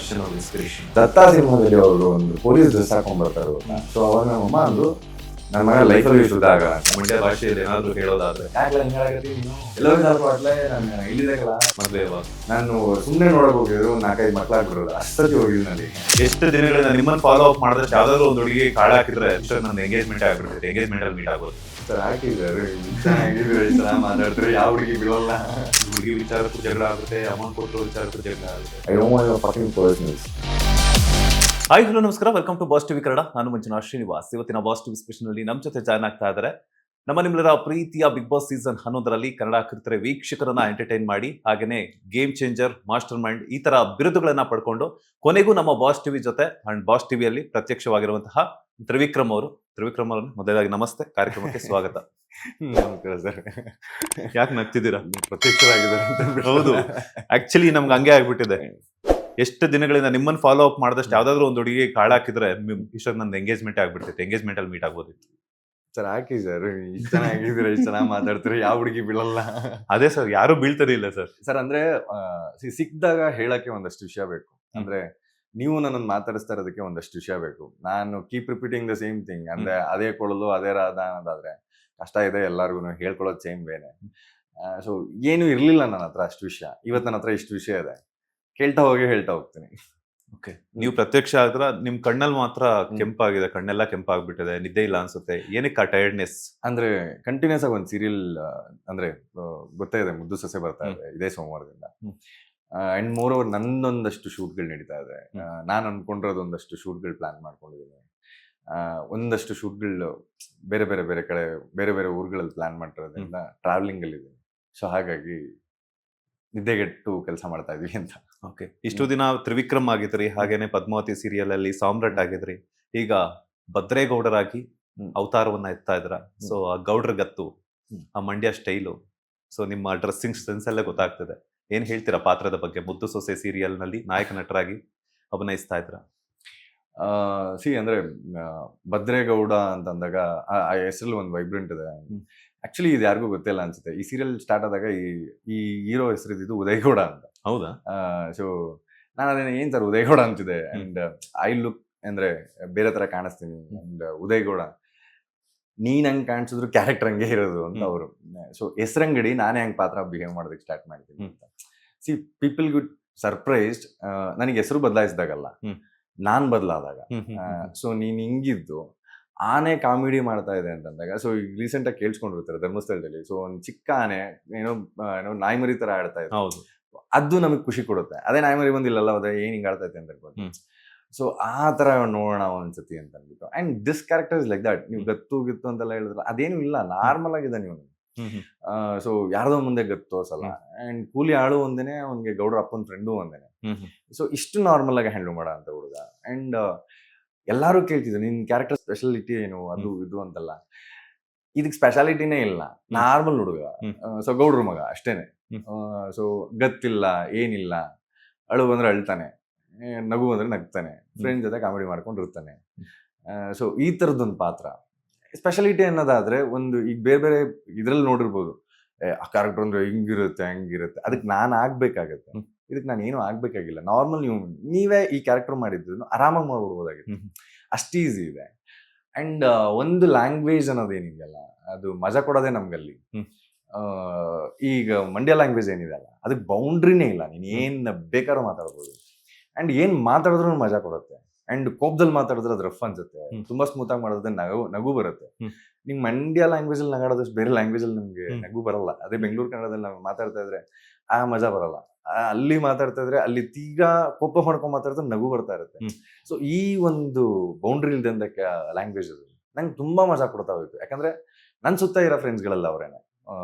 Version ಅವ್ರ inspiration? Datta ಸಿನಿಮಾದಲ್ಲಿ ಅವರು ಒಂದು ಪೊಲೀಸ್ ಡ್ರೆಸ್ ಹಾಕೊಂಡ್ ಬರ್ತಾರೆ ಗೊತ್ತಾ. ಸೊ ಅವಾಗ ನಮ್ಮ ಅಮ್ಮ ಅಂದ್ರು ನನ್ನ ಮಗ ಲೈಫಲ್ಲಿ ಶುದ್ಧ ಆಗಲ್ಲ. ಮಂಡ್ಯ ಭಾಷೆಯಲ್ಲಿ ಏನಾದ್ರು ಹೇಳೋದಾದ್ರೆ ಯಾಕೆ ಹಿಂಗೆ ಹೇಳಕತ್ತಿ ನೀನು ಎಲ್ಲೋ ಜಾಸ್ಪಾಟ್ಲೆ ನಾನು ಇಲ್ಲಿದಾಗಲ್ಲ. ಮದ್ವೆ ಯಾವಾಗ? ನಾನು ಸುಮ್ಮನೆ ನೋಡಕ್ ಹೋಗಿದ್ರು ಒಂದು 4-5 ಮಕ್ಕಳಾಗ್ಬಿಡೋದು ಅಷ್ಟೊತ್ತಿ ಹೋಗಿದ್ದು ನನಗೆ. ಎಷ್ಟು ದಿನಗಳಿಂದ ನಿಮ್ಮನ್ನ ಫಾಲೋ ಅಪ್ ಮಾಡಿದ್ರೆ ಯಾವ್ದಾದ್ರು ಒಂದು ಹುಡುಗಿ ಕಾಳ ಹಾಕಿದ್ರೆ ನನ್ನ ಎಂಗೇಜ್ಮೆಂಟ್ ಆಗ್ಬಿಡುತ್ತೆ, ಎಂಗೇಜ್ಮೆಂಟ್ ಅಲ್ಲಿ ಮೀಟ್ ಆಗೋದು. ಸರ್ ಹಾಕಿದ್ದಾರೆ ಚೆನ್ನಾಗಿದ್ರು ಮಾತಾಡ್ತಾರೆ, ಯಾವ ಹುಡುಗಿ ಬಿಡೋಲ್ಲ. ಹುಡುಗಿ ವಿಚಾರಕ್ಕೂ ಜಗಳ ಆಗುತ್ತೆ, ಅಮೌಂಟ್ ಕೊಟ್ಟರು ವಿಚಾರಕ್ಕೂ ಜಗಳ ಆಗುತ್ತೆ. I don't want your fucking personals. Hi hello ನಮಸ್ಕಾರ, welcome to Boss TV Kannada. ನಾನು ಮಂಜುನಾಥ್ ಶ್ರೀನಿವಾಸ್. ಇವತ್ತಿನ ಬಾಸ್ ಟಿವಿ ಸ್ಪೆಷಲ್ ನಲ್ಲಿ ನಮ್ಮ ಜೊತೆ ಜಾಯ್ನ್ ಆಗ್ತಾ ಇದ್ದಾರೆ ನಿಮ್ಮೆಲ್ಲರ ಪ್ರೀತಿಯ ಬಿಗ್ ಬಾಸ್ ಸೀಸನ್ 11ರಲ್ಲಿ ಕನ್ನಡ ಕಿರುತೆರೆ ವೀಕ್ಷಕರನ್ನ ಎಂಟರ್ಟೈನ್ ಮಾಡಿ ಹಾಗೇನೆ ಗೇಮ್ ಚೇಂಜರ್, ಮಾಸ್ಟರ್ ಮೈಂಡ್ ಈ ತರ ಬಿರುದುಗಳನ್ನ ಪಡ್ಕೊಂಡು ಕೊನೆಗೂ ನಮ್ಮ ಬಾಸ್ ಟಿವಿ ಜೊತೆ ಅಂಡ್ ಬಾಸ್ ಟಿವಿಯಲ್ಲಿ ಪ್ರತ್ಯಕ್ಷವಾಗಿರುವಂತಹ ತ್ರಿವಿಕ್ರಮ್ ಅವರು. ತ್ರಿವಿಕ್ರಮ್ ಅವರನ್ನು ಮೊದಲಾಗಿ ನಮಸ್ತೆ, ಕಾರ್ಯಕ್ರಮಕ್ಕೆ ಸ್ವಾಗತ. ನಮಸ್ಕಾರ ಸರ್. ಯಾಕೆ ನಗ್ತಿದ್ದೀರಾ? ಪ್ರತ್ಯಕ್ಷರಾಗಿದ್ದಾರೆ. ಹೌದು, ಆಕ್ಚುಲಿ ನಮ್ಗೆ ಹಂಗೆ ಆಗ್ಬಿಟ್ಟಿದೆ. ಎಷ್ಟು ದಿನಗಳಿಂದ ನಿಮ್ಮನ್ನ ಫಾಲೋ ಅಪ್ ಮಾಡಿದಷ್ಟು ಯಾವ್ದಾದ್ರು ಒಂದು ಹುಡುಗಿ ಕಾಳ ಹಾಕಿದ್ರೆ ಇಷ್ಟೊಂದು ನಂದು ಎಂಗೇಜ್ಮೆಂಟ್ ಆಗ್ಬಿಡ್ತೈತೆ, ಎಂಗೇಜ್ಮೆಂಟ್ ಅಲ್ಲಿ ಮೀಟ್ ಆಗ್ಬೋದಿತ್ತು. ಸರ್ ಹಾಕಿ ಸರ್, ಇಷ್ಟು ಚೆನ್ನಾಗಿದ್ದೀರಾ, ಇಷ್ಟು ಚೆನ್ನಾಗಿ ಮಾತಾಡ್ತೀರಿ, ಯಾವ ಹುಡುಗಿ ಬೀಳಲ್ಲ. ಅದೇ ಸರ್, ಯಾರು ಬೀಳ್ತಾನೆ ಇಲ್ಲ ಸರ್. ಸರ್ ಅಂದ್ರೆ ಸಿಕ್ಕಿದಾಗ ಹೇಳಕ್ಕೆ ಒಂದಷ್ಟು ವಿಷಯ ಬೇಕು. ಅಂದ್ರೆ ನೀವು ನನ್ನನ್ನು ಮಾತಾಡಿಸ್ತಾ ಇರೋದಕ್ಕೆ ಒಂದಷ್ಟು ವಿಷಯ ಬೇಕು. ನಾನು keep repeating the same thing ಅಂದ್ರೆ ಅದೇ ಕೊಡಲು ಅದೇ ರಾಧ ಅನ್ನೋದಾದ್ರೆ ಕಷ್ಟ ಇದೆ. ಎಲ್ಲರಿಗೂ ಹೇಳ್ಕೊಳ್ಳೋದು ಸೇಮ್ ಬೇನೆ. ಸೊ ಏನು ಇರ್ಲಿಲ್ಲ ನನ್ನ ಹತ್ರ ಅಷ್ಟು ವಿಷಯ. ಇವತ್ತು ನನ್ನ ಹತ್ರ ಇಷ್ಟು ವಿಷಯ ಇದೆ, ಹೇಳ್ತಾ ಹೋಗ್ತೀನಿ. ಓಕೆ, ನೀವು ಪ್ರತ್ಯಕ್ಷ ಆದ್ರ ನಿಮ್ ಕಣ್ಣಲ್ಲಿ ಮಾತ್ರ ಕೆಂಪಾಗಿದೆ, ಕಣ್ಣೆಲ್ಲ ಕೆಂಪಾಗ್ಬಿಟ್ಟಿದೆ, ನಿದ್ದೆ ಇಲ್ಲ ಅನ್ಸುತ್ತೆ. ಏನಕ್ಕೆ ಆ ಟೈರ್ಡ್ನೆಸ್? ಅಂದ್ರೆ ಕಂಟಿನ್ಯೂಸ್ ಆಗಿ ಒಂದು ಸೀರಿಯಲ್ ಅಂದ್ರೆ ಗೊತ್ತೇ ಇದೆ, ಮುದ್ದು ಸೊಸೆ ಬರ್ತಾ ಇದೆ ಇದೇ ಸೋಮವಾರದಿಂದ. ಅಂಡ್ ಮೋರ್ ಓವರ್ ನಂದೊಂದಷ್ಟು ಶೂಟ್ಗಳು ನಡೀತಾ ಇದೆ. ನಾನು ಅನ್ಕೊಂಡಿರೋದು ಒಂದಷ್ಟು ಶೂಟ್ಗಳು ಪ್ಲಾನ್ ಮಾಡ್ಕೊಂಡಿದ್ದೀನಿ. ಒಂದಷ್ಟು ಶೂಟ್ಗಳು ಬೇರೆ ಬೇರೆ ಬೇರೆ ಕಡೆ ಬೇರೆ ಬೇರೆ ಊರುಗಳಲ್ಲಿ ಪ್ಲಾನ್ ಮಾಡಿರೋದ್ರಿಂದ ಟ್ರಾವೆಲಿಂಗ್ ಅಲ್ಲಿ ಇದ್ದೀನಿ. ಸೊ ಹಾಗಾಗಿ ನಿದ್ದೆಗೆಟ್ಟು ಕೆಲಸ ಮಾಡ್ತಾ ಇದೀವಿ ಅಂತ. ಓಕೆ, ಇಷ್ಟು ದಿನ ತ್ರಿವಿಕ್ರಮ್ ಆಗಿದ್ರಿ, ಹಾಗೇನೆ ಪದ್ಮಾವತಿ ಸೀರಿಯಲ್ ಅಲ್ಲಿ ಸಾಮ್ರಾಟ್ ಆಗಿದ್ರಿ, ಈಗ ಭದ್ರೇಗೌಡರಾಗಿ ಅವತಾರವನ್ನ ಎತ್ತಾ ಇದ್ರ. ಸೊ ಆ ಗೌಡ್ರ ಗತ್ತು, ಆ ಮಂಡ್ಯ ಸ್ಟೈಲು, ಸೊ ನಿಮ್ಮ ಡ್ರೆಸ್ಸಿಂಗ್ ಸೆನ್ಸ್ ಅಲ್ಲೇ ಗೊತ್ತಾಗ್ತದೆ. ಏನ್ ಹೇಳ್ತೀರಾ ಪಾತ್ರದ ಬಗ್ಗೆ? ಮುದ್ದು ಸೊಸೆ ಸೀರಿಯಲ್ ನಲ್ಲಿ ನಾಯಕ ನಟರಾಗಿ ಅಭಿನಯಿಸ್ತಾ ಇದ್ರ. ಅಂದ್ರೆ ಭದ್ರೇಗೌಡ ಅಂತಂದಾಗ ಆ ಹೆಸರಲ್ಲಿ ಒಂದು ವೈಬ್ರೆಂಟ್ ಇದೆ. ಆಕ್ಚುಲಿ ಇದು ಯಾರಿಗೂ ಗೊತ್ತಿಲ್ಲ ಅನ್ಸುತ್ತೆ. ಈ ಸೀರಿಯಲ್ ಸ್ಟಾರ್ಟ್ ಆದಾಗ ಈ ಹೀರೋ ಹೆಸರಿದ್ದು ಉದಯಗೌಡ ಅಂತ. ಹೌದಾ? ಸೊ ನಾನು ಅದೇನ ಏನ್ ಸರ್ ಉದಯಗೌಡ ಅಂತಿದೆ. ಅಂಡ್ ಐ ಲುಕ್ ಅಂದ್ರೆ ಬೇರೆ ತರ ಕಾಣಿಸ್ತೀನಿ. ಅಂಡ್ ಉದಯಗೌಡ ನೀನ್ ಹಂಗ್ ಕಾಣಿಸಿದ್ರು ಕ್ಯಾರೆಕ್ಟರ್ ಹಂಗೆ ಇರೋದು ಅಂತ ಅವರು. ಸೊ ಹೆಸರಂಗಡಿ ನಾನೇ ಹಂಗ್ ಪಾತ್ರ ಬಿಹೇವ್ ಮಾಡೋದಕ್ಕೆ ಸ್ಟಾರ್ಟ್ ಮಾಡ್ತೀನಿ ಅಂತ. C people good surprised. ನನಗೆ ಹೆಸರು ಬದಲಾಯಿಸಿದಾಗಲ್ಲ, ನಾನ್ ಬದಲಾದಾಗ. ಸೊ ನೀನ್ ಹಿಂಗಿದ್ದು ಆನೆ ಕಾಮಿಡಿ ಮಾಡ್ತಾ ಇದೆ ಅಂತಂದಾಗ, ಸೊ ಈಗ ರೀಸೆಂಟ್ ಆಗಿ ಕೇಳಿಸ್ಕೊಂಡಿರ್ತಾರೆ ಧರ್ಮಸ್ಥಳದಲ್ಲಿ. ಸೊ ಒಂದು ಚಿಕ್ಕ ಆನೆ ಏನೋ ನಾಯ್ಮರಿ ತರ ಆಡ್ತಾ ಇದೆ. ಹೌದು, ಅದು ನಮಗೆ ಖುಷಿ ಕೊಡುತ್ತೆ. ಅದೇ ನಾಯ್ಮರಿ ಬಂದಿಲ್ಲಲ್ಲ, ಅದೇ ಏನ್ ಹಿಂಗ್ ಆಡ್ತಾ ಇದೆ ಅಂತ ಅನ್ಕೊಂಡು. ಸೊ ಆ ತರ ನೋಡೋಣ ಒಂದ್ಸತಿ ಅಂತ ಅಂದ್ಬಿಟ್ಟು. And this character is like that. ನೀವು ಗತ್ತು ಗಿತ್ತು ಅಂತೆಲ್ಲ ಹೇಳಿದ್ರಲ್ಲ, ಅದೇನು ಇಲ್ಲ, ನಾರ್ಮಲ್ ಆಗಿದೆ ನೀವು. ಸೊ ಯಾರ್ದೋ ಮುಂದೆ ಗತ್ತು ತೋರ್ಸಲ್ಲ. ಅಂಡ್ ಕೂಲಿ ಆಳು ಒಂದೇನೆ, ಅವ್ನಿಗೆ ಗೌಡ್ರ ಅಪ್ಪನ ಫ್ರೆಂಡು ಒಂದೇನೆ. ಸೊ ಇಷ್ಟು ನಾರ್ಮಲ್ ಆಗಿ ಹ್ಯಾಂಡಲ್ ಮಾಡೋ ಅಂತ ಹುಡುಗ. ಅಂಡ್ ಎಲ್ಲಾರು ಕೇಳ್ತಿದ್ರು ನಿನ್ ಕ್ಯಾರೆಕ್ಟರ್ ಸ್ಪೆಷಾಲಿಟಿ ಏನು, ಅದು ಇದು ಅಂತಲ್ಲ. ಇದಕ್ ಸ್ಪೆಷಾಲಿಟಿನೇ ಇಲ್ಲ, ನಾರ್ಮಲ್ ಹುಡುಗ. ಸೊ ಗೌಡ್ರ ಮಗ ಅಷ್ಟೇನೆ. ಸೊ ಗತ್ತಿಲ್ಲ, ಏನಿಲ್ಲ, ಅಳು ಬಂದ್ರೆ ಅಳ್ತಾನೆ, ನಗು ಬಂದ್ರೆ ನಗ್ತಾನೆ, ಫ್ರೆಂಡ್ ಜೊತೆ ಕಾಮಿಡಿ ಮಾಡ್ಕೊಂಡಿರ್ತಾನೆ. ಸೊ ಈ ತರದೊಂದು ಪಾತ್ರ. ಸ್ಪೆಷಾಲಿಟಿ ಅನ್ನೋದಾದ್ರೆ ಒಂದು ಈಗ ಬೇರೆ ಬೇರೆ ಇದ್ರಲ್ಲಿ ನೋಡಿರ್ಬೋದು, ಆ ಕ್ಯಾರೆಕ್ಟರ್ ಅಂದ್ರೆ ಹಿಂಗಿರುತ್ತೆ ಹಂಗಿರುತ್ತೆ, ಅದಕ್ಕೆ ನಾನು ಆಗ್ಬೇಕಾಗತ್ತೆ. ಇದಕ್ಕೆ ನಾನು ಏನು ಆಗ್ಬೇಕಾಗಿಲ್ಲ. ನಾರ್ಮಲ್ ನೀವೇ ಈ ಕ್ಯಾರೆಕ್ಟರ್ ಮಾಡಿದ್ದು ಆರಾಮಾಗಿ ಮಾಡ್ಬಿಡ್ಬೋದಾಗಿತ್ತು. ಅಷ್ಟು ಈಸಿ ಇದೆ. ಅಂಡ್ ಒಂದು ಲ್ಯಾಂಗ್ವೇಜ್ ಅನ್ನೋದೇನಿದೆಯಲ್ಲ, ಅದು ಮಜಾ ಕೊಡೋದೇ ನಮ್ಗಲ್ಲಿ. ಈಗ ಮಂಡ್ಯ ಲ್ಯಾಂಗ್ವೇಜ್ ಏನಿದೆಯಲ್ಲ, ಅದಕ್ಕೆ ಬೌಂಡ್ರಿನೇ ಇಲ್ಲ. ನೀನ್ ಏನ್ ಬೇಕಾದ್ರೂ ಮಾತಾಡ್ಬೋದು. ಅಂಡ್ ಏನ್ ಮಾತಾಡಿದ್ರು ಮಜಾ ಕೊಡುತ್ತೆ. ಅಂಡ್ ಕೋಪದಲ್ಲಿ ಮಾತಾಡಿದ್ರೆ ಅದು ರಫ್ ಅನ್ಸುತ್ತೆ. ತುಂಬಾ ಸ್ಮೂತ್ ಆಗಿ ಮಾಡಿದ್ರೆ ನಗು ಬರುತ್ತೆ. ನಿಮ್ ಮಂಡ್ಯ ಲ್ಯಾಂಗ್ವೇಜ್ ಅಲ್ಲಿ ನಗಾಡೋದಷ್ಟು ಬೇರೆ ಲ್ಯಾಂಗ್ವೇಜ್ ಅಲ್ಲಿ ನಮ್ಗೆ ನಗು ಬರಲ್ಲ. ಅದೇ ಬೆಂಗಳೂರು ಕನ್ನಡದಲ್ಲಿ ನಾವು ಮಾತಾಡ್ತಾ ಇದ್ರೆ ಆ ಮಜಾ ಬರಲ್ಲ. ಅಲ್ಲಿ ಮಾತಾಡ್ತಾ ಇದ್ರೆ ಅಲ್ಲಿ ತೀರಾ ಕೋಪ ಮಾಡ್ಕೊಂಡ್ ಮಾತಾಡಿದ್ರೆ ನಗು ಬರ್ತಾ ಇರುತ್ತೆ. ಸೊ ಈ ಒಂದು ಬೌಂಡ್ರಿ ಇಲ್ದಂದ ಲ್ಯಾಂಗ್ವೇಜ್ ಅದು ನಂಗೆ ತುಂಬಾ ಮಜಾ ಕೊಡ್ತಾ ಹೋಯ್ತು. ಯಾಕಂದ್ರೆ ನನ್ ಸುತ್ತ ಇರೋ ಫ್ರೆಂಡ್ಸ್ಗಳೆಲ್ಲ ಅವ್ರೇನೆ.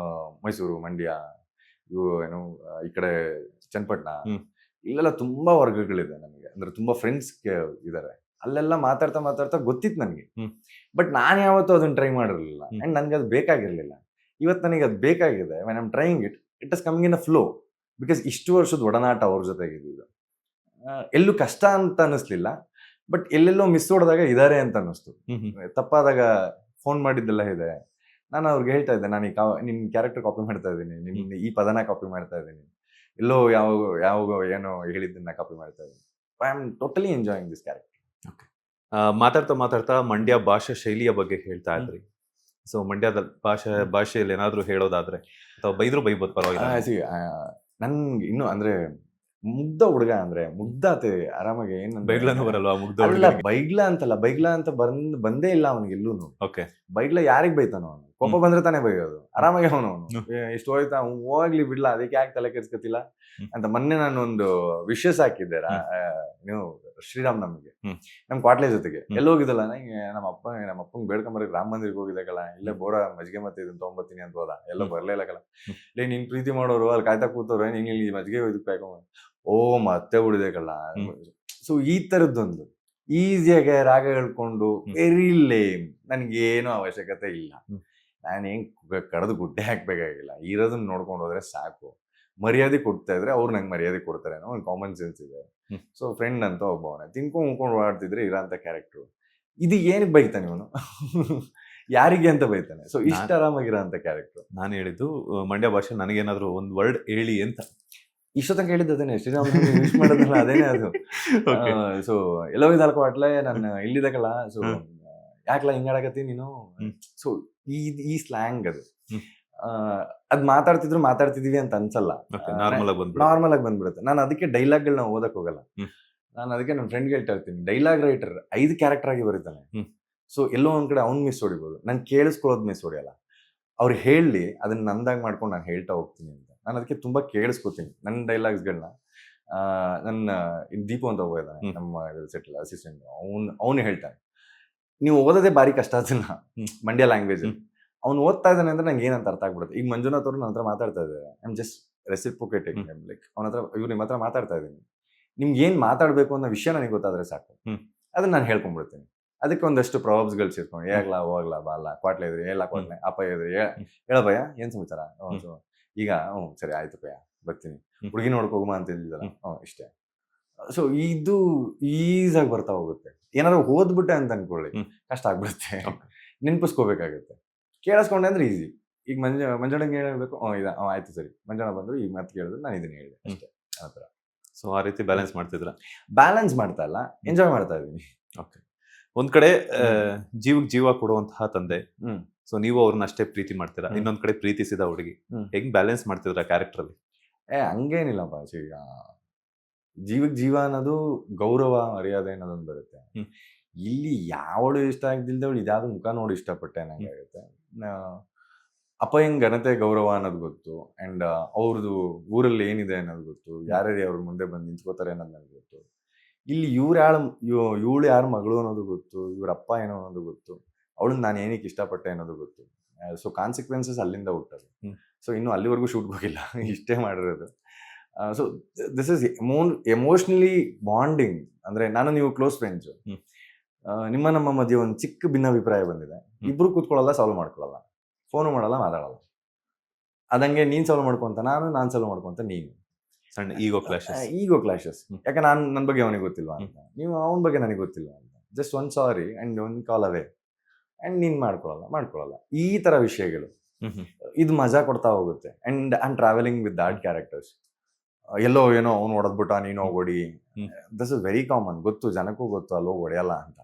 ಮೈಸೂರು, ಮಂಡ್ಯ, ಇವು ಏನು ಈ ಕಡೆ ಚನ್ನಪಟ್ಟಣ, ಇಲ್ಲೆಲ್ಲ ತುಂಬಾ ವರ್ಗಗಳಿದೆ ನನಗೆ. ಅಂದ್ರೆ ತುಂಬಾ ಫ್ರೆಂಡ್ಸ್ ಇದಾರೆ. ಅಲ್ಲೆಲ್ಲ ಮಾತಾಡ್ತಾ ಮಾತಾಡ್ತಾ ಗೊತ್ತಿತ್ತು ನನಗೆ. ಬಟ್ ನಾನು ಯಾವತ್ತೂ ಅದನ್ನ ಟ್ರೈ ಮಾಡಿರ್ಲಿಲ್ಲ. ಅಂಡ್ ನನ್ಗೆ ಅದು ಬೇಕಾಗಿರ್ಲಿಲ್ಲ. ಇವತ್ತು ನನಗೆ ಅದು ಬೇಕಾಗಿದೆ. When I am trying it, it is coming in a flow. Because ಇಷ್ಟು ವರ್ಷದ ಒಡನಾಟ ಅವ್ರ ಜೊತೆಗಿದ್ದು ಎಲ್ಲೂ ಕಷ್ಟ ಅಂತ ಅನ್ನಿಸ್ಲಿಲ್ಲ. ಬಟ್ ಎಲ್ಲೆಲ್ಲೋ ಮಿಸ್ ಹೊಡೆದಾಗ ಇದಾರೆ ಅಂತ ಅನ್ನಿಸ್ತು. ತಪ್ಪಾದಾಗ ಫೋನ್ ಮಾಡಿದ್ದೆಲ್ಲ ಇದೆ. ನಾನು ಅವ್ರಿಗೆ ಹೇಳ್ತಾ ಇದ್ದೆ, ನಾನು ನಿನ್ ಕ್ಯಾರೆಕ್ಟರ್ ಕಾಪಿ ಮಾಡ್ತಾ ಇದ್ದೀನಿ, ನಿನ್ನ ಈ ಪದನ ಕಾಪಿ ಮಾಡ್ತಾ ಇದ್ದೀನಿ, ಎಲ್ಲೋ ಯಾವ ಏನೋ ಹೇಳಿದ್ದನ್ನ ಕಾಪಿ ಮಾಡ್ತಾ ಇದ್ದೀನಿ. I am totally enjoying this character. ಮಾತಾಡ್ತಾ ಮಂಡ್ಯ ಭಾಷಾ ಶೈಲಿಯ ಬಗ್ಗೆ ಹೇಳ್ತಾ ಇದ್ರಿ. ಸೊ ಮಂಡ್ಯದ ಭಾಷೆಯಲ್ಲಿ ಏನಾದ್ರು ಹೇಳೋದಾದ್ರೆ ಅಥವಾ ಬೈದ್ರು ಬೈಬೋದು ಪರವಾಗಿಲ್ಲ. ನನ್ಗೆ ಇನ್ನು ಅಂದ್ರೆ ಮುಗ್ಧ ಹುಡುಗ ಅಂದ್ರೆ ಮುಗ್ಧಾತೆ ಆರಾಮಾಗಿ ಬೈಗ್ಲನೂ ಬರಲ್ವಾ ಮುಗ್ಧ ಅಲ್ಲ, ಹುಡುಗರಿಗೆ? ಬೈಗ್ಲ ಅಂತ ಬಂದೇ ಇಲ್ಲ ಅವನಿಗೆ ಎಲ್ಲೂನು. ಓಕೆ. ಬೈಗ್ಲ ಯಾರಿಗ್ ಬೈತಾನ ಅವನು? ಕೋಪ ಬಂದ್ರೆ ತಾನೇ ಬೈಯೋದು. ಆರಾಮಾಗಿ ಅವನು ಇಷ್ಟು ಹೋಯ್ತಾ ಹೋಗ್ಲಿ ಬಿಡ್ಲಾ, ಅದಕ್ಕೆ ಯಾಕೆ ತಲೆ ಕೆಡ್ಸ್ಕೊತಿಲ್ಲ ಅಂತ. ಮೊನ್ನೆ ನಾನು ಒಂದು ವಿಶಸ್ ಹಾಕಿದ್ದೆ ನೀವು ಶ್ರೀರಾಮ್ ನಮ್ಗೆ ನಮ್ ಕ್ವಾಟ್ಲೆ ಜೊತೆಗೆ ಎಲ್ಲಿ ಹೋಗಿದ್ದಲ್ಲ, ನಂಗೆ ನಮ್ಮ ಅಪ್ಪಂಗ್ ಬೇಡ್ಕೊಂಬರಕ್ ರಾಮ ಮಂದಿರಕ್ಕೆ ಹೋಗಿದ್ದಕ್ಕಲ್ಲ, ಇಲ್ಲೇ ಬೋರ ಮಜ್ಜಿಗೆ ಮತ್ತೆ ಇದನ್ನ ತಗೊಂಬತ್ತೀನಿ ಅಂತ ಹೋದ. ಎಲ್ಲೋ ಬರ್ಲೇ ಇಲ್ಲ ಕಲ. ಲೇ ನೀನ್ ಪ್ರೀತಿ ಮಾಡೋರು ಅಲ್ಲಿ ಕಾಯ್ತಾ ಕೂತವ್ರೆ, ನೀನ್ ಇಲ್ಲಿ ಮಜ್ಜಿಗೆ ಇದಕ್ಕೆ ಕಾಯ್ಕೊಂಬ, ಓ ಮತ್ತೆ ಉಳಿದೇಕಲ್ಲ. ಸೊ ಈ ತರದ್ದೊಂದು ಈಸಿಯಾಗಿ ರಾಗ ಹೇಳ್ಕೊಂಡು ವೆರಿ ಲೇಮ್, ನನ್ಗೇನು ಅವಶ್ಯಕತೆ ಇಲ್ಲ. ನಾನೇನ್ ಕಡ್ದು ಗುಡ್ಡೆ ಹಾಕ್ಬೇಕಾಗಿಲ್ಲ, ಇರೋದನ್ನ ನೋಡ್ಕೊಂಡು ಹೋದ್ರೆ ಸಾಕು. ಮರ್ಯಾದೆ ಕೊಡ್ತಾ ಇದ್ರೆ ಅವ್ರು ನಂಗೆ ಮರ್ಯಾದೆ ಕೊಡ್ತಾರೆ ಅನ್ನೋ ಒಂದು ಕಾಮನ್ ಸೆನ್ಸ್ ಇದೆ. ಸೊ ಫ್ರೆಂಡ್ ಅಂತ ಒಬ್ಬವನೇ ತಿನ್ಕೊಂಡು ಓಡಾಡ್ತಿದ್ರೆ ಇರೋಂಥ ಕ್ಯಾರೆಕ್ಟ್ರು. ಇದು ಏನಕ್ಕೆ ಬೈತಾನೆ ಇವನು? ಯಾರಿಗೆ ಅಂತ ಬೈತಾನೆ? ಸೊ ಇಷ್ಟ ಆರಾಮಾಗಿರೋ ಅಂತ ಕ್ಯಾರೆಕ್ಟರ್. ನಾನು ಹೇಳಿದ್ದು ಮಂಡ್ಯ ಭಾಷೆ ನನಗೇನಾದ್ರು ಒಂದು ವರ್ಡ್ ಹೇಳಿ ಅಂತ. ಇಷ್ಟೊತ್ತಂಗ ಹೇಳಿದ್ದು ಅದೇನೆ, ಶ್ರೀರಾಮ್ ಯೂಸ್ ಮಾಡೋದಲ್ಲ ಅದೇನೆ ಅದು. ಸೊ ಎಲ್ಲೋ ಇದಾಲ್ಕೋ ಅಟ್ಲೆ ನಾನು ಇಲ್ಲಿದಕ್ಕಲ್ಲ, ಸೊ ಯಾಕಲ್ಲ ಹಿಂಗಾಡಕತ್ತಿ ನೀನು. ಸೊ ಈ ಸ್ಲ್ಯಾಂಗ್ ಅದು. ಅದ್ ಮಾತಾಡ್ತಿದೀವಿ ಅಂತ ಅನ್ಸಲ್ಲ, ನಾರ್ಮಲ್ ಆಗಿ ಬಂದ್ಬಿಡುತ್ತೆ. ನಾನು ಅದಕ್ಕೆ ಡೈಲಾಗ್ಗಳನ್ನ ಓದಕ್ ಹೋಗಲ್ಲ. ನಾನು ಅದಕ್ಕೆ ನನ್ನ ಫ್ರೆಂಡ್ಗೆ ಹೇಳ್ತಾ ಇರ್ತೀನಿ, ಡೈಲಾಗ್ ರೈಟರ್ 5 ಕ್ಯಾರೆಕ್ಟರ್ ಆಗಿ ಬರೀತಾನೆ. ಸೊ ಎಲ್ಲೋ ಒಂದ್ ಕಡೆ ಅವ್ನ್ ಮಿಸ್ ಹೊಡಿಬೋದು, ನಾನು ಕೇಳಿಸ್ಕೊಳ್ಳೋದು ಮಿಸ್ ಹೊಡಿಯಲ್ಲ. ಅವ್ರು ಹೇಳಿ ಅದನ್ನ ನಂದಾಗ ಮಾಡ್ಕೊಂಡು ನಾನು ಹೇಳ್ತಾ ಹೋಗ್ತೀನಿ ಅಂತ. ನಾನು ಅದಕ್ಕೆ ತುಂಬಾ ಕೇಳಿಸ್ಕೊತೀನಿ ನನ್ನ ಡೈಲಾಗ್ಸ್ಗಳನ್ನ. ನನ್ನ ದೀಪು ಅಂತ ಹೋಗಿದ್ದಾನೆ ನಮ್ಮ ಸೆಟ್ಲ್ ಅಸಿಸ್ಟೆಂಟ್, ಅವನು ಹೇಳ್ತಾನೆ, ನೀವು ಓದೋದೇ ಭಾರಿ ಕಷ್ಟ ಅದನ್ನ ಮಂಡ್ಯ ಲ್ಯಾಂಗ್ವೇಜ್. ಅವ್ನು ಓದ್ತಾ ಇದ್ದಾನೆ ಅಂದ್ರೆ ನಂಗೆ ಏನಂತ ಅರ್ಥ ಆಗ್ಬಿಡುತ್ತೆ. ಈಗ ಮಂಜುನಾಥ್ ಅವರು ನನ್ನ ಹತ್ರ ಮಾತಾಡ್ತಾ ಇದ್ದಾರೆ, I am just reciprocating. Like ಅವನ ಹತ್ರ ನಿಮ್ಮ ಹತ್ರ ಮಾತಾಡ್ತಾ ಇದ್ದೀನಿ, ನಿಮ್ಗೆ ಏನ್ ಮಾತಾಡ್ಬೇಕು ಅನ್ನೋ ವಿಷಯ ನನಗೆ ಗೊತ್ತಾದ್ರೆ ಸಾಕು, ಅದನ್ನ ನಾನು ಹೇಳ್ಕೊಂಡ್ಬಿಡ್ತೀನಿ. ಅದಕ್ಕೆ ಒಂದಷ್ಟು ಪ್ರಾಬ್ಸ್ಗಳು ಸೇರ್ಕೊಂಡು, ಏಗ್ಲಾ ಹೋಗ್ಲಾ ಬಾಲ ಕ್ವಾಟ್ಲೆ ಇದ್ರಿ, ಎಲ್ಲ ಕ್ವಾಟ್ಲೆ ಅಪ್ಪ ಇದ್ರಿ, ಹೇಳ ಭಯ ಏನ್ ಸಮಾಚಾರ, ಈಗ ಸರಿ ಆಯ್ತು ಭಯ ಬರ್ತೀನಿ, ಹುಡುಗಿ ನೋಡ್ಕೊ ಹೋಗುಮ ಅಂತ ಹೇಳಿದಲ್ಲ, ಇಷ್ಟೇ. ಸೊ ಇದು ಈಸಾಗಿ ಬರ್ತಾ ಹೋಗುತ್ತೆ. ಏನಾದ್ರು ಓದ್ಬಿಟ್ಟೆ ಅಂತ ಅನ್ಕೊಳ್ಳಿ, ಕಷ್ಟ ಆಗ್ಬಿಡುತ್ತೆ, ನೆನ್ಪಿಸ್ಕೋಬೇಕಾಗುತ್ತೆ. ಕೇಳಿಸ್ಕೊಂಡೆ ಅಂದ್ರೆ ಈಸಿ. ಈಗ ಮಂಜಣ್ಣಂಗೆ ಹೇಳ್ಬೇಕು, ಆಯ್ತು ಸರಿ, ಮಂಜಣ್ಣ ಬಂದ್ರು ಈಗ ಮತ್ತೆ ಕೇಳಿದ್ರು, ನಾನು ಇದನ್ನ ಹೇಳಿದೆ ಅಷ್ಟೇ, ಆ ಥರ. ಸೊ ಆ ರೀತಿ ಬ್ಯಾಲೆನ್ಸ್ ಮಾಡ್ತಿದ್ರ? ಬ್ಯಾಲೆನ್ಸ್ ಮಾಡ್ತಾ ಇಲ್ಲ, ಎಂಜಾಯ್ ಮಾಡ್ತಾ ಇದ್ದೀನಿ. ಓಕೆ. ಒಂದ್ ಕಡೆ ಜೀವಕ್ಕೆ ಜೀವ ಕೊಡುವಂತಹ ತಂದೆ, ಸೊ ನೀವು ಅವ್ರನ್ನ ಅಷ್ಟೇ ಪ್ರೀತಿ ಮಾಡ್ತೀರಾ, ಇನ್ನೊಂದ್ ಕಡೆ ಪ್ರೀತಿಸಿದ ಹುಡುಗಿ, ಹೆಂಗ್ ಬ್ಯಾಲೆನ್ಸ್ ಮಾಡ್ತಿದ್ರ ಕ್ಯಾರೆಕ್ಟರ್ ಅಲ್ಲಿ? ಹಂಗೇನಿಲ್ಲಪ್ಪ. ಈಗ ಜೀವಕ್ಕೆ ಜೀವ ಅನ್ನೋದು ಗೌರವ ಮರ್ಯಾದೆ ಅನ್ನೋದೊಂದು ಬರುತ್ತೆ. ಇಲ್ಲಿ ಯಾವಳು ಇಷ್ಟ ಆಗ್ದಿಲ್ದವಳು ಇದ್ಯಾವ್ದು ಮುಖ ನೋಡಿ ಇಷ್ಟಪಟ್ಟೆ ನಂಗೆ ಆಗುತ್ತೆ. ಅಪ್ಪ ಹೆಂಗ್ ಘನತೆ ಗೌರವ ಅನ್ನೋದು ಗೊತ್ತು, ಅಂಡ್ ಅವ್ರದ್ದು ಊರಲ್ಲಿ ಏನಿದೆ ಅನ್ನೋದು ಗೊತ್ತು, ಯಾರ್ಯಾರು ಅವ್ರ ಮುಂದೆ ಬಂದು ನಿಂತ್ಕೋತಾರೆ ಅನ್ನೋದು ನನಗೆ ಗೊತ್ತು. ಇಲ್ಲಿ ಇವಳು ಯಾರ ಮಗಳು ಅನ್ನೋದು ಗೊತ್ತು, ಇವ್ರ ಅಪ್ಪ ಏನೋ ಅನ್ನೋದು ಗೊತ್ತು, ಅವಳನ್ನ ನಾನು ಏನಕ್ಕೆ ಇಷ್ಟಪಟ್ಟೆ ಅನ್ನೋದು ಗೊತ್ತು. ಸೊ ಕಾನ್ಸಿಕ್ವೆನ್ಸಸ್ ಅಲ್ಲಿಂದ ಹುಟ್ಟದು. ಸೊ ಇನ್ನು ಅಲ್ಲಿವರೆಗೂ ಶೂಟ್ಗೆ ಹೋಗಿಲ್ಲ, ಇಷ್ಟೇ ಮಾಡಿರೋದು. So this is emotionally bonding. ಅಂದ್ರೆ ನಾನು ನೀವು ಕ್ಲೋಸ್ ಫ್ರೆಂಡ್ಸ್, ನಮ್ಮ ಮಧ್ಯೆ ಒಂದು ಚಿಕ್ಕ ಭಿನ್ನಾಭಿಪ್ರಾಯ ಬಂದಿದೆ, ಇಬ್ರು ಕೂತ್ಕೊಳ್ಳಲ್ಲ, ಸಾಲ್ವ್ ಮಾಡ್ಕೊಳ್ಳಲ್ಲ, ಫೋನು ಮಾಡಲ್ಲ, ಮಾತಾಡಲ್ಲ. ಅದಂಗೆ ನೀನ್ ಸಾಲ್ವ್ ಮಾಡ್ಕೊಂತ ನಾನು ಸಾಲ್ವ್ ಮಾಡ್ಕೊಂತ ನೀನು. ಸಣ್ಣ ಈಗೋ ಕ್ಲಾಶಸ್. ಯಾಕೆ ನನ್ನ ಬಗ್ಗೆ ಅವನಿಗೆ ಗೊತ್ತಿಲ್ವಾ ಅಂತ, ನೀವು ಅವನ ಬಗ್ಗೆ ನನಗೆ ಗೊತ್ತಿಲ್ವಾ ಅಂತ. Just one sorry and one call away, and ನೀನ್ ಮಾಡ್ಕೊಳ್ಳಲ್ಲ ಈ ತರ ವಿಷಯಗಳು. ಇದು ಮಜಾ ಕೊಡ್ತಾ ಹೋಗುತ್ತೆ. And I am travelling with that characters. ಎಲ್ಲೋ ಏನೋ ಅವ್ನು ಹೊಡೆದ್ಬಿಟ್ಟ, ನೀನು ಹೋಗಿ ದಿಸ್ ಇಸ್ ವೆರಿ ಕಾಮನ್. ಗೊತ್ತು, ಜನಕ್ಕೂ ಗೊತ್ತು ಅಲ್ಲಿ ಹೋಗಿ ಹೊಡೆಯಲ್ಲ ಅಂತ.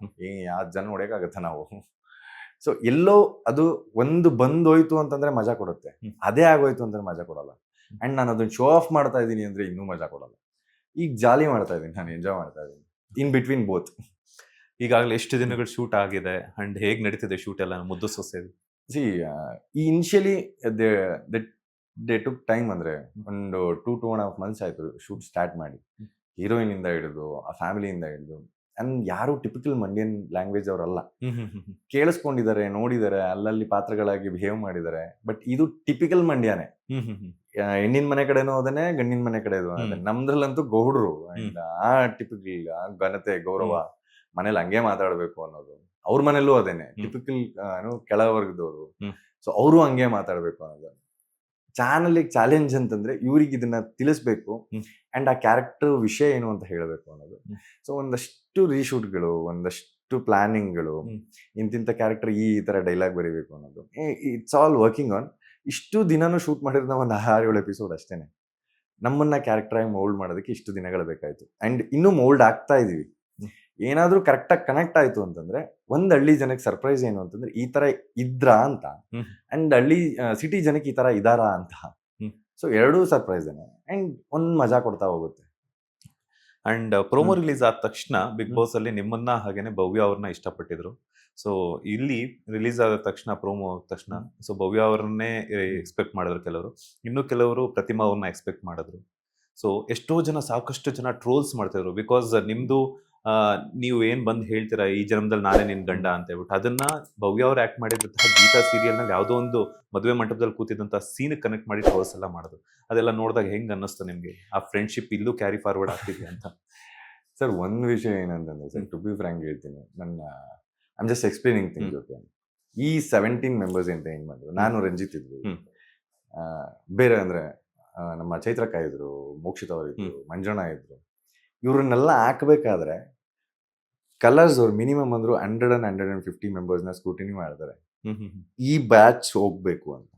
ಯಾವ ಜನ ಹೊಡೆಯಕ್ಕಾಗತ್ತೆ ನಾವು? ಸೊ ಎಲ್ಲೋ ಅದು ಒಂದು ಬಂದೋಯ್ತು ಅಂತಂದ್ರೆ ಮಜಾ ಕೊಡುತ್ತೆ, ಅದೇ ಆಗೋಯ್ತು ಅಂದ್ರೆ ಮಜಾ ಕೊಡಲ್ಲ. ಅಂಡ್ ನಾನು ಅದನ್ನ ಶೋ ಆಫ್ ಮಾಡ್ತಾ ಇದ್ದೀನಿ ಅಂದ್ರೆ ಇನ್ನೂ ಮಜಾ ಕೊಡಲ್ಲ. ಈಗ ಜಾಲಿ ಮಾಡ್ತಾ ಇದ್ದೀನಿ, ನಾನು ಎಂಜಾಯ್ ಮಾಡ್ತಾ ಇದ್ದೀನಿ ಇನ್ ಬಿಟ್ವೀನ್ ಬೋತ್. ಈಗಾಗಲೇ ಎಷ್ಟು ದಿನಗಳು ಶೂಟ್ ಆಗಿದೆ ಅಂಡ್ ಹೇಗ್ ನಡೀತಿದೆ ಶೂಟ್ ಎಲ್ಲ ಮುದ್ದು ಸೊಸೆ? ಸಿ ಈ ಇನಿಷಿಯಲಿ ದೇ ಟುಕ್ ಟೈಮ್. ಅಂದ್ರೆ ಒಂದು 2.5 months ಆಯ್ತು ಶೂಟ್ ಸ್ಟಾರ್ಟ್ ಮಾಡಿ. ಹೀರೋಯಿನ್ ಇಂದ ಹಿಡಿದು ಆ ಫ್ಯಾಮಿಲಿಯಿಂದ ಹಿಡಿದು, ಅಂಡ್ ಯಾರು ಟಿಪಿಕಲ್ ಮಂಡ್ಯನ್ ಲ್ಯಾಂಗ್ವೇಜ್ ಅವರಲ್ಲ. ಕೇಳಿಸ್ಕೊಂಡಿದ್ದಾರೆ, ನೋಡಿದ್ದಾರೆ, ಅಲ್ಲಲ್ಲಿ ಪಾತ್ರಗಳಾಗಿ ಬಿಹೇವ್ ಮಾಡಿದ್ದಾರೆ. ಬಟ್ ಇದು ಟಿಪಿಕಲ್ ಮಂಡ್ಯನೇ. ಹೆಣ್ಣಿನ ಮನೆ ಕಡೆನೂ ಅದನ್ನೇ, ಗಂಡಿನ ಮನೆ ಕಡೆ ನಮ್ದ್ರಲ್ಲಂತೂ ಗೌಡ್ರು. ಆ ಟಿಪಿಕಲ್ ಘನತೆ ಗೌರವ, ಮನೇಲಿ ಹಂಗೆ ಮಾತಾಡ್ಬೇಕು ಅನ್ನೋದು. ಅವ್ರ ಮನೇಲೂ ಅದೇನೆ, ಟಿಪಿಕಲ್ ಕೆಳವರ್ಗದವರು. ಸೊ ಅವರು ಹಂಗೆ ಮಾತಾಡ್ಬೇಕು ಅನ್ನೋದು. ಚಾಲೆಂಜ್ ಅಂತಂದ್ರೆ ಇವ್ರಿಗೆ ಇದನ್ನ ತಿಳಿಸ್ಬೇಕು, ಅಂಡ್ ಆ ಕ್ಯಾರೆಕ್ಟರ್ ವಿಷಯ ಏನು ಅಂತ ಹೇಳಬೇಕು ಅನ್ನೋದು. ಸೊ ಒಂದಷ್ಟು ರೀಶೂಟ್ಗಳು, ಒಂದಷ್ಟು ಪ್ಲಾನಿಂಗ್ಗಳು, ಇಂತಿಂತ ಕ್ಯಾರೆಕ್ಟರ್ ಈ ತರ ಡೈಲಾಗ್ ಬರೀಬೇಕು ಅನ್ನೋದು. It's all working on. ಇಷ್ಟು ದಿನಾನು ಶೂಟ್ ಮಾಡಿರೋದು ಒಂದು 6-7 ಎಪಿಸೋಡ್ ಅಷ್ಟೇನೆ. ನಮ್ಮನ್ನ ಕ್ಯಾರೆಕ್ಟರ್ ಆಗಿ ಮೌಲ್ಡ್ ಮಾಡೋದಕ್ಕೆ ಇಷ್ಟು ದಿನಗಳು ಬೇಕಾಯ್ತು. ಅಂಡ್ ಇನ್ನೂ ಮೌಲ್ಡ್ ಆಗ್ತಾ ಇದೀವಿ. ಏನಾದ್ರೂ ಕರೆಕ್ಟಾಗಿ ಕನೆಕ್ಟ್ ಆಯ್ತು ಅಂತಂದ್ರೆ ಒಂದ್ ಹಳ್ಳಿ ಜನಕ್ಕೆ ಸರ್ಪ್ರೈಸ್ ಏನು ಅಂತಂದ್ರೆ ಈ ತರ ಇದ್ರಾ ಅಂತ, ಅಂಡ್ ಹಳ್ಳಿ ಸಿಟಿ ಜನಕ್ಕೆ ಈ ತರ ಇದಾರಾ ಅಂತ. ಸೊ ಎರಡೂ ಸರ್ಪ್ರೈಸ್ ಅಂಡ್ ಒಂದ್ ಮಜಾ ಕೊಡ್ತಾ ಹೋಗುತ್ತೆ. ಅಂಡ್ ಪ್ರೋಮೋ ರಿಲೀಸ್ ಆದ ತಕ್ಷಣ ಬಿಗ್ ಬಾಸ್ ಅಲ್ಲಿ ನಿಮ್ಮನ್ನ ಹಾಗೇನೆ ಭವ್ಯ ಅವ್ರನ್ನ ಇಷ್ಟಪಟ್ಟಿದ್ರು. ಸೊ ಇಲ್ಲಿ ರಿಲೀಸ್ ಆದ ತಕ್ಷಣ ಪ್ರೋಮೋ ಆದ ತಕ್ಷಣ ಸೊ ಭವ್ಯ ಅವ್ರನ್ನೇ ಎಕ್ಸ್ಪೆಕ್ಟ್ ಮಾಡಿದ್ರು ಕೆಲವರು, ಇನ್ನು ಕೆಲವರು ಪ್ರತಿಮಾ ಅವ್ರನ್ನ ಎಕ್ಸ್ಪೆಕ್ಟ್ ಮಾಡಿದ್ರು. ಸೊ ಎಷ್ಟೋ ಜನ ಸಾಕಷ್ಟು ಜನ ಟ್ರೋಲ್ಸ್ ಮಾಡ್ತಿದ್ರು, ಬಿಕಾಸ್ ನಿಮ್ದು ನೀವು ಏನ್ ಬಂದ್ ಹೇಳ್ತೀರಾ ಈ ಜನ್ಮದಲ್ಲಿ ನಾನೇ ನಿನ್ ಗಂಡ ಅಂತ ಹೇಳ್ಬಿಟ್ಟು, ಅದನ್ನ ಭವ್ಯ ಅವ್ರು ಆಕ್ಟ್ ಮಾಡಿದಂತಹ ಗೀತಾ ಸೀರಿಯಲ್ ನಲ್ಲಿ ಯಾವುದೋ ಒಂದು ಮದುವೆ ಮಂಟಪದಲ್ಲಿ ಕೂತಿದ್ದಂತಹ ಸೀನ್ ಕನೆಕ್ಟ್ ಮಾಡಿ ಟ್ರೋಲ್ಸ್ ಎಲ್ಲ ಮಾಡಿದ್ರು. ಅದೆಲ್ಲ ನೋಡಿದಾಗ ಹೆಂಗ್ ಅನ್ನಿಸ್ತು ನಿಮ್ಗೆ? ಆ ಫ್ರೆಂಡ್ಶಿಪ್ ಇಲ್ಲೂ ಕ್ಯಾರಿ ಫಾರ್ವರ್ಡ್ ಆಗ್ತಿದೆ ಅಂತ? ಸರ್ ಒಂದ್ ವಿಷಯ ಏನಂತಂದ್ರೆ ಸರ್, ಟು ಬಿ ಫ್ರಾಂಕ್ ಹೇಳ್ತೀನಿ, ನನ್ನ I am just explaining things. Okay, ಈ 17 ಮೆಂಬರ್ಸ್ ಅಂತ ಏನ್ ಮಾಡಿದ್ರು, ನಾನು ರಂಜಿತ್ ಇದ್ವಿ, ಬೇರೆ ಅಂದ್ರೆ ನಮ್ಮ ಚೈತ್ರಕ್ಕ ಇದ್ರು, ಮೋಕ್ಷಿತ್ ಅವರಿದ್ರು, ಮಂಜಣ್ಣ ಇದ್ರು. ಇವ್ರನ್ನೆಲ್ಲ ಹಾಕ್ಬೇಕಾದ್ರೆ ಕಲರ್ಸ್ ಅವ್ರು ಮಿನಿಮಮ್ ಅಂದ್ರು 150 ಮೆಂಬರ್ಸ್ನ ಸ್ಕ್ರೂಟಿನಿ ಮಾಡ್ತಾರೆ. ಈ ಬ್ಯಾಚ್ ಹೋಗ್ಬೇಕು ಅಂತ.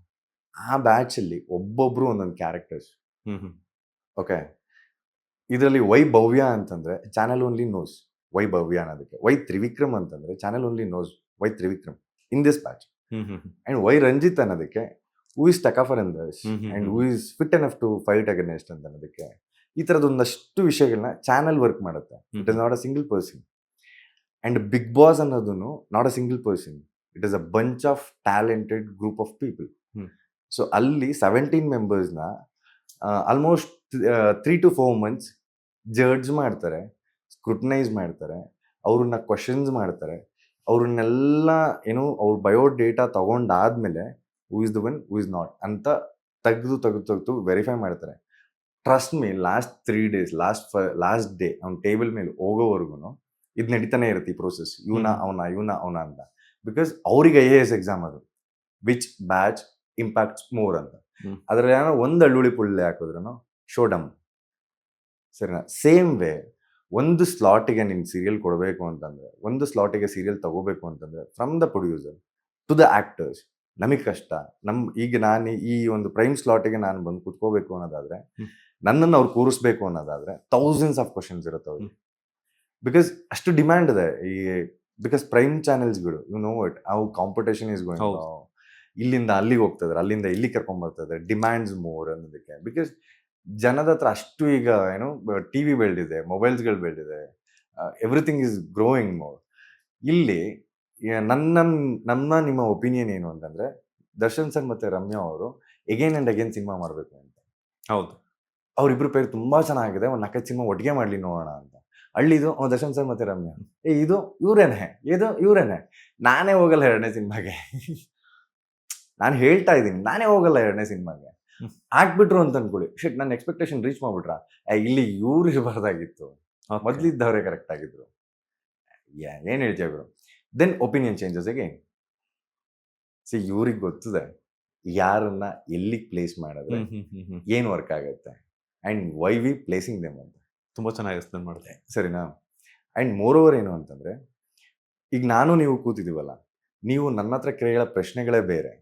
ಆ ಬ್ಯಾಚ್ ಅಲ್ಲಿ ಒಬ್ಬೊಬ್ರು ಒಂದೊಂದು ಕ್ಯಾರೆಕ್ಟರ್ಸ್. ಓಕೆ, ಇದರಲ್ಲಿ ವೈ ಭವ್ಯ ಅಂತಂದ್ರೆ channel only knows why Bhavya ಅನ್ನೋದಕ್ಕೆ, ವೈ ತ್ರಿವಿಕ್ರಮ್ ಅಂತಂದ್ರೆ channel only knows why Trivikram in this batch, and why Ranjit ಅನ್ನೋದಕ್ಕೆ who is tougher in this and who is fit enough to fight against ಅಂತ ಅನ್ನೋದಕ್ಕೆ. ಈ ತರದ ಒಂದಷ್ಟು ವಿಷಯಗಳನ್ನ ಚಾನೆಲ್ ವರ್ಕ್ ಮಾಡುತ್ತೆ. It is not a single person. And Bigg Boss ಅನ್ನೋದನ್ನು not a single person, it is a bunch of talented group of people. So ಅಲ್ಲಿ 17 ಮೆಂಬರ್ಸ್ನ ಆಲ್ಮೋಸ್ಟ್ 3 to 4 months ಜಡ್ಜ್ ಮಾಡ್ತಾರೆ, ಸ್ಕ್ರೂಟನೈಸ್ ಮಾಡ್ತಾರೆ, ಅವ್ರನ್ನ ಕ್ವಶನ್ಸ್ ಮಾಡ್ತಾರೆ, ಅವ್ರನ್ನೆಲ್ಲ ಏನು ಅವ್ರ ಬಯೋಡೇಟಾ ತಗೊಂಡಾದ್ಮೇಲೆ who is the one who is not ಅಂತ ತೆಗೆದು ವೆರಿಫೈ ಮಾಡ್ತಾರೆ. Trust me, last 3 days, last day ಅವ್ನ ಟೇಬಲ್ ಮೇಲೆ ಹೋಗೋವರೆಗೂ ಇದು ನಡೀತಾನೆ ಇರುತ್ತೆ ಈ ಪ್ರೋಸೆಸ್. ಇವನ ಅಂತ. ಬಿಕಾಸ್ ಅವ್ರಿಗೆ IAS ಎಕ್ಸಾಮ್ ಅದು, ವಿಚ್ ಬ್ಯಾಚ್ ಇಂಪ್ಯಾಕ್ಟ್ಸ್ ಮೋರ್ ಅಂತ. ಅದ್ರಲ್ಲಿ ಏನೋ ಒಂದು ಹಳ್ಳುಳಿ ಪುಳ್ಳಿ ಹಾಕಿದ್ರು ಶೋಡಮ್, ಸರಿನಾ? ಸೇಮ್ ವೇ ಒಂದು ಸ್ಲಾಟಿಗೆ ನೀನು ಸೀರಿಯಲ್ ಕೊಡಬೇಕು ಅಂತಂದ್ರೆ, ಒಂದು ಸ್ಲಾಟಿಗೆ ಸೀರಿಯಲ್ ತಗೋಬೇಕು ಅಂತಂದ್ರೆ, from the producer to the actors ನಮಗೆ ಕಷ್ಟ. ಈಗ ನಾನು ಈ ಒಂದು ಪ್ರೈಮ್ ಸ್ಲಾಟಿಗೆ ನಾನು ಬಂದು ಕುತ್ಕೋಬೇಕು ಅನ್ನೋದಾದ್ರೆ, ನನ್ನನ್ನು ಅವ್ರು ಕೂರಿಸ್ಬೇಕು ಅನ್ನೋದಾದ್ರೆ ಥೌಸಂಡ್ಸ್ ಆಫ್ ಕ್ವಶನ್ಸ್ ಇರುತ್ತೆ ಅವ್ರಿಗೆ. ಬಿಕಾಸ್ ಅಷ್ಟು ಡಿಮ್ಯಾಂಡ್ ಇದೆ ಈ, ಬಿಕಾಸ್ ಪ್ರೈಮ್ ಚಾನೆಲ್ಸ್ಗಳು ಯು ನೋ ಇಟ್, ಅವು ಕಾಂಪಿಟೇಷನ್ ಇಸ್ ಗೋಯಿಂಗ್, ಇಲ್ಲಿಂದ ಅಲ್ಲಿಗೆ ಹೋಗ್ತದ್ರೆ, ಅಲ್ಲಿಂದ ಇಲ್ಲಿ ಕರ್ಕೊಂಡ್ ಬರ್ತದೆ, ಡಿಮ್ಯಾಂಡ್ಸ್ ಮೋರ್ ಅನ್ನೋದಕ್ಕೆ. ಬಿಕಾಸ್ ಜನದ ಹತ್ರ ಅಷ್ಟು ಈಗ ಏನು ಟಿವಿ ಬೆಳೆದಿದೆ, ಮೊಬೈಲ್ಸ್ಗಳು ಬೆಳೆದಿದೆ, ಎವ್ರಿಥಿಂಗ್ ಇಸ್ ಗ್ರೋಯಿಂಗ್ ಮೋರ್. ಇಲ್ಲಿ ನಿಮ್ಮ ಒಪಿನಿಯನ್ ಏನು ಅಂತಂದ್ರೆ, ದರ್ಶನ್ ಸರ್ ಮತ್ತೆ ರಮ್ಯಾ ಅವರು ಎಗೇನ್ ಅಂಡ್ ಅಗೇನ್ ಸಿನಿಮಾ ಮಾಡಬೇಕು ಅಂತ. ಹೌದು, ಅವ್ರಿಬ್ರು ಪೇರು ತುಂಬಾ ಚೆನ್ನಾಗಿದೆ, ಒಂದು 4 ಸಿನಿಮಾ ಒಟ್ಟಿಗೆ ಮಾಡ್ಲಿ ನೋಡೋಣ ಅಂತ. ಹಳ್ಳಿದು ದರ್ಶನ್ ಸರ್ ಮತ್ತೆ ರಮ್ಯಾ, ಇದು ಇವ್ರೇನೆ, ನಾನೇ ಹೋಗಲ್ಲ 2ನೇ ಸಿನಿಮಾಗೆ. ನಾನು ಹೇಳ್ತಾ ಇದ್ದೀನಿ, ನಾನೇ ಹೋಗಲ್ಲ 2ನೇ ಸಿನಿಮಾಗೆ. ಹಾಕ್ಬಿಟ್ರು ಅಂತ ಅನ್ಕೊಳ್ಳಿ, ಶಿಟ್ ನನ್ನ ಎಕ್ಸ್ಪೆಕ್ಟೇಷನ್ ರೀಚ್ ಮಾಡ್ಬಿಟ್ರ, ಇಲ್ಲಿ ಇವ್ರು ಇರಬಾರ್ದಾಗಿತ್ತು, ಮೊದ್ಲಿದ್ದವರೇ ಕರೆಕ್ಟ್ ಆಗಿದ್ರು. ಏನ್ ಹೇಳ್ತೀಯ ಗುರು? Then opinion changes again. See ಇವ್ರಿಗೆ ಗೊತ್ತಿದೆ ಯಾರನ್ನ ಎಲ್ಲಿಗೆ ಪ್ಲೇಸ್ ಮಾಡಿದ್ರೆ ಏನ್ ವರ್ಕ್ ಆಗುತ್ತೆ and why we placing them ಅಂತ. ತುಂಬಾ ಚೆನ್ನಾಗಿ ಎಕ್ಸ್ಪ್ಲೇನ್ ಮಾಡುತ್ತೆ, ಸರಿನಾ? ಅಂಡ್ ಮೋರ್ ಓವರ್ ಏನು ಅಂತಂದ್ರೆ, ಈಗ ನಾನು ನೀವು ಕೂತಿದೀವಲ್ಲ, ನೀವು ನನ್ನ ಹತ್ರ ಕೇಳೋ ಪ್ರಶ್ನೆಗಳೇ ಬೇರೆ,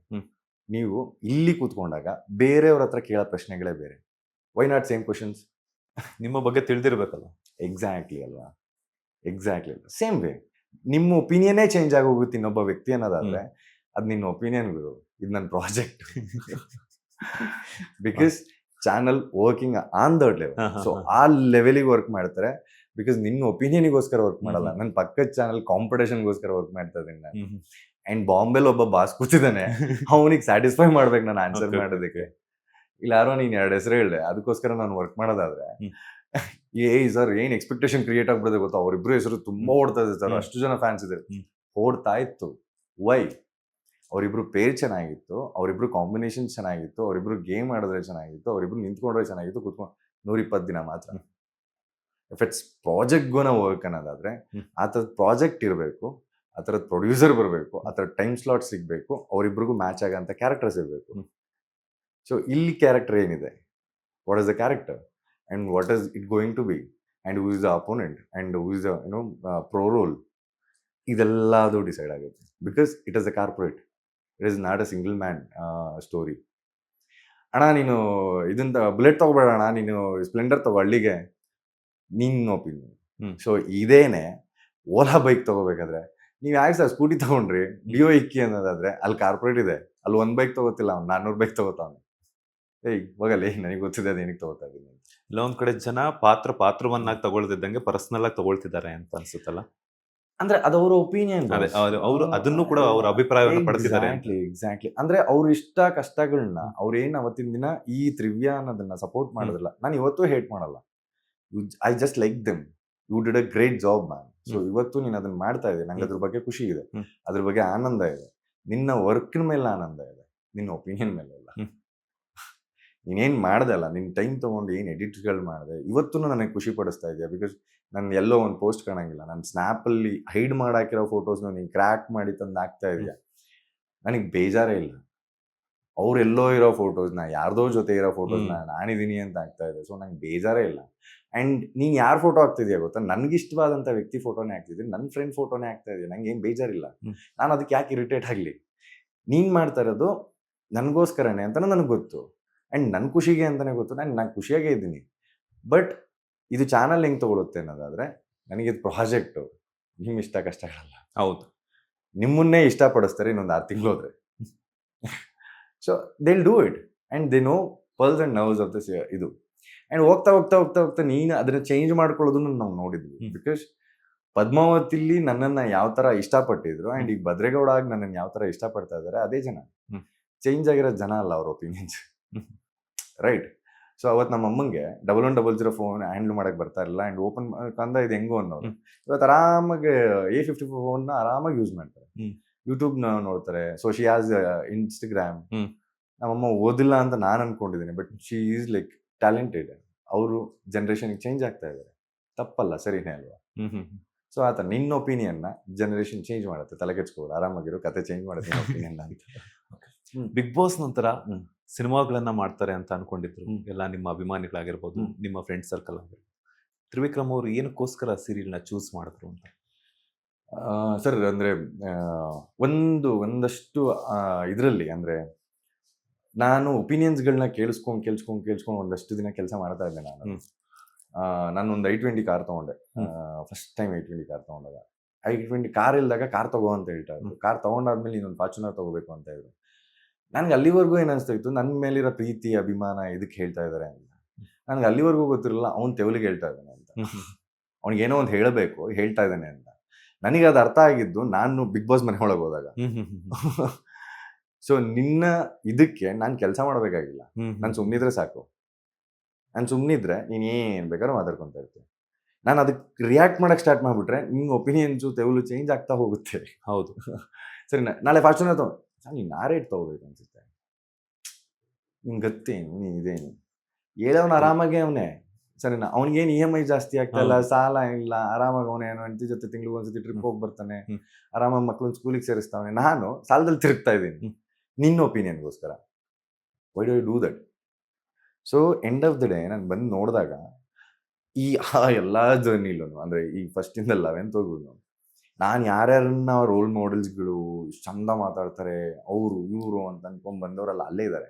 ನೀವು ಇಲ್ಲಿ ಕೂತ್ಕೊಂಡಾಗ ಬೇರೆಯವ್ರ ಹತ್ರ ಕೇಳೋ ಪ್ರಶ್ನೆಗಳೇ ಬೇರೆ. Why not same questions? ನಿಮ್ಮ ಬಗ್ಗೆ ತಿಳಿದಿರ್ಬೇಕಲ್ಲ. ಎಕ್ಸಾಕ್ಟ್ಲಿ ಅಲ್ವಾ? ಎಕ್ಸಾಕ್ಟ್ಲಿ ಅಲ್ವಾ? ಸೇಮ್ ವೇ ನಿಮ್ಮ ಒಪಿನಿಯನ್ನೇ ಚೇಂಜ್ ಆಗೋಗುತ್ತೆ ಇನ್ನೊಬ್ಬ ವ್ಯಕ್ತಿ ಅನ್ನೋದಾದ್ರೆ, ಅದು ನಿನ್ನ ಒಪಿನಿಯನ್ ಗುರು, ಇದು ನನ್ನ project. Because channel working on that level. So ಆ ಲೆವೆಲಿಗೆ ವರ್ಕ್ ಮಾಡ್ತಾರೆ. ಬಿಕಾಸ್ ನಿನ್ನ ಒಪಿನಿಯನ್ಗೋಸ್ಕರ ವರ್ಕ್ ಮಾಡಲ್ಲ, ನನ್ನ ಪಕ್ಕದ ಚಾನಲ್ ಕಾಂಪಿಟೇಷನ್ಗೋಸ್ಕರ ವರ್ಕ್ ಮಾಡ್ತಾ ಇದ್ದೀನಿ ನಾನು. ಅಂಡ್ ಬಾಂಬೆಲ್ ಒಬ್ಬ ಬಾಸ್ ಕೂತಿದ್ದಾನೆ, ಅವನಿಗೆ ಸ್ಯಾಟಿಸ್ಫೈ ಮಾಡ್ಬೇಕು ನಾನು ಆನ್ಸರ್ ಮಾಡೋದಕ್ಕೆ. ಇಲ್ಲ ಯಾರೋ ನೀನ್ 2 ಹೆಸರು ಹೇಳಿದೆ, ಅದಕ್ಕೋಸ್ಕರ ನಾನು ವರ್ಕ್ ಮಾಡೋದಾದ್ರೆ ಸರ್ ಏನ್ ಎಕ್ಸ್ಪೆಕ್ಟೇಷನ್ ಕ್ರಿಯೇಟ್ ಆಗ್ಬಿಡೋದು ಗೊತ್ತಾ? ಅವ್ರಿಬ್ರು ಹೆಸರು ತುಂಬಾ ಓಡ್ತಾ ಇದೆ ಸರ್, ಅಷ್ಟು ಜನ ಫ್ಯಾನ್ಸ್ ಇದೆ. ಓಡ್ತಾ ಇತ್ತು. ವೈ? ಅವರಿಬ್ರು ಪೇರ್ ಚೆನ್ನಾಗಿತ್ತು, ಅವರಿಬ್ರು ಕಾಂಬಿನೇಷನ್ ಚೆನ್ನಾಗಿತ್ತು, ಅವರಿಬ್ರು ಗೇಮ್ ಆಡಿದ್ರೆ ಚೆನ್ನಾಗಿತ್ತು, ಅವರಿಬ್ರು ನಿಂತ್ಕೊಂಡ್ರೆ ಚೆನ್ನಾಗಿತ್ತು, ಕೂತ್ಕೊಂಡು 120 ದಿನ ಮಾತ್ರ. ಇಫ್ ಇಟ್ಸ್ ಪ್ರಾಜೆಕ್ಟ್ ಗೋನ ವರ್ಕ್ ಅನ್ನೋದಾದ್ರೆ ಆ ಥರದ ಪ್ರಾಜೆಕ್ಟ್ ಇರಬೇಕು, ಆ ಥರದ ಪ್ರೊಡ್ಯೂಸರ್ ಬರಬೇಕು, ಆ ಥರದ ಟೈಮ್ ಸ್ಲಾಟ್ ಸಿಗಬೇಕು, ಅವರಿಬ್ರಿಗೂ ಮ್ಯಾಚ್ ಆಗಂತ ಕ್ಯಾರೆಕ್ಟರ್ಸ್ ಇರಬೇಕು. ಸೊ ಇಲ್ಲಿ ಕ್ಯಾರೆಕ್ಟರ್ ಏನಿದೆ, what is the character and what is it going to be and who is the opponent and who is the pro role, ಇದೆಲ್ಲ ಅದು ಡಿಸೈಡ್ ಆಗುತ್ತೆ. Because it is a corporate, it is not a single man story. ಅಣ್ಣ ನೀನು ಇದನ್ನ bullet ತಗೋಬೇಡ ಅಣ್ಣ, ನೀನು Splendor ತಗೋ ಹಳ್ಳಿಗೆ, ನಿನ್ನ ಒಪಿನಿಯನ್. ಹ್ಮ್. ಸೊ ಇದೇನೆ ಓಲಾ ಬೈಕ್ ತಗೋಬೇಕಾದ್ರೆ ನೀವು ಯಾಕೆ ಸರ್ ಸ್ಕೂಟಿ ತಗೊಂಡ್ರಿ ಡಿಯೋ ಇಕ್ಕಿ ಅನ್ನೋದಾದ್ರೆ ಅಲ್ಲಿ ಕಾರ್ಪೊರೇಟ್ ಇದೆ, ಅಲ್ಲಿ ಒಂದ್ ಬೈಕ್ ತಗೋತಿಲ್ಲ, ಅವ್ನು 400 ಬೈಕ್ ತಗೋತಾವ್ನೆ. ಏಯ್ ಹೋಗಲಿ, ನನಗೆ ಗೊತ್ತಿದೆ ಅದು ಏನಕ್ಕೆ ತಗೋತಾ ಇದ್ದೀನಿ. ಇಲ್ಲ ಒಂದ್ ಕಡೆ ಜನ ಪಾತ್ರವನ್ನಾಗಿ ತಗೊಳ್ತಿದ್ದಂಗೆ ಪರ್ಸನಲ್ ಆಗಿ ತಗೊಳ್ತಿದ್ದಾರೆ ಅಂತ ಅನ್ಸುತ್ತಲ್ಲ. ಅಂದ್ರೆ ಅದು ಅವರ ಒಪಿನಿಯನ್. ಅದೇ ಅವ್ರು ಅದನ್ನು ಕೂಡ ಅವ್ರ ಅಭಿಪ್ರಾಯವನ್ನು ಪಡೆದಿದ್ದಾರೆ ಅಂತ. ಎಕ್ಸಾಕ್ಟ್ಲಿ. ಅಂದ್ರೆ ಅವ್ರ ಇಷ್ಟ ಕಷ್ಟಗಳನ್ನ ಅವ್ರೇನ್ ಅವತ್ತಿನ ದಿನ ಈ ತ್ರಿವ್ಯ ಅನ್ನೋದನ್ನ ಸಪೋರ್ಟ್ ಮಾಡೋದಿಲ್ಲ. ನಾನು ಇವತ್ತು ಹೇಟ್ ಮಾಡಲ್ಲ. I just like them. You did a great job man. So ಇವತ್ತು ನೀನು ಅದನ್ನ ಮಾಡ್ತಾ ಇದೆ, ನಂಗೆ ಅದ್ರ ಬಗ್ಗೆ ಖುಷಿ ಇದೆ, ಅದ್ರ ಬಗ್ಗೆ ಆನಂದ ಇದೆ. ನಿನ್ನ ವರ್ಕಿನ ಮೇಲೆ ಆನಂದ ಇದೆ, ನಿನ್ನ ಒಪಿನಿಯನ್ ಮೇಲೆ ಇಲ್ಲ. ನೀನೇನ್ ಮಾಡ್ದೆ ಅಲ್ಲ, ನಿನ್ ಟೈಮ್ ತಗೊಂಡು ಏನ್ ಎಡಿಟ್ಗಳು ಮಾಡಿದೆ ಇವತ್ತು ನನಗೆ ಖುಷಿ ಪಡಿಸ್ತಾ ಇದೆಯಾ. ಬಿಕಾಸ್ ನಾನು ಎಲ್ಲೋ ಒಂದು ಪೋಸ್ಟ್ ಕಾಣಂಗಿಲ್ಲ, ನಾನು ಸ್ನ್ಯಾಪ್ ಅಲ್ಲಿ ಹೈಡ್ ಮಾಡಾಕಿರೋ ಫೋಟೋಸ್ನ ನೀನ್ ಕ್ರ್ಯಾಕ್ ಮಾಡಿ ತಂದು ಹಾಕ್ತಾ ಇದೆಯಾ, ನನಗೆ ಬೇಜಾರೇ ಇಲ್ಲ. ಅವ್ರೆಲ್ಲೋ ಇರೋ ಫೋಟೋಸ್ನ, ಯಾರ್ದೋ ಜೊತೆ ಇರೋ ಫೋಟೋಸ್ನ ನಾನಿದ್ದೀನಿ ಅಂತ ಆಗ್ತಾ ಇದೆ. ಸೊ ನಂಗೆ ಬೇಜಾರೇ ಇಲ್ಲ. ಅಂಡ್ ನೀನ್ ಯಾರ ಫೋಟೋ ಹಾಕ್ತಿದ್ಯಾ ಗೊತ್ತಾ, ನನ್ಗಿಷ್ಟವಾದಂತ ವ್ಯಕ್ತಿ ಫೋಟೋನೇ ಹಾಕ್ತಿದ್ದೀನಿ, ನನ್ನ ಫ್ರೆಂಡ್ ಫೋಟೋನೇ ಹಾಕ್ತಾ ಇದೆಯಾ, ನಂಗೆ ಏನ್ ಬೇಜಾರಿಲ್ಲ. ನಾನು ಅದಕ್ಕೆ ಯಾಕೆ ಇರಿಟೇಟ್ ಆಗ್ಲಿ. ನೀನ್ ಮಾಡ್ತಾ ಇರೋದು ನನಗೋಸ್ಕರನೇ ಅಂತ ನನಗೆ ಗೊತ್ತು, ಅಂಡ್ ನನ್ನ ಖುಷಿಗೆ ಅಂತಾನೆ ಗೊತ್ತು. ನಾನು ಖುಷಿಯಾಗೇ ಇದ್ದೀನಿ. ಬಟ್ ಇದು ಚಾನಲ್ ಹೆಂಗ್ ತಗೊಳುತ್ತೆ ಅನ್ನೋದಾದ್ರೆ, ನನಗೆ ಇದು ಪ್ರಾಜೆಕ್ಟು, ನಿಮ್ ಇಷ್ಟ ಕಷ್ಟಗಳಲ್ಲ. ಹೌದು, ನಿಮ್ಮನ್ನೇ ಇಷ್ಟಪಡಿಸ್ತಾರೆ ಇನ್ನೊಂದು 6 ತಿಂಗಳು ಹೋದ್ರೆ. So they'll do it and they know pulse and nerves of this ಇದು. ಅಂಡ್ ಹೋಗ್ತಾ ಹೋಗ್ತಾ ಹೋಗ್ತಾ ಹೋಗ್ತಾ ನೀನು ಅದನ್ನ ಚೇಂಜ್ ಮಾಡ್ಕೊಳ್ಳೋದನ್ನು ನಾವು ನೋಡಿದ್ವಿ. ಬಿಕಾಸ್ ಪದ್ಮಾವತಿಲಿ ನನ್ನನ್ನ ಯಾವ ತರ ಇಷ್ಟಪಟ್ಟಿದ್ರು ಅಂಡ್ ಈಗ ಭದ್ರೇಗೌಡ ಆಗಿ ನನ್ನನ್ನು ಯಾವ ತರ ಇಷ್ಟಪಡ್ತಾ ಇದಾರೆ ಅದೇ ಜನ. ಚೇಂಜ್ ಆಗಿರೋ ಜನ ಅಲ್ಲ ಅವ್ರ ಒಪಿನಿಯನ್ಸ್, ರೈಟ್? ಸೊ ಅವತ್ತು ನಮ್ಮ ಅಮ್ಮಂಗೆ 1100 ಫೋನ್ ಹ್ಯಾಂಡಲ್ ಮಾಡಕ್ ಬರ್ತಾ ಇರಲಿಲ್ಲ. ಅಂಡ್ ಓಪನ್ ಕಂದ ಇದು ಹೆಂಗೋ ಅನ್ನೋರು ಇವತ್ತು ಆರಾಮಾಗಿ A54 ಫೋನ್ನ ಆರಾಮಾಗಿ ಯೂಸ್ ಮಾಡ್ತಾರೆ, ಯೂಟ್ಯೂಬ್ ನೋಡ್ತಾರೆ. So she has Instagram. ನಮ್ಮಮ್ಮ ಓದಿಲ್ಲ ಅಂತ ನಾನು ಅನ್ಕೊಂಡಿದ್ದೀನಿ, but she is like talented. ಅವರು ಜನರೇಷನ್ ಚೇಂಜ್ ಆಗ್ತಾ ಇದ್ದಾರೆ, ತಪ್ಪಲ್ಲ, ಸರಿನೇ ಅಲ್ವಾ? ಸೊ ಆತ ನಿನ್ನ ಒಪಿನಿಯನ್ ನ ಜನರೇಷನ್ ಚೇಂಜ್ ಮಾಡುತ್ತೆ, ತಲೆ ಕೆಡ್ಸ್ಕೋರು, ಆರಾಮಾಗಿರೋ, ಕತೆ ಚೇಂಜ್ ಮಾಡುತ್ತೆ ಒಪಿನಿಯನ್ ಅಂತ. ಬಿಗ್ ಬಾಸ್ ನಂತರ ಸಿನಿಮಾಗಳನ್ನ ಮಾಡ್ತಾರೆ ಅಂತ ಅನ್ಕೊಂಡಿದ್ರು ಎಲ್ಲ ನಿಮ್ಮ ಅಭಿಮಾನಿಗಳಾಗಿರ್ಬೋದು, ನಿಮ್ಮ ಫ್ರೆಂಡ್ ಸರ್ಕಲ್ ಆಗಿರ್ಬೋದು. ತ್ರಿವಿಕ್ರಮ್ ಅವರು ಏನಕ್ಕೋಸ್ಕರ ಸೀರಿಯಲ್ ನ ಚೂಸ್ ಮಾಡಿದ್ರು ಅಂತ? ಸರ್ ಅಂದ್ರೆ ಒಂದಷ್ಟು ಇದರಲ್ಲಿ ಅಂದ್ರೆ ನಾನು ಒಪಿನಿಯನ್ಸ್ಗಳನ್ನ ಕೇಳಿಸ್ಕೊಂಡು ಒಂದಷ್ಟು ದಿನ ಕೆಲಸ ಮಾಡ್ತಾ ಇದ್ದೆ. ನಾನು ಒಂದು i20 ಕಾರ್ ತಗೊಂಡೆ. ಫಸ್ಟ್ ಟೈಮ್ i20 ಕಾರ್ ತಗೊಂಡಾಗ, i20 ಕಾರ್ ಇಲ್ದಾಗ ಕಾರ್ ತಗೋ ಅಂತ ಹೇಳ್ತಾ ಇದ್ರು. ಕಾರ್ ತಗೊಂಡಾದ್ಮೇಲೆ ಇನ್ನೊಂದು ಫಾರ್ಚುನರ್ ತಗೋಬೇಕು ಅಂತ ಇದ್ರು. ನನ್ಗೆ ಅಲ್ಲಿವರೆಗೂ ಏನ್ ಅನ್ಸ್ತಾ ಇತ್ತು, ನನ್ನ ಮೇಲಿರೋ ಪ್ರೀತಿ ಅಭಿಮಾನ ಇದಕ್ಕೆ ಹೇಳ್ತಾ ಇದಾರೆ ಅಂತ. ನನ್ಗೆ ಅಲ್ಲಿವರೆಗೂ ಗೊತ್ತಿರಲಿಲ್ಲ ಅವ್ನು ತೆವಲಿಗೆ ಹೇಳ್ತಾ ಇದ್ದಾನೆ ಅಂತ. ಅವ್ನಿಗೇನೋ ಒಂದು ಹೇಳಬೇಕು, ಹೇಳ್ತಾ ಇದ್ದಾನೆ ಅಂತ. ನನಗೆ ಅದು ಅರ್ಥ ಆಗಿದ್ದು ನಾನು ಬಿಗ್ ಬಾಸ್ ಮನೆ ಒಳಗೆ ಹೋದಾಗ. ಸೊ ನಿನ್ನ ಇದಕ್ಕೆ ನಾನು ಕೆಲಸ ಮಾಡಬೇಕಾಗಿಲ್ಲ, ನಾನು ಸುಮ್ಮನಿದ್ರೆ ಸಾಕು. ನಾನು ಸುಮ್ಮನಿದ್ರೆ ನೀನ್ ಏನ್ ಬೇಕಾದ್ರೂ ಮಾತಾಡ್ಕೊಂತ ಇರ್ತೀನಿ. ನಾನು ಅದಕ್ಕೆ ರಿಯಾಕ್ಟ್ ಮಾಡಕ್ ಸ್ಟಾರ್ಟ್ ಮಾಡ್ಬಿಟ್ರೆ ನಿನ್ ಒಪಿನಿಯನ್ಸು ತೆವಲು ಚೇಂಜ್ ಆಗ್ತಾ ಹೋಗುತ್ತೆ. ಹೌದು, ಸರಿ, ನಾಳೆ ಫಾರ್ಚುನರ್ ತಗೋ, ನೀನ್ ಆ ರೇಟ್ ತಗೋಬೇಕು ಅನ್ಸುತ್ತೆ, ನಿನ್ ಗೊತ್ತೇನು, ನೀ ಇದೇನು ಹೇಳವನು ಆರಾಮಾಗಿ ಅವನೇ. ಸರಿನಾ? ಅವ್ನಿಗೇನು EMI ಜಾಸ್ತಿ ಆಗ್ತಾ ಇಲ್ಲ, ಸಾಲ ಇಲ್ಲ, ಆರಾಮಾಗಿ ಅವನೇ ಹೆಂಡತಿ ಜೊತೆ ತಿಂಗ್ಳಿಗೆ ಒಂದ್ಸತಿ ಟ್ರಿಪ್ ಹೋಗಿ ಬರ್ತಾನೆ, ಆರಾಮಾಗಿ ಮಕ್ಳನ್ನ ಸ್ಕೂಲಿಗೆ ಸೇರಿಸ್ತಾವನೆ. ನಾನು ಸಾಲದಲ್ಲಿ ತಿರುಗ್ತಾ ಇದ್ದೀನಿ ನಿನ್ನ ಒಪಿನಿಯನ್ಗೋಸ್ಕರ. Why do you do that? So end of the day ನಾನು ಬಂದು ನೋಡಿದಾಗ ಈ ಎಲ್ಲಾ ಜರ್ನಿಲೂ ಅಂದ್ರೆ ಈ ಫಸ್ಟ್ ಇಂದ 11th ವರೆಗೂ ನಾನು ಯಾರ್ಯಾರನ್ನ ರೋಲ್ ಮಾಡೆಲ್ಸ್ಗಳು ಚಂದ ಮಾತಾಡ್ತಾರೆ ಅವರು ಇವರು ಅಂತ ಅನ್ಕೊಂಡ್ ಬಂದವರೆಲ್ಲ ಅಲ್ಲೇ ಇದ್ದಾರೆ.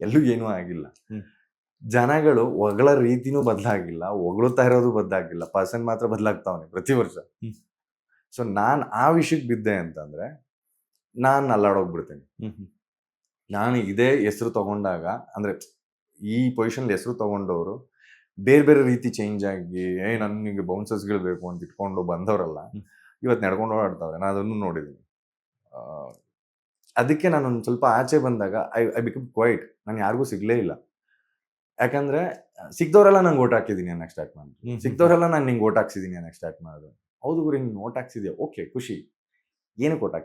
ಎಲ್ಲೂ ಏನೂ ಆಗಿಲ್ಲ. ಜನಗಳು ಹೊಗಳ ರೀತಿನೂ ಬದಲಾಗಿಲ್ಲ, ಹೊಗಳುತ್ತಾ ಇರೋದು ಬದಲಾಗಿಲ್ಲ, ಪರ್ಸನ್ ಮಾತ್ರ ಬದಲಾಗ್ತಾವನೆ ಪ್ರತಿ ವರ್ಷ. ಸೊ ನಾನ್ ಆ ವಿಷಯಕ್ಕೆ ಬಿದ್ದೆ ಅಂತಂದ್ರೆ ನಾನು ಅಲ್ಲಾಡೋಗ್ಬಿಡ್ತೇನೆ. ನಾನು ಇದೇ ಹೆಸರು ತಗೊಂಡಾಗ ಅಂದ್ರೆ ಈ ಪೊಸಿಷನ್ ಹೆಸರು ತಗೊಂಡವರು ಬೇರೆ ಬೇರೆ ರೀತಿ ಚೇಂಜ್ ಆಗಿ ನನಗೆ ಬೌನ್ಸರ್ಸ್ಗಳು ಬೇಕು ಅಂತ ಇಟ್ಕೊಂಡು ಬಂದವರಲ್ಲ ಇವತ್ತು ನಡ್ಕೊಂಡು ಓಡಾಡ್ತಾವ್ರೆ. ನಾನು ಅದನ್ನು ನೋಡಿದ್ದೀನಿ. ಅದಕ್ಕೆ ನಾನು ಒಂದು ಸ್ವಲ್ಪ ಆಚೆ ಬಂದಾಗ ಐ ಬಿಕಮ್ ಕ್ವೈಟ್. ನಾನು ಯಾರಿಗೂ ಸಿಗ್ಲೇ ಇಲ್ಲ. ಯಾಕಂದ್ರೆ ಸಿಕ್ದವರೆಲ್ಲ ನಂಗೆ ಓಟ್ ಹಾಕಿದ್ದೀನಿ ಅನ್ನಕ್ಕೆ ಸ್ಟಾರ್ಟ್ ಮಾಡಿದ್ರು, ಸಿಕ್ದವರೆಲ್ಲ ನಾನು ನಿಂಗೆ ಓಟ್ ಹಾಕ್ಸಿದ್ದೀನಿ ಅನ್ನಕ್ಕೆ ಸ್ಟಾರ್ಟ್ ಮಾಡಿದ್ರು. ಹೌದು ಗುರು, ಹಿಂಗೆ ಓಟ್ ಹಾಕ್ಸಿದ್ಯಾ, ಓಕೆ ಖುಷಿ. ಏನಕ್ಕೆ ಓಟ್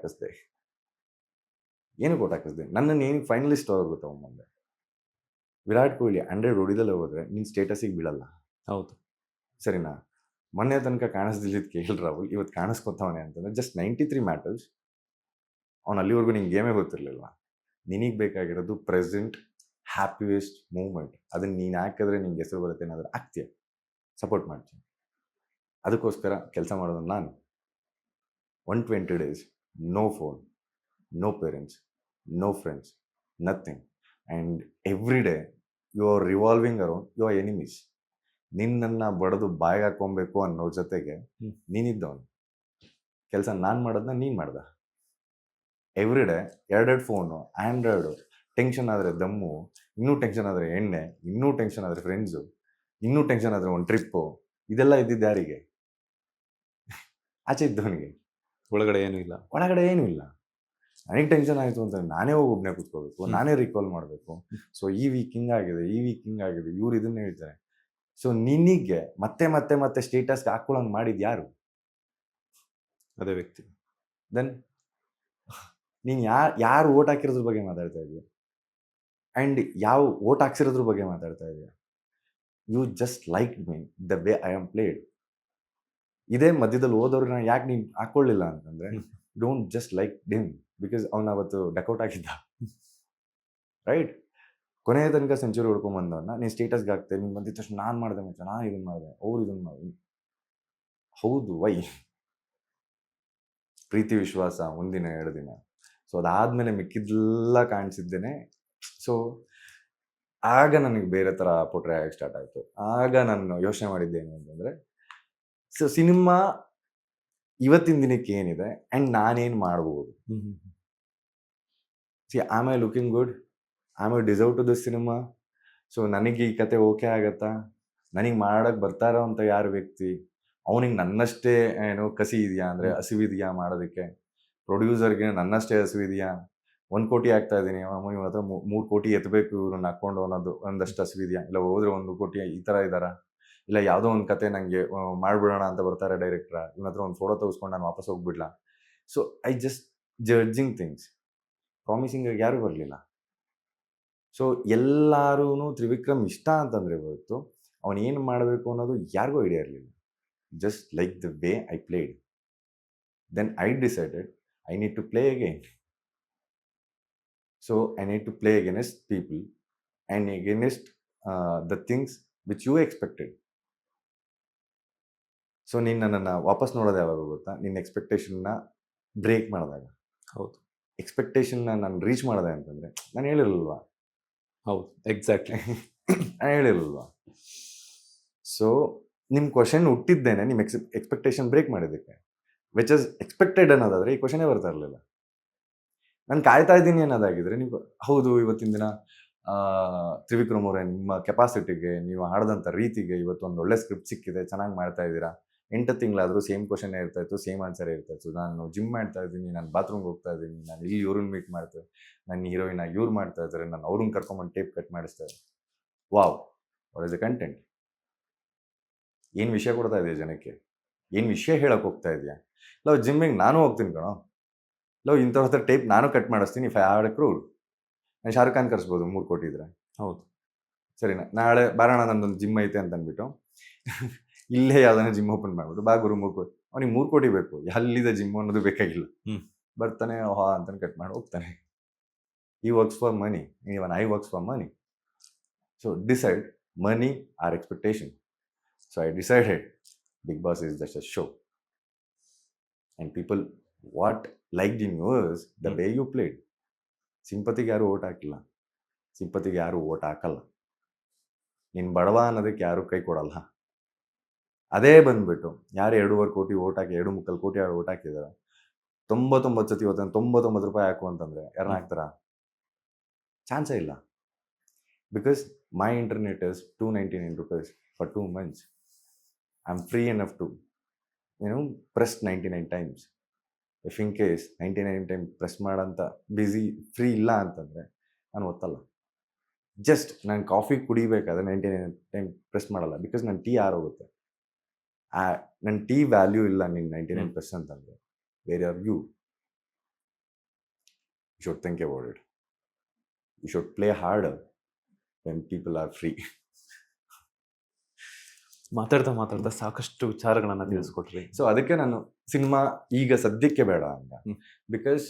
ಹಾಕಿಸ್ದೆ? ನನ್ನನ್ನು ಏನು ಫೈನಲಿಸ್ಟ್ ಹೋಗುತ್ತೆ ಮುಂದೆ. ವಿರಾಟ್ ಕೊಹ್ಲಿ 100 ಹೊಡಿದಲ್ಲೇ ಹೋದ್ರೆ ನಿನ್ ಸ್ಟೇಟಸಿಗೆ ಬೀಳಲ್ಲ. ಹೌದು, ಸರಿನಾ? ಮೊನ್ನೆ ತನಕ ಕಾಣಿಸ್ದಿಲ್ಲಿದ್ KL ರಾಹುಲ್ ಇವತ್ತು ಕಾಣಿಸ್ಕೊತಾವನೆ ಅಂತಂದ್ರೆ ಜಸ್ಟ್ 93 ಮ್ಯಾಟರ್ಸ್. ಅವ್ನು ಅಲ್ಲಿವರೆಗೂ ನಿಂಗೆ ಗೇಮೇ ಗೊತ್ತಿರಲಿಲ್ಲ. ನಿನಗೆ ಬೇಕಾಗಿರೋದು ಪ್ರೆಸೆಂಟ್ ಹ್ಯಾಪಿಯೆಸ್ಟ್ ಮೂಮೆಂಟ್. ಅದನ್ನ ನೀನು ಹಾಕಿದ್ರೆ ನಿಂಗೆ ಹೆಸರು ಬರುತ್ತೆ ಏನಾದರೂ ಆಗ್ತೀಯ, ಸಪೋರ್ಟ್ ಮಾಡ್ತೀನಿ. ಅದಕ್ಕೋಸ್ಕರ ಕೆಲಸ ಮಾಡೋದು ನಾನು. 120 days, no phone, no parents, no friends, nothing. And every day you are revolving around your enemies. ನಿನ್ನನ್ನು ಬಡದು ಬಾಯಿಗೆ ಹಾಕೊಬೇಕು ಅನ್ನೋ ಜೊತೆಗೆ ನೀನಿದ್ದವನು. ಕೆಲಸ ನಾನು ಮಾಡೋದನ್ನ ನೀನು ಮಾಡ್ದ. ಎವ್ರಿ ಡೇ ಎರಡೆರಡು ಫೋನು, ಆ್ಯಂಡ್ರಾಯ್ಡು, ಟೆನ್ಷನ್ ಆದರೆ ದಮ್ಮು, ಇನ್ನೂ ಟೆನ್ಷನ್ ಆದರೆ ಎಣ್ಣೆ, ಇನ್ನೂ ಟೆನ್ಷನ್ ಆದರೆ ಫ್ರೆಂಡ್ಸು, ಇನ್ನೂ ಟೆನ್ಷನ್ ಆದರೆ ಒಂದು ಟ್ರಿಪ್ಪು. ಇದೆಲ್ಲ ಇದ್ದಿದ್ದು ಯಾರಿಗೆ? ಆಚೆ ಇದ್ದವನಿಗೆ. ಒಳಗಡೆ ಏನೂ ಇಲ್ಲ. ಒಳಗಡೆ ಏನೂ ಇಲ್ಲ. ನನಗೆ ಟೆನ್ಷನ್ ಆಯಿತು ಅಂತ ನಾನೇ ಹೋಗಿ ಒಬ್ಬನೇ ಕೂತ್ಕೋಬೇಕು, ನಾನೇ ರಿಕಾಲ್ ಮಾಡಬೇಕು. ಸೊ ಈ ವೀಕ್ ಹಿಂಗಾಗಿದೆ, ಈ ವೀಕ್ ಹಿಂಗಾಗಿದೆ, ಇವ್ರು ಇದನ್ನ ಹೇಳ್ತಾರೆ. ಸೊ ನಿನಗೆ ಮತ್ತೆ ಮತ್ತೆ ಮತ್ತೆ ಸ್ಟೇಟಸ್ಗೆ ಹಾಕೊಳ್ಳೋಂಗೆ ಮಾಡಿದ್ದು ಯಾರು? ಅದೇ ವ್ಯಕ್ತಿ. ದೆನ್ ನೀನು ಯಾರು ಓಟ್ ಹಾಕಿರೋದ್ರ ಬಗ್ಗೆ ಮಾತಾಡ್ತಾ ಇದೆಯಾ? ಆ್ಯಂಡ್ ಯಾವ ಓಟ್ ಹಾಕ್ಸಿರೋದ್ರ ಬಗ್ಗೆ ಮಾತಾಡ್ತಾ ಇದೆಯಾ? You just like me the way I am played. ಇದೇ ಮಧ್ಯದಲ್ಲಿ ಹೋದವ್ರನ್ನ ಯಾಕೆ ನೀನು ಹಾಕ್ಕೊಳ್ಳಿಲ್ಲ ಅಂತಂದರೆ, don't just like them because ಅವನು ಅವತ್ತು ಡಕೌಟ್ ಆಗಿದ್ದ, ರೈಟ್? ಕೊನೆಯ ತನಕ ಸೆಂಚುರಿ ಹೊಡ್ಕೊಂಬಂದವನ್ನ ನೀನು ಸ್ಟೇಟಸ್ಗೆ ಹಾಕ್ತೆ, ನೀನು ಬಂದಿದ್ದ ತಕ್ಷಣ ನಾನು ಮಾಡಿದೆ ಮಚ್ಚ, ನಾನು ಇದನ್ನು ಮಾಡಿದೆ, ಅವ್ರು ಇದನ್ನು ಮಾಡಿದೆ. ಹೌದು, ವೈ? ಪ್ರೀತಿ ವಿಶ್ವಾಸ ಒಂದಿನ 2 ದಿನ. ಸೊ ಅದಾದಮೇಲೆ ಮಿಕ್ಕಿದ್ದೆಲ್ಲ ಕಾಣಿಸಿದ್ದೇನೆ. ಸೊ ಆಗ ನನಗೆ ಬೇರೆ ಥರ ಪೋಟ್ರೆ ಆಗಕ್ಕೆ ಸ್ಟಾರ್ಟ್ ಆಯಿತು. ಆಗ ನಾನು ಯೋಚನೆ ಮಾಡಿದ್ದೇನು ಅಂತಂದರೆ, ಸೊ ಸಿನಿಮಾ ಇವತ್ತಿನ ದಿನಕ್ಕೆ ಏನಿದೆ ಆ್ಯಂಡ್ ನಾನೇನು ಮಾಡ್ಬೋದು. See am I looking good? Am I deserve to this cinema? So ನನಗೆ ಈ ಕತೆ ಓಕೆ ಆಗತ್ತಾ? ನನಗೆ ಮಾಡೋಕ್ಕೆ ಬರ್ತಾರೋ ಅಂತ ಯಾರು ವ್ಯಕ್ತಿ? ಅವನಿಗೆ ನನ್ನಷ್ಟೇ ಕಸಿ ಇದೆಯಾ, ಅಂದರೆ ಹಸಿವಿದೆಯಾ ಮಾಡೋದಕ್ಕೆ? ಪ್ರೊಡ್ಯೂಸರ್ಗೆ ನನ್ನಷ್ಟೇ ಹಸಿವಿದೆಯಾ? 1 ಕೋಟಿ ಆಗ್ತಾ ಇದ್ದೀನಿ, ಇವನ ಹತ್ರ 3 ಕೋಟಿ ಎತ್ತಬೇಕು ಇವ್ರನ್ನ ಹಾಕ್ಕೊಂಡು ಅನ್ನೋದು ಒಂದಷ್ಟು ಹಸಿವಿದೆಯಾ? ಇಲ್ಲ ಹೋದರೆ 1 ಕೋಟಿ ಈ ಥರ ಇದ್ದಾರಾ? ಇಲ್ಲ ಯಾವುದೋ ಒಂದು ಕತೆ ನನಗೆ ಮಾಡಿಬಿಡೋಣ ಅಂತ ಬರ್ತಾರೆ ಡೈರೆಕ್ಟ್ರ, ಇವನ ಹತ್ರ ಒಂದು ಫೋಟೋ ತೆಗೆಸ್ಕೊಂಡು ನಾನು ವಾಪಸ್ ಹೋಗ್ಬಿಡ್ಲಾ? So I just judging things. ಪ್ರಾಮಿಸಿಂಗಾಗಿ ಯಾರೂ ಬರಲಿಲ್ಲ. ಸೊ ಎಲ್ಲರೂ ತ್ರಿವಿಕ್ರಮ್ ಇಷ್ಟ ಅಂತಂದರೆ ಹೊರತು ಅವನು ಏನು ಮಾಡಬೇಕು ಅನ್ನೋದು ಯಾರಿಗೂ ಐಡಿಯಾ ಇರಲಿಲ್ಲ. Just like the way I played. Then I decided I need to play again. So I need to play against people and against the things which you expected. So ನೀನು ನನ್ನನ್ನು ವಾಪಸ್ ನೋಡೋದು ಯಾವಾಗ ಗೊತ್ತಾ? ನಿನ್ನ ಎಕ್ಸ್ಪೆಕ್ಟೇಷನ್ನ ಬ್ರೇಕ್ ಮಾಡಿದಾಗ. ಹೌದು. ಎಕ್ಸ್ಪೆಕ್ಟೇಷನ್ನ ನಾನು ರೀಚ್ ಮಾಡಿದೆ ಅಂತಂದರೆ ನಾನು ಹೇಳಿರಲ್ವಾ? ಹೌದು, ಎಕ್ಸಾಕ್ಟ್ಲಿ. ನಾನು ಹೇಳಿರಲ್ವಾ? ಸೊ ನಿಮ್ಮ ಕ್ವಶನ್ ಹುಟ್ಟಿದ್ದೇನೆ ನಿಮ್ಮ ಎಕ್ಸ್ಪೆಕ್ಟೇಷನ್ ಬ್ರೇಕ್ ಮಾಡಿದ್ದಕ್ಕೆ. ವಿಚ್ ಇಸ್ ಎಕ್ಸ್ಪೆಕ್ಟೆಡ್ ಅನ್ನೋದಾದರೆ ಈ ಕ್ವಶನೇ ಬರ್ತಾ ಇರಲಿಲ್ಲ. ನಾನು ಕಾಯ್ತಾ ಇದ್ದೀನಿ ಅನ್ನೋದಾಗಿದ್ರೆ ನೀವು ಹೌದು ಇವತ್ತಿನ ದಿನ ತ್ರಿವಿಕ್ರಮ್ ಅವರೇ, ನಿಮ್ಮ ಕೆಪಾಸಿಟಿಗೆ, ನೀವು ಹಾಡಿದಂಥ ರೀತಿಗೆ ಇವತ್ತೊಂದು ಒಳ್ಳೆ ಸ್ಕ್ರಿಪ್ಟ್ ಸಿಕ್ಕಿದೆ, ಚೆನ್ನಾಗಿ ಮಾಡ್ತಾ ಇದ್ದೀರಾ. 8 ತಿಂಗಳಾದರೂ ಸೇಮ್ ಕ್ವಶನ್ನೇ ಇರ್ತಾಯಿತ್ತು, ಸೇಮ್ ಆನ್ಸರೇ ಇರ್ತಾಯಿತ್ತು. ನಾನು ಜಿಮ್ ಮಾಡ್ತಾ ಇದ್ದೀನಿ, ನಾನು ಬಾತ್ರೂಮ್ಗೆ ಹೋಗ್ತಾ ಇದ್ದೀನಿ, ನಾನು ಇಲ್ಲಿ ಇವ್ರನ್ನ ಮೀಟ್ ಮಾಡ್ತೇವೆ, ನನ್ನ ಹೀರೋಯಿನ ಇವ್ರು ಮಾಡ್ತಾ ಇದ್ದಾರೆ, ನಾನು ಅವ್ರನ್ನ ಕರ್ಕೊಂಬಂದು ಟೇಪ್ ಕಟ್ ಮಾಡಿಸ್ತಾರೆ. Wow, what is the content? ಏನು ವಿಷಯ ಕೊಡ್ತಾ ಇದೆಯಾ ಜನಕ್ಕೆ? ಏನು ವಿಷಯ ಹೇಳೋಕೆ ಹೋಗ್ತಾ ಇದೆಯಾ? ಲವ್ ಜಿಮ್ಮಿಗೆ ನಾನು ಹೋಗ್ತೀನಿ ಕಣೋ, ಲವ್ ಇಂಥವ್ರ ಹತ್ರ ಟೇಪ್ ನಾನು ಕಟ್ ಮಾಡಿಸ್ತೀನಿ. 500 crore. ನಾನು ಶಾರುಖ್ ಖಾನ್ ಕರ್ಸ್ಬೋದು 3 ಕೋಟಿ ಇದ್ರೆ. ಹೌದು, ಸರಿನಾ? ನಾಳೆ ಬಾರೋಣ, ನನ್ನೊಂದು ಜಿಮ್ ಐತೆ ಅಂತ ಅಂದ್ಬಿಟ್ಟು ಇಲ್ಲೇ ಯಾವ್ದಾನ ಜಿಮ್ ಓಪನ್ ಮಾಡ್ಬಿಟ್ಟು ಬಾ ಗುರು 3 ಕೋಟಿ. ಅವನಿಗೆ 3 ಕೋಟಿ ಬೇಕು, ಎಲ್ಲಿದೆ ಜಿಮ್ ಅನ್ನೋದು ಬೇಕಾಗಿಲ್ಲ. ಬರ್ತಾನೆ ಹಾ ಅಂತ ಕಟ್ ಮಾಡಿ ಹೋಗ್ತಾನೆ. ಈ works for money, even I works for money. So decide money or expectation. So I decided Bigg Boss is just a show. And people, what liked in you is the way you played. ಸಿಂಪತಿಗೆ ಯಾರು vote ಹಾಕಿಲ್ಲ, ಸಿಂಪತಿಗೆ ಯಾರು vote ಹಾಕಲ್ಲ. ನೀನು ಬಡವ ಅನ್ನೋದಕ್ಕೆ ಯಾರು ಕೈ ಕೊಡಲ್ಲ. ಅದೇ ಬಂದ್ಬಿಟ್ಟು ಯಾರು 2.5 ಕೋಟಿ ಓಟ್ ಹಾಕಿ 2.25 ಕೋಟಿ ಯಾರು ಓಟ್ ಹಾಕಿದ್ದಾರೆ, 99 ಸತಿ ಇವತ್ತು 99 ರೂಪಾಯಿ ಹಾಕು ಅಂತಂದರೆ ಯಾರನ್ನ ಹಾಕ್ತಾರ? ಚಾನ್ಸೇ ಇಲ್ಲ. Because my internet is 299 rupees for 2 months. I'm free enough to, press 99 times. If in case 99 times press ಮಾಡಂತ ಬಿಸಿ ಫ್ರೀ ಇಲ್ಲ ಅಂತಂದರೆ ನಾನು ಒತ್ತಲ್ಲ. ಜಸ್ಟ್ ನಾನು ಕಾಫಿ ಕುಡಿಬೇಕಾದ್ರೆ 99 ಟೈಮ್ ಪ್ರೆಸ್ ಮಾಡಲ್ಲ. ಬಿಕಾಸ್ ನನ್ನ ಟೀ ಆರೋಗುತ್ತೆ. ನನ್ನ ಟೀ ವ್ಯಾಲ್ಯೂ ಇಲ್ಲ ನೀನು 99 ಪ್ರೆಸ್ ಅಂತಂದರೆ. Where are you? You should think about it. You should play harder when people are free. ಮಾತಾಡ್ತಾ ಸಾಕಷ್ಟು ವಿಚಾರಗಳನ್ನ ತಿಳಿಸ್ಕೊಟ್ರಿ. ಸೊ ಅದಕ್ಕೆ ನಾನು ಸಿನಿಮಾ ಈಗ ಸದ್ಯಕ್ಕೆ ಬೇಡ ಅಂತ. ಬಿಕಾಸ್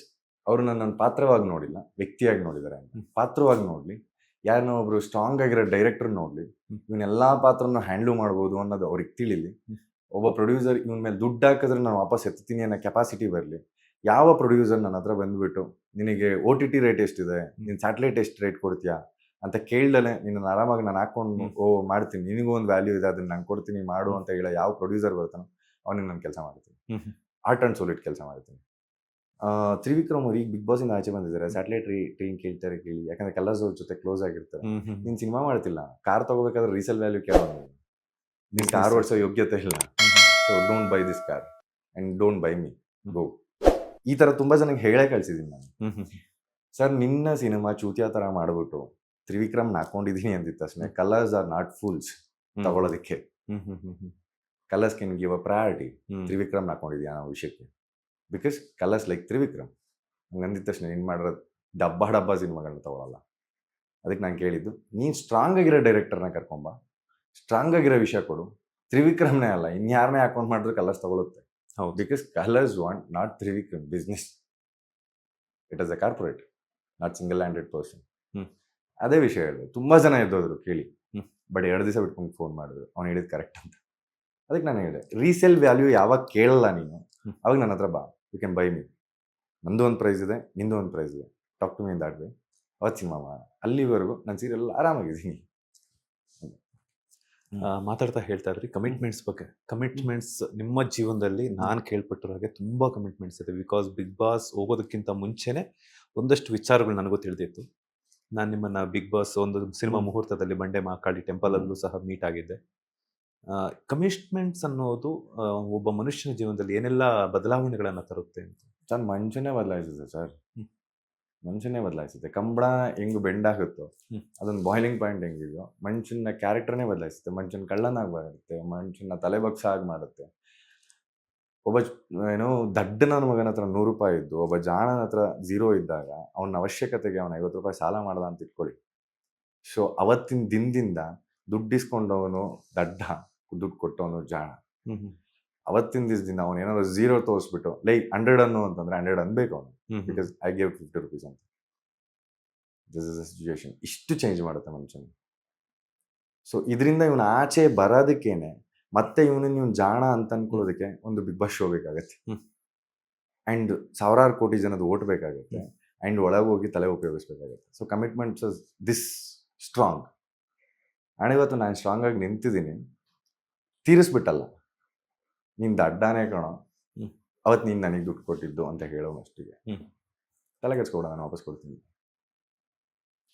ಅವರು ನನ್ನ ಪಾತ್ರವಾಗಿ ನೋಡಿಲ್ಲ, ವ್ಯಕ್ತಿಯಾಗಿ ನೋಡಿದ್ದಾರೆ ಅಂತ. ಪಾತ್ರವಾಗಿ ನೋಡಲಿ, ಯಾರನ್ನೋ ಒಬ್ರು ಸ್ಟ್ರಾಂಗ್ ಆಗಿರೋ ಡೈರೆಕ್ಟರ್ ನೋಡಲಿ, ಇವನ್ನೆಲ್ಲ ಪಾತ್ರನ ಹ್ಯಾಂಡ್ಲ್ ಮಾಡ್ಬೋದು ಅನ್ನೋದು ಅವ್ರಿಗೆ ತಿಳಿಲಿ. ಒಬ್ಬ ಪ್ರೊಡ್ಯೂಸರ್ ಇವನ ಮೇಲೆ ದುಡ್ಡು ಹಾಕಿದ್ರೆ ನಾನು ವಾಪಸ್ ಎತ್ತೀನಿ ಅನ್ನೋ ಕೆಪಾಸಿಟಿ ಬರಲಿ. ಯಾವ ಪ್ರೊಡ್ಯೂಸರ್ ನನ್ನ ಹತ್ರ ಬಂದ್ಬಿಟ್ಟು ನಿನಗೆ OTT ರೇಟ್ ಎಷ್ಟಿದೆ, ನೀನು ಸ್ಯಾಟಲೈಟ್ ಎಷ್ಟು ರೇಟ್ ಕೊಡ್ತೀಯಾ ಅಂತ ಕೇಳ್ದಲೆ ನಿನ್ನ ಆರಾಮಾಗಿ ನಾನು ಹಾಕೊಂಡು ಮಾಡ್ತೀನಿ, ನಿನಗೂ ಒಂದು ವ್ಯಾಲ್ಯೂ ಇದೆ ಅದನ್ನ ನಾನು ಕೊಡ್ತೀನಿ ಮಾಡು ಅಂತ ಹೇಳೋ ಯಾವ ಪ್ರೊಡ್ಯೂಸರ್ ಬರ್ತಾನೋ ಅವನಿಗೆ ನಾನು ಕೆಲಸ ಮಾಡ್ತೀನಿ. ಆರ್ಟ್ ಆ್ಯಂಡ್ ಸೋಲಿಡ್ ಕೆಲಸ ಮಾಡ್ತೀನಿ. ತ್ರಿವಿಕ್ರಮ್ ಅವ್ರು ಈಗ ಬಿಗ್ ಬಾಸ್ ಇಂದ ಆಚೆ ಬಂದಿದ್ದಾರೆ. ಸ್ಯಾಟಲೈಟ್ ಟ್ರೈನ್ ಕೇಳ್ತಾರೆ ಕೇಳಿ, ಯಾಕಂದ್ರೆ ಕಲರ್ಸ್ ಅವ್ರ ಜೊತೆ ಕ್ಲೋಸ್ ಆಗಿರ್ತಾರೆ. ನೀನ್ ಸಿನಿಮಾ ಮಾಡ್ತಿಲ್ಲ, ಕಾರ್ ತಗೋಬೇಕಾದ್ರೆ ರೀಸೇಲ್ ವ್ಯಾಲ್ಯೂ ಕೇಳೋದು, ನೀನ್ ಕಾರ್ ಓಡಿಸೋ ಯೋಗ್ಯತೆ ಇಲ್ಲ, so don't buy this car and don't buy me, go. ಈ ತರ ತುಂಬಾ ಜನಕ್ಕೆ ಹೇಳೇ ಕಳ್ಸಿದೀನಿ ನಾನು. ಸರ್ ನಿನ್ನ ಸಿನಿಮಾ ಚೂತಿಯಾ ತರ ಮಾಡ್ಬಿಟ್ಟು ತ್ರಿವಿಕ್ರಮ್ ಹಾಕೊಂಡಿದೀನಿ ಅಂದಿದ ತಕ್ಷಣ ಕಲರ್ಸ್ ಆರ್ ನಾಟ್ ಫೂಲ್ಸ್ ತಗೊಳ್ಳೋದಕ್ಕೆ. Colors can give a priority. Trivikram ಹಾಕೊಂಡಿದ್ಯಾ ಅನ್ನೋ ವಿಷಯಕ್ಕೆ, ಬಿಕಾಸ್ ಕಲರ್ಸ್ ಲೈಕ್ ತ್ರಿವಿಕ್ರಮ್ ಹಂಗಂದಿದ ತಕ್ಷಣ ಏನು ಮಾಡಿರೋದು ಡಬ್ಬ ಸಿನಿಮಾಗಳನ್ನ ತಗೊಳ್ಳಲ್ಲ. ಅದಕ್ಕೆ ನಾನು ಕೇಳಿದ್ದು, ನೀನು ಸ್ಟ್ರಾಂಗ್ ಆಗಿರೋ ಡೈರೆಕ್ಟರ್ನ ಕರ್ಕೊಂಬ, ಸ್ಟ್ರಾಂಗ್ ಆಗಿರೋ ವಿಷಯ ಕೊಡು. ತ್ರಿವಿಕ್ರಮ್ನೇ ಅಲ್ಲ, ಇನ್ಯಾರನ್ನೇ ಅಕೌಂಟ್ ಮಾಡಿದ್ರೆ ಕಲರ್ಸ್ ತಗೊಳುತ್ತೆ. ಹೌದು, because colours want not Trivikram business, it is a corporate, not single handed person. ಅದೇ ವಿಷಯ ಹೇಳಿದ್ರು. ತುಂಬಾ ಜನ ಎದ್ದೋದ್ರು ಕೇಳಿ, ಬಟ್ 2 ದಿವಸ ಬಿಟ್ಕೊಂಡು ಫೋನ್ ಮಾಡಿದ್ರು ಅವ್ನು ಹೇಳಿದ್ ಕರೆಕ್ಟ್ ಅಂತ. ಅದಕ್ಕೆ ನಾನು ಹೇಳಿದೆ, ರೀಸೇಲ್ ವ್ಯಾಲ್ಯೂ ಯಾವಾಗ ಕೇಳಲ್ಲ ನೀನು ಅವಾಗ ನನ್ನ ಹತ್ರ ಬಾ, ಯು ಕ್ಯಾನ್ ಬೈ ಮೀ. ನಂದು ಒಂದು ಪ್ರೈಸ್ ಇದೆ, ನಿಂದು ಒಂದು ಪ್ರೈಸ್ ಇದೆ, talk to me in that way. ಅವತ್ತು ಸಿನಿಮಾ ಮಾಡ. ಅಲ್ಲಿವರೆಗೂ ನನ್ನ ಸೀರಿಯಲ್ ಆರಾಮಾಗಿದ್ದೀನಿ. ಮಾತಾಡ್ತಾ ಹೇಳ್ತಾ ಇದ್ರಿ ಕಮಿಟ್ಮೆಂಟ್ಸ್ ಬಗ್ಗೆ. ಕಮಿಟ್ಮೆಂಟ್ಸ್ ನಿಮ್ಮ ಜೀವನದಲ್ಲಿ ನಾನು ಕೇಳ್ಪಟ್ಟಿರೋ ಹಾಗೆ ತುಂಬಾ ಕಮಿಟ್ಮೆಂಟ್ಸ್ ಇದೆ. ಬಿಕಾಸ್ ಬಿಗ್ ಬಾಸ್ ಹೋಗೋದಕ್ಕಿಂತ ಮುಂಚೆನೆ ಒಂದಷ್ಟು ವಿಚಾರಗಳು ನನಗೂ ತಿಳಿದಿತ್ತು. ನಾನು ನಿಮ್ಮನ್ನ ಬಿಗ್ ಬಾಸ್ ಒಂದು ಸಿನಿಮಾ ಮುಹೂರ್ತದಲ್ಲಿ ಬಂಡೆ ಮಹಾಕಾಳಿ ಟೆಂಪಲ್ ಅಲ್ಲೂ ಸಹ ಮೀಟ್ ಆಗಿದ್ದೆ. ಕಮಿಟ್ಮೆಂಟ್ಸ್ ಅನ್ನೋದು ಒಬ್ಬ ಮನುಷ್ಯನ ಜೀವನದಲ್ಲಿ ಏನೆಲ್ಲ ಬದಲಾವಣೆಗಳನ್ನ ತರುತ್ತೆ ಅಂತ. ಸರ್ ಮನುಷ್ಯನೇ ಬದಲಾಯಿಸುತ್ತೆ ಸರ್, ಮನುಷ್ಯನೇ ಬದಲಾಯಿಸುತ್ತೆ. ಕಂಬಳ ಹೆಂಗ್ ಬೆಂಡಾಗುತ್ತೋ ಅದೊಂದು ಬಾಯ್ಲಿಂಗ್ ಪಾಯಿಂಟ್ ಹೆಂಗಿದೆಯೋ ಮನುಷ್ಯನ ಕ್ಯಾರೆಕ್ಟರ್ನೇ ಬದಲಾಯಿಸುತ್ತೆ. ಮನುಷ್ಯನ ಕಳ್ಳನಾಗಿ ಬರುತ್ತೆ, ಮನುಷ್ಯನ ತಲೆಬಗ್ಸ ಆಗಿ ಮಾಡುತ್ತೆ. ಒಬ್ಬ ಏನೋ ದಡ್ಡನ ಮಗನ ಹತ್ರ 100 ರೂಪಾಯಿ ಇದ್ದು ಒಬ್ಬ ಜಾಣನ ಹತ್ರ 0 ಇದ್ದಾಗ ಅವನ ಅವಶ್ಯಕತೆಗೆ ಅವನ 50 ರೂಪಾಯಿ ಸಾಲ ಮಾಡ್ದ ಅಂತ ಇಟ್ಕೊಳ್ಳಿ. ಸೊ ಅವತ್ತಿನ ದಿನದಿಂದ ದುಡ್ಡು ಇಸ್ಕೊಂಡವನು ದಡ್ಡ, ದುಡ್ಡು ಕೊಟ್ಟವನು ಜಾಣ. ಅವತ್ತಿನ ದಿವಸದಿಂದ ಅವನು ಏನಾದ್ರು 0 ತೋರಿಸ್ಬಿಟ್ಟು ಲೈಕ್ 100 ಅನ್ನು ಅಂತಂದ್ರೆ 100 ಅನ್ಬೇಕು ಅವನು, ಬಿಕಾಸ್ ಐ ಗೇವ್ 50 ರೂಪೀಸ್ ಅಂತ. This is a situation. ಇಷ್ಟು ಚೇಂಜ್ ಮಾಡುತ್ತೆ ಮನುಷ್ಯನ. ಸೊ ಇದರಿಂದ ಇವನು ಆಚೆ ಬರೋದಕ್ಕೇನೆ ಮತ್ತೆ ಇವನು ಜಾಣ ಅಂತ ಅನ್ಕೊಳ್ಳೋದಕ್ಕೆ ಒಂದು ಬಿಗ್ ಬಾಸ್ ಶೋ ಬೇಕಾಗತ್ತೆ, ಅಂಡ್ ಸಾವಿರಾರು ಕೋಟಿ ಜನದ ಓಟ್ ಬೇಕಾಗುತ್ತೆ, ಅಂಡ್ ಒಳಗೆ ಹೋಗಿ ತಲೆ ಉಪಯೋಗಿಸ್ಬೇಕಾಗತ್ತೆ. So commitments this strong. And ಇವತ್ತು ನಾನು ಸ್ಟ್ರಾಂಗ್ ಆಗಿ ನಿಂತಿದ್ದೀನಿ, ತೀರಿಸ್ಬಿಟ್ಟಲ್ಲ, ನೀನು ದಡ್ಡಾನೇ ಕಣೋ, ಅವತ್ತು ನೀನು ನನಗೆ ದುಡ್ಡು ಕೊಟ್ಟಿದ್ದು ಅಂತ ಹೇಳೋ ಮಟ್ಟಿಗೆ ತಲೆ ಕೆಡ್ಸ್ಕೊಬೇಡ, ನಾನು ವಾಪಸ್ ಕೊಡ್ತೀನಿ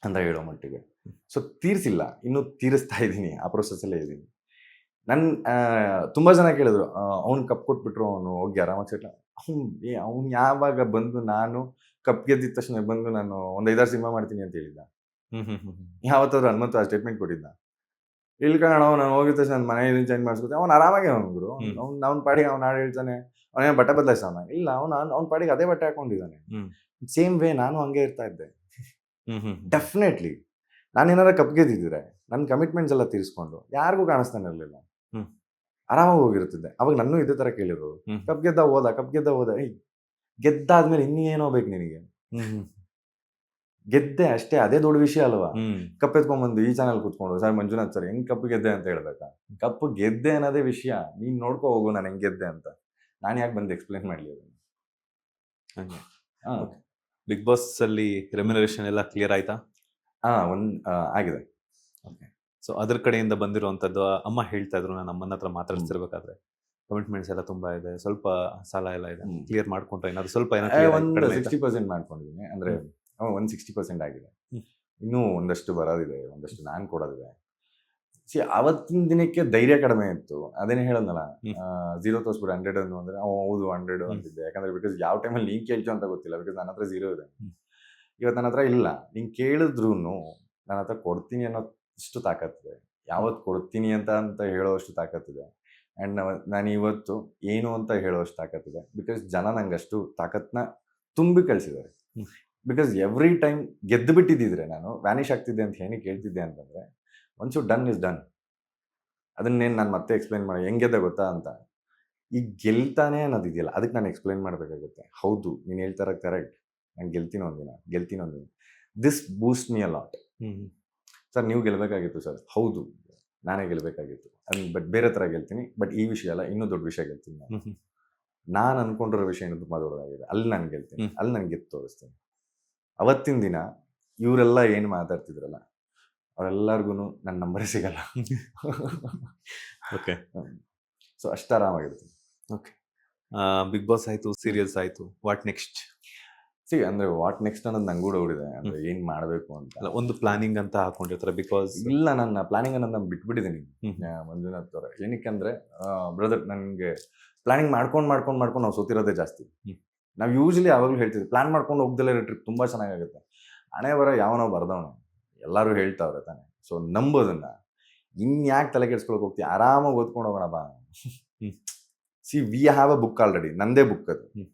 ಅಂತ ಹೇಳೋ ಮಟ್ಟಿಗೆ. ಸೊ ತೀರಿಸಿಲ್ಲ, ಇನ್ನೂ ತೀರಿಸ್ತಾ ಇದ್ದೀನಿ, ಆ ಪ್ರೊಸೆಸ್ಸಲ್ಲೇ ಇದ್ದೀನಿ. ತುಂಬ ಜನ ಕೇಳಿದ್ರು, ಅವ್ನು ಕಪ್ ಕೊಟ್ಬಿಟ್ರು ಅವನು ಹೋಗಿ ಆರಾಮಾಗಿ ಸೆಟ್ಲ. ಅವ್ನು ಯಾವಾಗ ಬಂದು ನಾನು ಕಪ್ ಗೆದ್ದಿದ ತಕ್ಷಣ ಬಂದು ನಾನು ಒಂದು 5-6 ಸಿನಿಮಾ ಮಾಡ್ತೀನಿ ಅಂತ ಹೇಳಿದ್ದ? ಯಾವತ್ತಾದ್ರು ಹನುಮಂತ ಆ ಸ್ಟೇಟ್ಮೆಂಟ್ ಕೊಟ್ಟಿದ್ದ? ಇಲ್ಕಣ ನಾನು ಹೋಗಿದ ತಕ್ಷಣ ನನ್ನ ಮನೆ ಇದನ್ನು ಚೇಂಜ್ ಮಾಡಿಸ್ಕೊತೆ. ಅವ್ನು ಆರಾಮಾಗಿ ಅವನು ಅವ್ನ ಪಾಡಿಗೆ ಅವ್ನು ಹಾಡು ಹೇಳ್ತಾನೆ, ಅವನೇ ಬಟ್ಟೆ ಬದಲಾಯಿಸೋಣ ಇಲ್ಲ, ಅವ್ನ ಪಾಡಿಗೆ ಅದೇ ಬಟ್ಟೆ ಹಾಕೊಂಡಿದ್ದಾನೆ. ಸೇಮ್ ವೇ ನಾನು ಹಂಗೆ ಇರ್ತಾ ಇದ್ದೆ. ಡೆಫಿನೆಟ್ಲಿ ನಾನು ಏನಾರ ಕಪ್ ಗೆದ್ದಿದ್ರೆ ನನ್ನ ಕಮಿಟ್ಮೆಂಟ್ಸ್ ಎಲ್ಲ ತೀರಿಸ್ಕೊಂಡು ಯಾರಿಗೂ ಕಾಣಿಸ್ತಾನೆ ಇರಲಿಲ್ಲ, ಆರಾಮಾಗಿ ಹೋಗಿರ್ತಿದ್ದೆ. ಅವಾಗ ನನ್ನೂ ಇದೇ ತರ ಕೇಳಿರೋರು, ಕಪ್ ಗೆದ್ದ ಹೋದ. ಗೆದ್ದಾದ್ಮೇಲೆ ಇನ್ನೇನೋ ಬೇಕು ನಿನಗೆ? ಗೆದ್ದೆ ಅಷ್ಟೇ, ಅದೇ ದೊಡ್ಡ ವಿಷಯ ಅಲ್ವಾ? ಕಪ್ ಎತ್ಕೊಂಡ್ಬಂದು ಈ ಚಾನಲ್ ಕೂತ್ಕೊಂಡು ಸರ್ ಮಂಜುನಾಥ್ ಸರ್ ಹೆಂಗ್ ಕಪ್ ಗೆದ್ದೆ ಅಂತ ಹೇಳ್ಬೇಕಾ? ಕಪ್ ಗೆದ್ದೆ ಅನ್ನೋದೇ ವಿಷಯ, ನೀನ್ ನೋಡ್ಕೋ ಹೋಗು ನಾನು ಹೆಂಗ್ ಗೆದ್ದೆ ಅಂತ. ನಾನು ಯಾಕೆ ಬಂದು ಎಕ್ಸ್ಪ್ಲೇನ್ ಮಾಡ್ಲಿ ಅದನ್ನ? ಬಿಗ್ ಬಾಸ್ ಅಲ್ಲಿ ರೆಮ್ಯುನರೇಷನ್ ಎಲ್ಲ ಕ್ಲಿಯರ್ ಆಯ್ತಾ? ಆಗಿದೆ. ಓಕೆ. ಸೊ ಅದ್ರ ಕಡೆಯಿಂದ ಬಂದಿರುವಂತದ್ದು ಅಮ್ಮ ಹೇಳ್ತಾ ಇದ್ರು, ನಾನು ಅಮ್ಮನ ಹತ್ರ ಮಾತಾಡ್ತಿರ್ಬೇಕಾದ್ರೆ ಕಮಿಟ್ಮೆಂಟ್ಸ್ ಎಲ್ಲ ತುಂಬಾ ಇದೆ, ಸ್ವಲ್ಪ ಸಾಲ ಎಲ್ಲ ಇದೆ, ಕ್ಲಿಯರ್ ಮಾಡ್ಕೊಂಡ್ರೆ ಏನಾದ್ರು ಸ್ವಲ್ಪ ಒಂದು 60% ಮಾಡ್ಕೊಂಡಿದ್ದೀನಿ. ಅಂದ್ರೆ 160% ಆಗಿದೆ, ಇನ್ನೂ ಒಂದಷ್ಟು ಬರೋದಿದೆ, ಒಂದಷ್ಟು ನಾನು ಕೊಡೋದಿದೆ. ಅವತ್ತಿನ ದಿನಕ್ಕೆ ಧೈರ್ಯ ಕಡಿಮೆ ಇತ್ತು. ಅದೇನೇ ಹೇಳೋದಲ್ಲ, 0 ತೋರಿಸ್ಬಿಟ್ಟು 100 ಅನ್ನು ಅಂದ್ರೆ ಹೌದು 100 ಅಂತಿದ್ದೆ. ಯಾಕಂದ್ರೆ ಬಿಕಾಸ್ ಯಾವ ಟೈಮಲ್ಲಿ ನೀನ್ ಕೇಳ್ತು ಅಂತ ಗೊತ್ತಿಲ್ಲ, ಬಿಕಾಸ್ ನನ್ನ ಹತ್ರ 0 ಇದೆ. ಇವತ್ತು ನನ್ನ ಹತ್ರ ಇಲ್ಲ, ನೀನ್ ಕೇಳಿದ್ರು ನನ್ನ ಹತ್ರ ಕೊಡ್ತೀನಿ ಅನ್ನೋ ಇಷ್ಟು ತಾಕತ್ತಿದೆ, ಯಾವತ್ತು ಕೊಡ್ತೀನಿ ಅಂತ ಹೇಳೋಷ್ಟು ತಾಕತ್ತಿದೆ. ಆ್ಯಂಡ್ ನಾನು ಇವತ್ತು ಏನು ಅಂತ ಹೇಳೋಷ್ಟು ತಾಕತ್ತಿದೆ, ಬಿಕಾಸ್ ಜನ ನಂಗೆ ಅಷ್ಟು ತಾಕತ್ನ ತುಂಬಿ ಕಳಿಸಿದ್ದಾರೆ. ಬಿಕಾಸ್ ಎವ್ರಿ ಟೈಮ್ ಗೆದ್ದು ಬಿಟ್ಟಿದ್ದಿದ್ರೆ ನಾನು ವ್ಯಾನಿಷ್ ಆಗ್ತಿದ್ದೆ ಅಂತ ಏನಕ್ಕೆ ಹೇಳ್ತಿದ್ದೆ ಅಂತಂದ್ರೆ, once you done is done. ಅದನ್ನೇನು ನಾನು ಮತ್ತೆ ಎಕ್ಸ್ಪ್ಲೈನ್ ಮಾಡಿ ಹೆಂಗೆದ್ದೆ ಗೊತ್ತಾ ಅಂತ. ಈಗ ಗೆಲ್ತಾನೆ ಅನ್ನೋದಿದೆಯಲ್ಲ, ಅದಕ್ಕೆ ನಾನು ಎಕ್ಸ್ಪ್ಲೈನ್ ಮಾಡಬೇಕಾಗುತ್ತೆ. ಹೌದು ನೀನು ಹೇಳ್ತಾರ ಕರೆಕ್ಟ್, ನಾನು ಗೆಲ್ತೀನಿ ಒಂದಿನ. This Boost me a lot. Sir ನೀವು ಗೆಲ್ಲಬೇಕಾಗಿತ್ತು ಸರ್, ಹೌದು ನಾನೇ ಗೆಲ್ಲಬೇಕಾಗಿತ್ತು, ಬಟ್ ಬೇರೆ ಥರ ಗೆಲ್ತೀನಿ, ಬಟ್ ಈ ವಿಷಯ ಅಲ್ಲ, ಇನ್ನೂ ದೊಡ್ಡ ವಿಷಯ ಗೆಲ್ತೀನಿ ನಾನು. ನಾನು ಅನ್ಕೊಂಡಿರೋ ವಿಷಯ ಇನ್ನೂ ತುಂಬ ದೊಡ್ಡದಾಗಿದೆ. ಅಲ್ಲಿ ನಾನು ಗೆಲ್ತೀನಿ, ಹ್ಮ್. ಅಲ್ಲಿ ನಾನು ಗೆದ್ದು ತೋರಿಸ್ತೀನಿ. ಅವತ್ತಿನ ದಿನ ಇವರೆಲ್ಲ ಏನು ಮಾತಾಡ್ತಿದ್ರಲ್ಲ ಅವರೆಲ್ಲರಿಗೂ ನನ್ನ ನಂಬರೇ ಸಿಗಲ್ಲ. ಓಕೆ. ಸೊ ಅಷ್ಟು ಆರಾಮಾಗಿರ್ತೀನಿ. ಬಿಗ್ ಬಾಸ್ ಆಯ್ತು, ಸೀರಿಯಲ್ಸ್ ಆಯ್ತು, ವಾಟ್ ನೆಕ್ಸ್ಟ್? ಅಂದ್ರೆ ವಾಟ್ ನೆಕ್ಸ್ಟ್ ಅನ್ನೋದು ನಂಗೂ ಡೌಟಿದೆ. ಅಂದ್ರೆ ಏನ್ ಮಾಡಬೇಕು ಅಂತ. ಅಲ್ಲ, ಒಂದು ಪ್ಲಾನಿಂಗ್ ಅಂತ ಹಾಕೊಂಡಿರ್ತಾರೆ. ಬಿಕಾಸ್ ಇಲ್ಲ, ನನ್ನ ಪ್ಲಾನಿಂಗ್ ಅನ್ನೋದು ನಾನು ಬಿಟ್ಬಿಟ್ಟಿದ್ದೀನಿ ಹ್ಮ್. ಮಂಜುನಾಥ್ ಅವರ. ಏನಕ್ಕೆ ಅಂದ್ರೆ ಬ್ರದರ್, ನನಗೆ ಪ್ಲಾನಿಂಗ್ ಮಾಡ್ಕೊಂಡು ನಾವು ಸೋತಿರೋದೇ ಜಾಸ್ತಿ. ಹ್ಮ್. ನಾವು ಯೂಶಲಿ ಯಾವಾಗಲೂ ಹೇಳ್ತೀವಿ ಪ್ಲಾನ್ ಮಾಡ್ಕೊಂಡು ಹೋಗ್ದಲ್ಲೇ ಟ್ರಿಪ್ ತುಂಬಾ ಚೆನ್ನಾಗಾಗುತ್ತೆ. ಹಣೆ ಬರ ಯಾವನೋ ಬರ್ದವನು, ಎಲ್ಲರೂ ಹೇಳ್ತಾವ್ರೆ ತಾನೆ. ಸೊ ನಂಬೋದನ್ನ ಇನ್ಯಾಕೆ ತಲೆ ಕೆಡ್ಸ್ಕೊಳಕ್ ಹೋಗ್ತೀವಿ, ಆರಾಮಾಗಿ ಓದ್ಕೊಂಡು ಹೋಗೋಣ ಬಾ. Hmm. See we have a book already, ನಂದೇ ಬುಕ್ ಅದು. ಹ್ಮ್.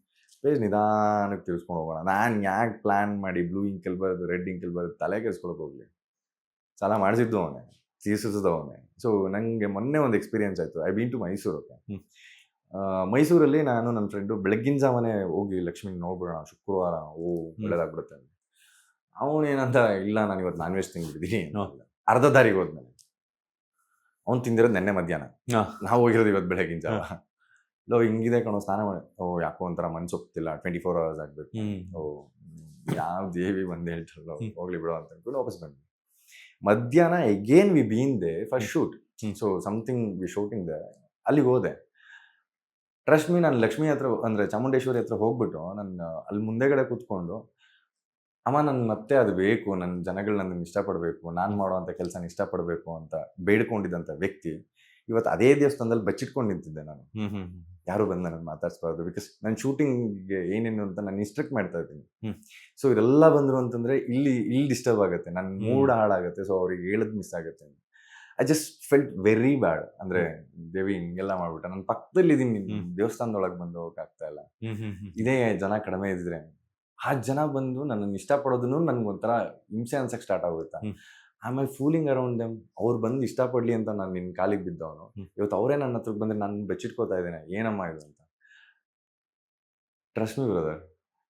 ಪೇಜ್ ನಿಧಾನಕ್ಕೆ ತಿಳ್ಸ್ಕೊಂಡು ಹೋಗೋಣ. ನಾನು ಯಾಕೆ ಪ್ಲಾನ್ ಮಾಡಿ ಬ್ಲೂ ಇಂಕಲ್ ಬರೋದು ರೆಡ್ ಇಂಕಲ್ ಬರೋದು ತಲೆ ಕೆಡ್ಸ್ಕೊಳಕ್ ಹೋಗ್ಲಿ. ಸಾಲ ಮಾಡಿಸಿದ್ದು ಅವನೇ, ತೀರ್ಸಿದ್ದು ಅವನೇ. ಸೊ ನನಗೆ ಮೊನ್ನೆ ಒಂದು ಎಕ್ಸ್ಪೀರಿಯನ್ಸ್ ಆಯಿತು. I been to Mysuru. Hmm. ಮೈಸೂರಲ್ಲಿ ನಾನು ನನ್ನ ಫ್ರೆಂಡು ಬೆಳಗ್ಗಿನ ಜಾವನೇ ಹೋಗಿ ಲಕ್ಷ್ಮಿ ನೋಡ್ಬಿಡೋಣ, ಶುಕ್ರವಾರ ಒಳ್ಳೇದಾಗ್ಬಿಡುತ್ತೆ ಅಂತ. ಅವನೇನಂತ, ಇಲ್ಲ ನಾನು ಇವತ್ತು ನಾನ್ ವೆಜ್ ತಿಂದ್ಬಿಟ್ಟಿದ್ದೀನಿ. ಅರ್ಧ ದಾರಿಗೆ ಹೋದ್ಮೇಲೆ ಅವ್ನು ತಿಂದಿರೋದು ನೆನ್ನೆ ಮಧ್ಯಾಹ್ನ, ಹಾ. ನಾವು ಹೋಗಿರೋದು ಇವತ್ತು ಬೆಳಗಿನ ಜಾವ. ಲೋ ಹಿಂಗಿದೆ ಕಣೋ, ಸ್ನಾನ ಮಾಡಿ. ಯಾಕೋ ಒಂಥರ ಮನ್ಸು ಒಪ್ತಿಲ್ಲ, 24 hours ಆಗ್ಬೇಕು. ಯಾವ ದೇವಿ ಬಂದು ಹೇಳ್ತಾರಲ್ಲ, ಹೋಗ್ಲಿ ಬಿಡೋ ಅಂತ ಅನ್ಕೊಂಡು ವಾಪಸ್ ಬಂದ್ವಿ. ಮಧ್ಯಾಹ್ನ again we been they first shoot. So something V shooting they. ಅಲ್ಲಿಗೆ ಹೋದೆ. ಟ್ರಸ್ಟ್ ಮೀ, ನಾನು ಲಕ್ಷ್ಮಿ ಹತ್ರ ಅಂದ್ರೆ ಚಾಮುಂಡೇಶ್ವರಿ ಹತ್ರ ಹೋಗ್ಬಿಟ್ಟು ನನ್ನ ಅಲ್ಲಿ ಮುಂದೆಗಡೆ ಕೂತ್ಕೊಂಡು, ಅಮ್ಮ ನನ್ ಮತ್ತೆ ಅದು ಬೇಕು, ನನ್ನ ಜನಗಳು ನನ್ನ ಇಷ್ಟಪಡಬೇಕು, ನಾನು ಮಾಡುವಂಥ ಕೆಲಸನ ಇಷ್ಟಪಡಬೇಕು ಅಂತ ಬೇಡ್ಕೊಂಡಿದ್ದಂಥ ವ್ಯಕ್ತಿ ಇವತ್ತು ಅದೇ ದೇವಸ್ಥಾನದಲ್ಲಿ ಬಚ್ಚಿಟ್ಕೊಂಡು ನಿಂತಿದ್ದೆ ನಾನು. ಯಾರು ಬಂದು ನನ್ನ ಮಾತಾಡ್ಸ್ಬಾರ್ದು, ಬಿಕಾಸ್ ನನ್ನ ಶೂಟಿಂಗ್ಗೆ ಏನೇನು ಅಂತ ನಾನು ಇನ್ಸ್ಟ್ರಕ್ಟ್ ಮಾಡ್ತಾ ಇದ್ದೀನಿ. ಸೊ ಇವರೆಲ್ಲ ಬಂದರು ಅಂತಂದ್ರೆ ಇಲ್ಲಿ ಡಿಸ್ಟರ್ಬ್ ಆಗುತ್ತೆ, ನನ್ನ ಮೂಡ್ ಹಾಳಾಗುತ್ತೆ. ಸೊ ಅವ್ರಿಗೆ ಹೇಳದ್ ಮಿಸ್ ಆಗುತ್ತೆ. I just felt very bad. ಅಂದ್ರೆ ದೇವಿ ಹಿಂಗೆಲ್ಲ ಮಾಡ್ಬಿಟ್ಟ, ನನ್ನ ಪಕ್ಕದಲ್ಲಿ ಇದೀನಿ, ದೇವಸ್ಥಾನದೊಳಗೆ ಬಂದು ಹೋಗಕ್ಕಾಗ್ತಾ ಇಲ್ಲ. ಇದೇ ಜನ ಕಡಿಮೆ ಇದ್ರೆ ಆ ಜನ ಬಂದು ನನ್ನನ್ನು ಇಷ್ಟಪಡೋದನ್ನು ನನ್ಗೊಂಥರ ಹಿಂಸೆ ಅನ್ಸಕ್ ಸ್ಟಾರ್ಟ್ ಆಗುತ್ತೆ. ಆಮೇಲೆ ಫೂಲಿಂಗ್ ಅರೌಂಡ್ ದೆಮ್. ಅವ್ರು ಬಂದು ಇಷ್ಟಪಡ್ಲಿ ಅಂತ ನಾನು ನಿನ್ನ ಕಾಲಿಗೆ ಬಿದ್ದವನು. ಇವತ್ತು ಅವರೇ ನನ್ನ ಹತ್ರಕ್ಕೆ ಬಂದ್ರೆ ನಾನು ಬೆಚ್ಚಿಟ್ಕೋತಾ ಇದ್ದೇನೆ, ಏನಮ್ಮ ಇದು ಅಂತ. ಟ್ರಸ್ಟ್ ಮಿ ಬ್ರದರ್,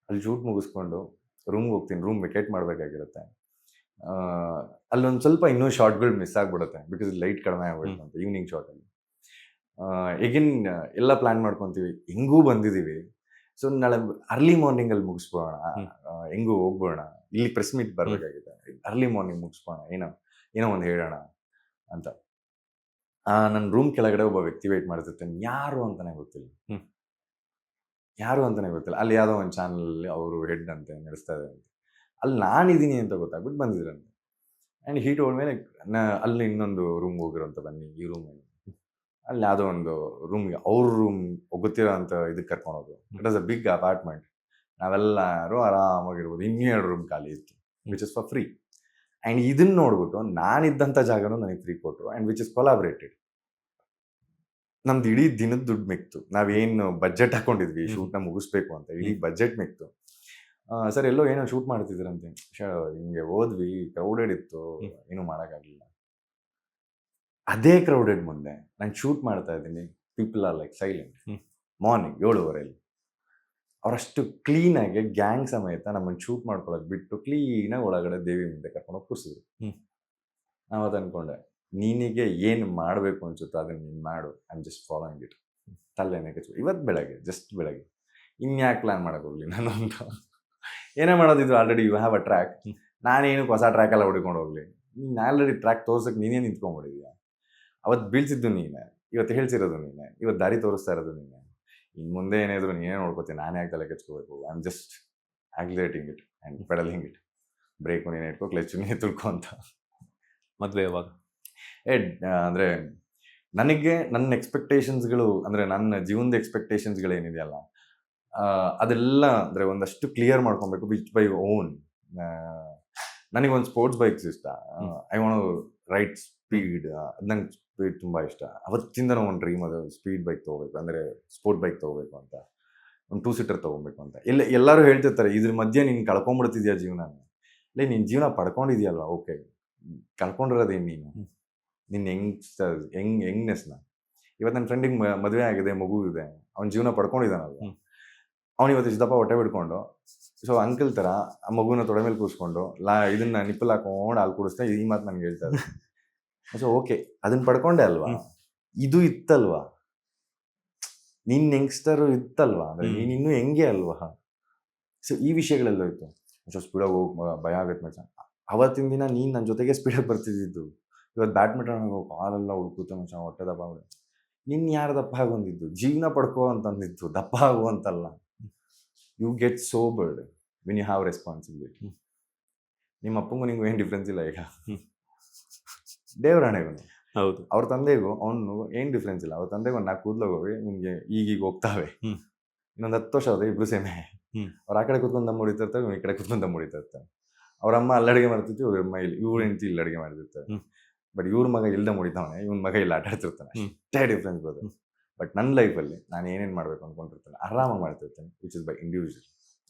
ಅಲ್ಲಿ ಶೂಟ್ ಮುಗಿಸ್ಕೊಂಡು ರೂಮ್ಗೆ ಹೋಗ್ತೀನಿ. ರೂಮ್ ವೆಕೇಟ್ ಮಾಡಬೇಕಾಗಿರುತ್ತೆ. ಅಲ್ಲೊಂದು ಸ್ವಲ್ಪ ಇನ್ನೂ ಶಾರ್ಟ್ಗಳು ಮಿಸ್ ಆಗಿಬಿಡುತ್ತೆ, ಬಿಕಾಸ್ ಲೈಟ್ ಕಡಿಮೆ ಆಗ್ಬಿಡುತ್ತೆ ಅಂತ ಈವ್ನಿಂಗ್ ಶಾರ್ಟಲ್ಲಿ. ಈಗಿನ್ ಎಲ್ಲ ಪ್ಲಾನ್ ಮಾಡ್ಕೊತೀವಿ, ಹೆಂಗೂ ಬಂದಿದ್ದೀವಿ. ಸೊ ನಾಳೆ ಅರ್ಲಿ ಮಾರ್ನಿಂಗಲ್ಲಿ ಮುಗಿಸ್ಬೋಣ, ಹೆಂಗೂ ಹೋಗ್ಬೋಣ. ಇಲ್ಲಿ ಪ್ರೆಸ್ ಮೀಟ್ ಬರಬೇಕಾಗಿದೆ, ಅರ್ಲಿ ಮಾರ್ನಿಂಗ್ ಮುಗಿಸ್ಬೋಣ, ಏನೋ ಒಂದು ಹೇಳೋಣ ಅಂತ. ನನ್ನ ರೂಮ್ ಕೆಳಗಡೆ ಒಬ್ಬ ವ್ಯಕ್ತಿ ವೇಟ್ ಮಾಡ್ತಿರ್ತಾನೆ. ಯಾರು ಅಂತಾನೆ ಗೊತ್ತಿಲ್ಲ. ಅಲ್ಲಿ ಯಾವುದೋ ಒಂದು ಚಾನಲ್ ಅವರು ಹೆಡ್ ಅಂತೆ ನಡೆಸ್ತಾ ಇದ್ದಾರೆ ಅಂತ. ಅಲ್ಲಿ ನಾನಿದ್ದೀನಿ ಅಂತ ಗೊತ್ತಾಗ್ಬಿಟ್ಟು ಬಂದಿದ್ರಂತೆ. ಆ್ಯಂಡ್ ಹೀಟ್ ಹೋದ್ಮೇಲೆ ಅಲ್ಲಿ ಇನ್ನೊಂದು ರೂಮ್ಗೆ ಹೋಗಿರೋಂತ, ಬನ್ನಿ ಈ ರೂಮಲ್ಲಿ. ಅಲ್ಲಿ ಯಾವುದೋ ಒಂದು ರೂಮ್ಗೆ, ಅವ್ರ ರೂಮ್ ಗೊತ್ತಿರೋ ಅಂತ ಇದಕ್ಕೆ ಕರ್ಕೊಂಡೋದು. It was a big apartment. ನಾವೆಲ್ಲರೂ ಆರಾಮಾಗಿರ್ಬೋದು. 2 ರೂಮ್ ಖಾಲಿ ಇತ್ತು, which is for free. And ಇದನ್ನ ನೋಡ್ಬಿಟ್ಟು ನಾನಿದ್ದಂಥ ಜಾಗನೂ ನನಗೆ ಫ್ರೀ ಕೊಟ್ಟರು. And which is collaborated. ನಮ್ದು ಇಡೀ ದಿನದ ದುಡ್ಡು ಮಿಕ್ತು. ನಾವೇನು ಬಜೆಟ್ ಹಾಕೊಂಡಿದ್ವಿ ಶೂಟ್ನ ಮುಗಿಸ್ಬೇಕು ಅಂತ, ಇಡೀ ಬಜೆಟ್ ಮಿಕ್ತು. ಸರ್ ಎಲ್ಲೋ ಏನೋ ಶೂಟ್ ಮಾಡ್ತಿದ್ರಂತೆ, ಹಿಂಗೆ ಹೋದ್ವಿ, ಕ್ರೌಡೆಡ್ ಇತ್ತು, ಏನೂ ಮಾಡೋಕ್ಕಾಗಲಿಲ್ಲ. ಅದೇ ಕ್ರೌಡೆಡ್ ಮುಂದೆ ನಾನು ಶೂಟ್ ಮಾಡ್ತಾ ಇದ್ದೀನಿ, people are like silent. Morning 7:15 ಅವರಷ್ಟು ಕ್ಲೀನಾಗಿ ಗ್ಯಾಂಗ್ ಸಮೇತ ನಮ್ಮನ್ನು ಶೂಟ್ ಮಾಡ್ಕೊಳಕ್ ಬಿಟ್ಟು ಕ್ಲೀನಾಗಿ ಒಳಗಡೆ ದೇವಿ ಮುಂದೆ ಕರ್ಕೊಂಡು ಕೂರಿಸಿದ್ರು. ನಾವು ಅದು ಅನ್ಕೊಂಡೆ, ನಿನಗೆ ಏನು ಮಾಡಬೇಕು ಅನ್ಸುತ್ತೋ ಅದನ್ನು ನೀನು ಮಾಡು, I am just following it. ತಲೆನೇ ಕೆಚ್ಚು. ಇವತ್ತು ಬೆಳಗ್ಗೆ, ಜಸ್ಟ್ ಬೆಳಗ್ಗೆ, ಇನ್ಯಾಕೆ ಪ್ಲಾನ್ ಮಾಡಕ್ ಹೋಗ್ಲಿ ನಾನು ಅಂತ. ಏನೇ ಮಾಡೋದಿದ್ರು already you have a track. ನಾನೇನಕ್ಕೆ ಹೊಸ ಟ್ರ್ಯಾಕ್ ಎಲ್ಲ ಹುಡ್ಕೊಂಡು ಹೋಗ್ಲಿ? ನೀನು ಆಲ್ರೆಡಿ ಟ್ರ್ಯಾಕ್ ತೋರ್ಸಕ್ಕೆ ನೀನೇ ನಿಂತ್ಕೊಂಡ್ಬಿಟ್ಟಿದ್ಯಾ. ಅವತ್ತು ಬೀಳ್ತಿದ್ದು ನೀನೆ, ಇವತ್ತು ಹೇಳ್ತಿರೋದು ನೀನೆ, ಇವತ್ತು ದಾರಿ ತೋರಿಸ್ತಾ ಇರೋದು ನೀನೆ. ಇನ್ನು ಮುಂದೆ ಏನಾದ್ರು ನೀನೇ ನೋಡ್ಕೋತೀನಿ, ನಾನೇ ಯಾಕೆ ತಲೆ ಕೆಚ್ಕೋಬೇಕು? I am just accelerating it and pedalling it. Brake ನೀನೇ ಇಟ್ಕೋ, ಕ್ಲಚ್ ನೀನೇ ತುಳ್ಕೊ ಅಂತ. ಮದುವೆ ಯಾವಾಗ? ಅಂದರೆ ನನಗೆ ನನ್ನ ಎಕ್ಸ್ಪೆಕ್ಟೇಷನ್ಸ್ಗಳು, ಅಂದರೆ ನನ್ನ ಜೀವನದ ಎಕ್ಸ್ಪೆಕ್ಟೇಷನ್ಸ್ಗಳೇನಿದೆಯಲ್ಲ, ಅದೆಲ್ಲ ಅಂದರೆ ಒಂದಷ್ಟು ಕ್ಲಿಯರ್ ಮಾಡ್ಕೊಬೇಕು. Which by own. ನನಗೊಂದು ಸ್ಪೋರ್ಟ್ಸ್ ಬೈಕ್ಸ್ ಇಷ್ಟ. I want right speed. ಅದು ನಂಗೆ ಸ್ಪೀಡ್ ತುಂಬ ಇಷ್ಟ. ಅವತ್ತಿಂದ ಒಂದು ಡ್ರೀಮ್, ಅದು ಸ್ಪೀಡ್ ಬೈಕ್ ತೊಗೋಬೇಕು, ಅಂದರೆ ಸ್ಪೋರ್ಟ್ ಬೈಕ್ ತೊಗೋಬೇಕು ಅಂತ, ಒಂದು 2-seater ತೊಗೊಬೇಕು ಅಂತ. ಎಲ್ಲರೂ ಹೇಳ್ತಿರ್ತಾರೆ, ಇದ್ರ ಮಧ್ಯೆ ನೀನು ಕಳ್ಕೊಂಡ್ಬಿಡ್ತಿದ್ಯಾ ಜೀವನ. ಇಲ್ಲ, ನಿನ್ನ ಜೀವನ ಪಡ್ಕೊಂಡಿದ್ಯಲ್ವ, ಓಕೆ, ಕಳ್ಕೊಂಡಿರೋದೇನು ನೀನು? ನಿನ್ನ ಯಂಗ್ನೆಸ್ನ. ಇವತ್ತು ನನ್ನ ಫ್ರೆಂಡಿಗೆ ಮದುವೆ ಆಗಿದೆ, ಮಗು ಇದೆ, ಅವ್ನ ಜೀವನ ಪಡ್ಕೊಂಡಿದ್ದಾನಲ್ವ. ಅವ್ನು ಇವತ್ತು ಇಷ್ಟಪ್ಪ ಹೊಟ್ಟೆ ಬಿಡ್ಕೊಂಡು, ಸೊ ಅಂಕಲ್ ಥರ ಆ ಮಗುನ ತೊಡೆ ಮೇಲೆ ಕೂರಿಸ್ಕೊಂಡು ಇದನ್ನ ನಿಪ್ಪಲ್ ಹಾಕೊಂಡು ಹಾಲು ಕುಡಿಸ್ತಾ ಈ ಮಾತು ನನಗೆ ಹೇಳ್ತಾ ಇದ್ದೆ. ಸೊ ಓಕೆ, ಅದನ್ನ ಪಡ್ಕೊಂಡೆ ಅಲ್ವಾ, ಇದು ಇತ್ತಲ್ವಾ. ನೀನ್ ಯಂಗ್ಸ್ಟರ್ ಇತ್ತಲ್ವಾ, ಅಂದ್ರೆ ನೀನ್ ಇನ್ನೂ ಹೆಂಗೆ ಅಲ್ವಾ. ಸೊ ಈ ವಿಷಯಗಳೆಲ್ಲ ಇತ್ತು. ಸ್ಪೀಡಾಗಿ ಹೋಗಿ ಭಯ ಆಗತ್ತೆ ಮಚ್ಚ. ಅವತ್ತಿನ ದಿನ ನೀನ್ ನನ್ನ ಜೊತೆಗೆ ಸ್ಪೀಡಾಗಿ ಬರ್ತಿದ್ದು. ಇವತ್ತು ಬ್ಯಾಡ್ಮಿಂಟನ್ ಕಾಲೆಲ್ಲ ಹುಡುಕುತ್ತೆ ಮಚ್ಚ, ಹೊಟ್ಟೆ ದಪ್ಪ ಆಗಿದೆ. ನಿನ್ ಯಾರು ದಪ್ಪ ಆಗೊಂದಿದ್ದು? ಜೀವನ ಪಡ್ಕೋ ಅಂತಂದಿದ್ದು, ದಪ್ಪ ಆಗು ಅಂತಲ್ಲ. You get sobered when you have responsibility. ನಿಮ್ಮ ಅಪ್ಪಂಗೂ ನಿಂಗೂ ಏನು ಡಿಫ್ರೆನ್ಸ್ ಇಲ್ಲ ಈಗ. ದೇವರಾಣೆಗೂ ಹೌದು, ಅವ್ರ ತಂದೆಗೂ ಅವನು ಏನು ಡಿಫ್ರೆನ್ಸ್ ಇಲ್ಲ. ಅವ್ರ ತಂದೆಗೆ ಒಂದು 4 ಕೂದಲೋಗಿ ನಿಮ್ಗೆ ಈಗೀಗ ಹೋಗ್ತಾವೆ. ಇನ್ನೊಂದು 10 ವರ್ಷ ಆದ್ರೆ ಇಬ್ರು ಸೇಮೆ. ಅವ್ರ ಆ ಕಡೆ ಕೂತ್ಕೊಂಡು ದಮ್ ಹೊಡಿತಿರ್ತಾರೆ, ಇವ್ನು ಈ ಕಡೆ ಕೂತ್ಕೊಂಡು ದಮ್ ಹೊಡಿತಿರ್ತಾರೆ. ಅವ್ರ ಅಮ್ಮ ಅಲ್ಲಿ ಅಡುಗೆ ಮಾಡ್ತಿರ್ತಿ, ಇವ್ರ ಅಮ್ಮ ಇಲ್ಲಿ, ಇವ್ರ ಹೆಂಡತಿ ಇಲ್ಲಿ ಅಡುಗೆ ಮಾಡ್ತಿರ್ತಾರೆ. ಬಟ್ ಇವ್ರ ಮಗ ಇಲ್ದ ಮುಡಿತಾವನೆ, ಇವ್ನ ಮಗ ಇಲ್ಲಿ ಆಟ ಆಡ್ತಿರ್ತಾನೆ. ಅಷ್ಟೇ ಡಿಫ್ರೆನ್ಸ್ ಬರೋದು. ಬಟ್ ನನ್ನ ಲೈಫಲ್ಲಿ ನಾನು ಏನೇನು ಮಾಡ್ಬೇಕು ಅನ್ಕೊಂಡಿರ್ತೇನೆ ಆರಾಮಾಗಿ ಮಾಡ್ತಿರ್ತೇನೆ, which is by individual,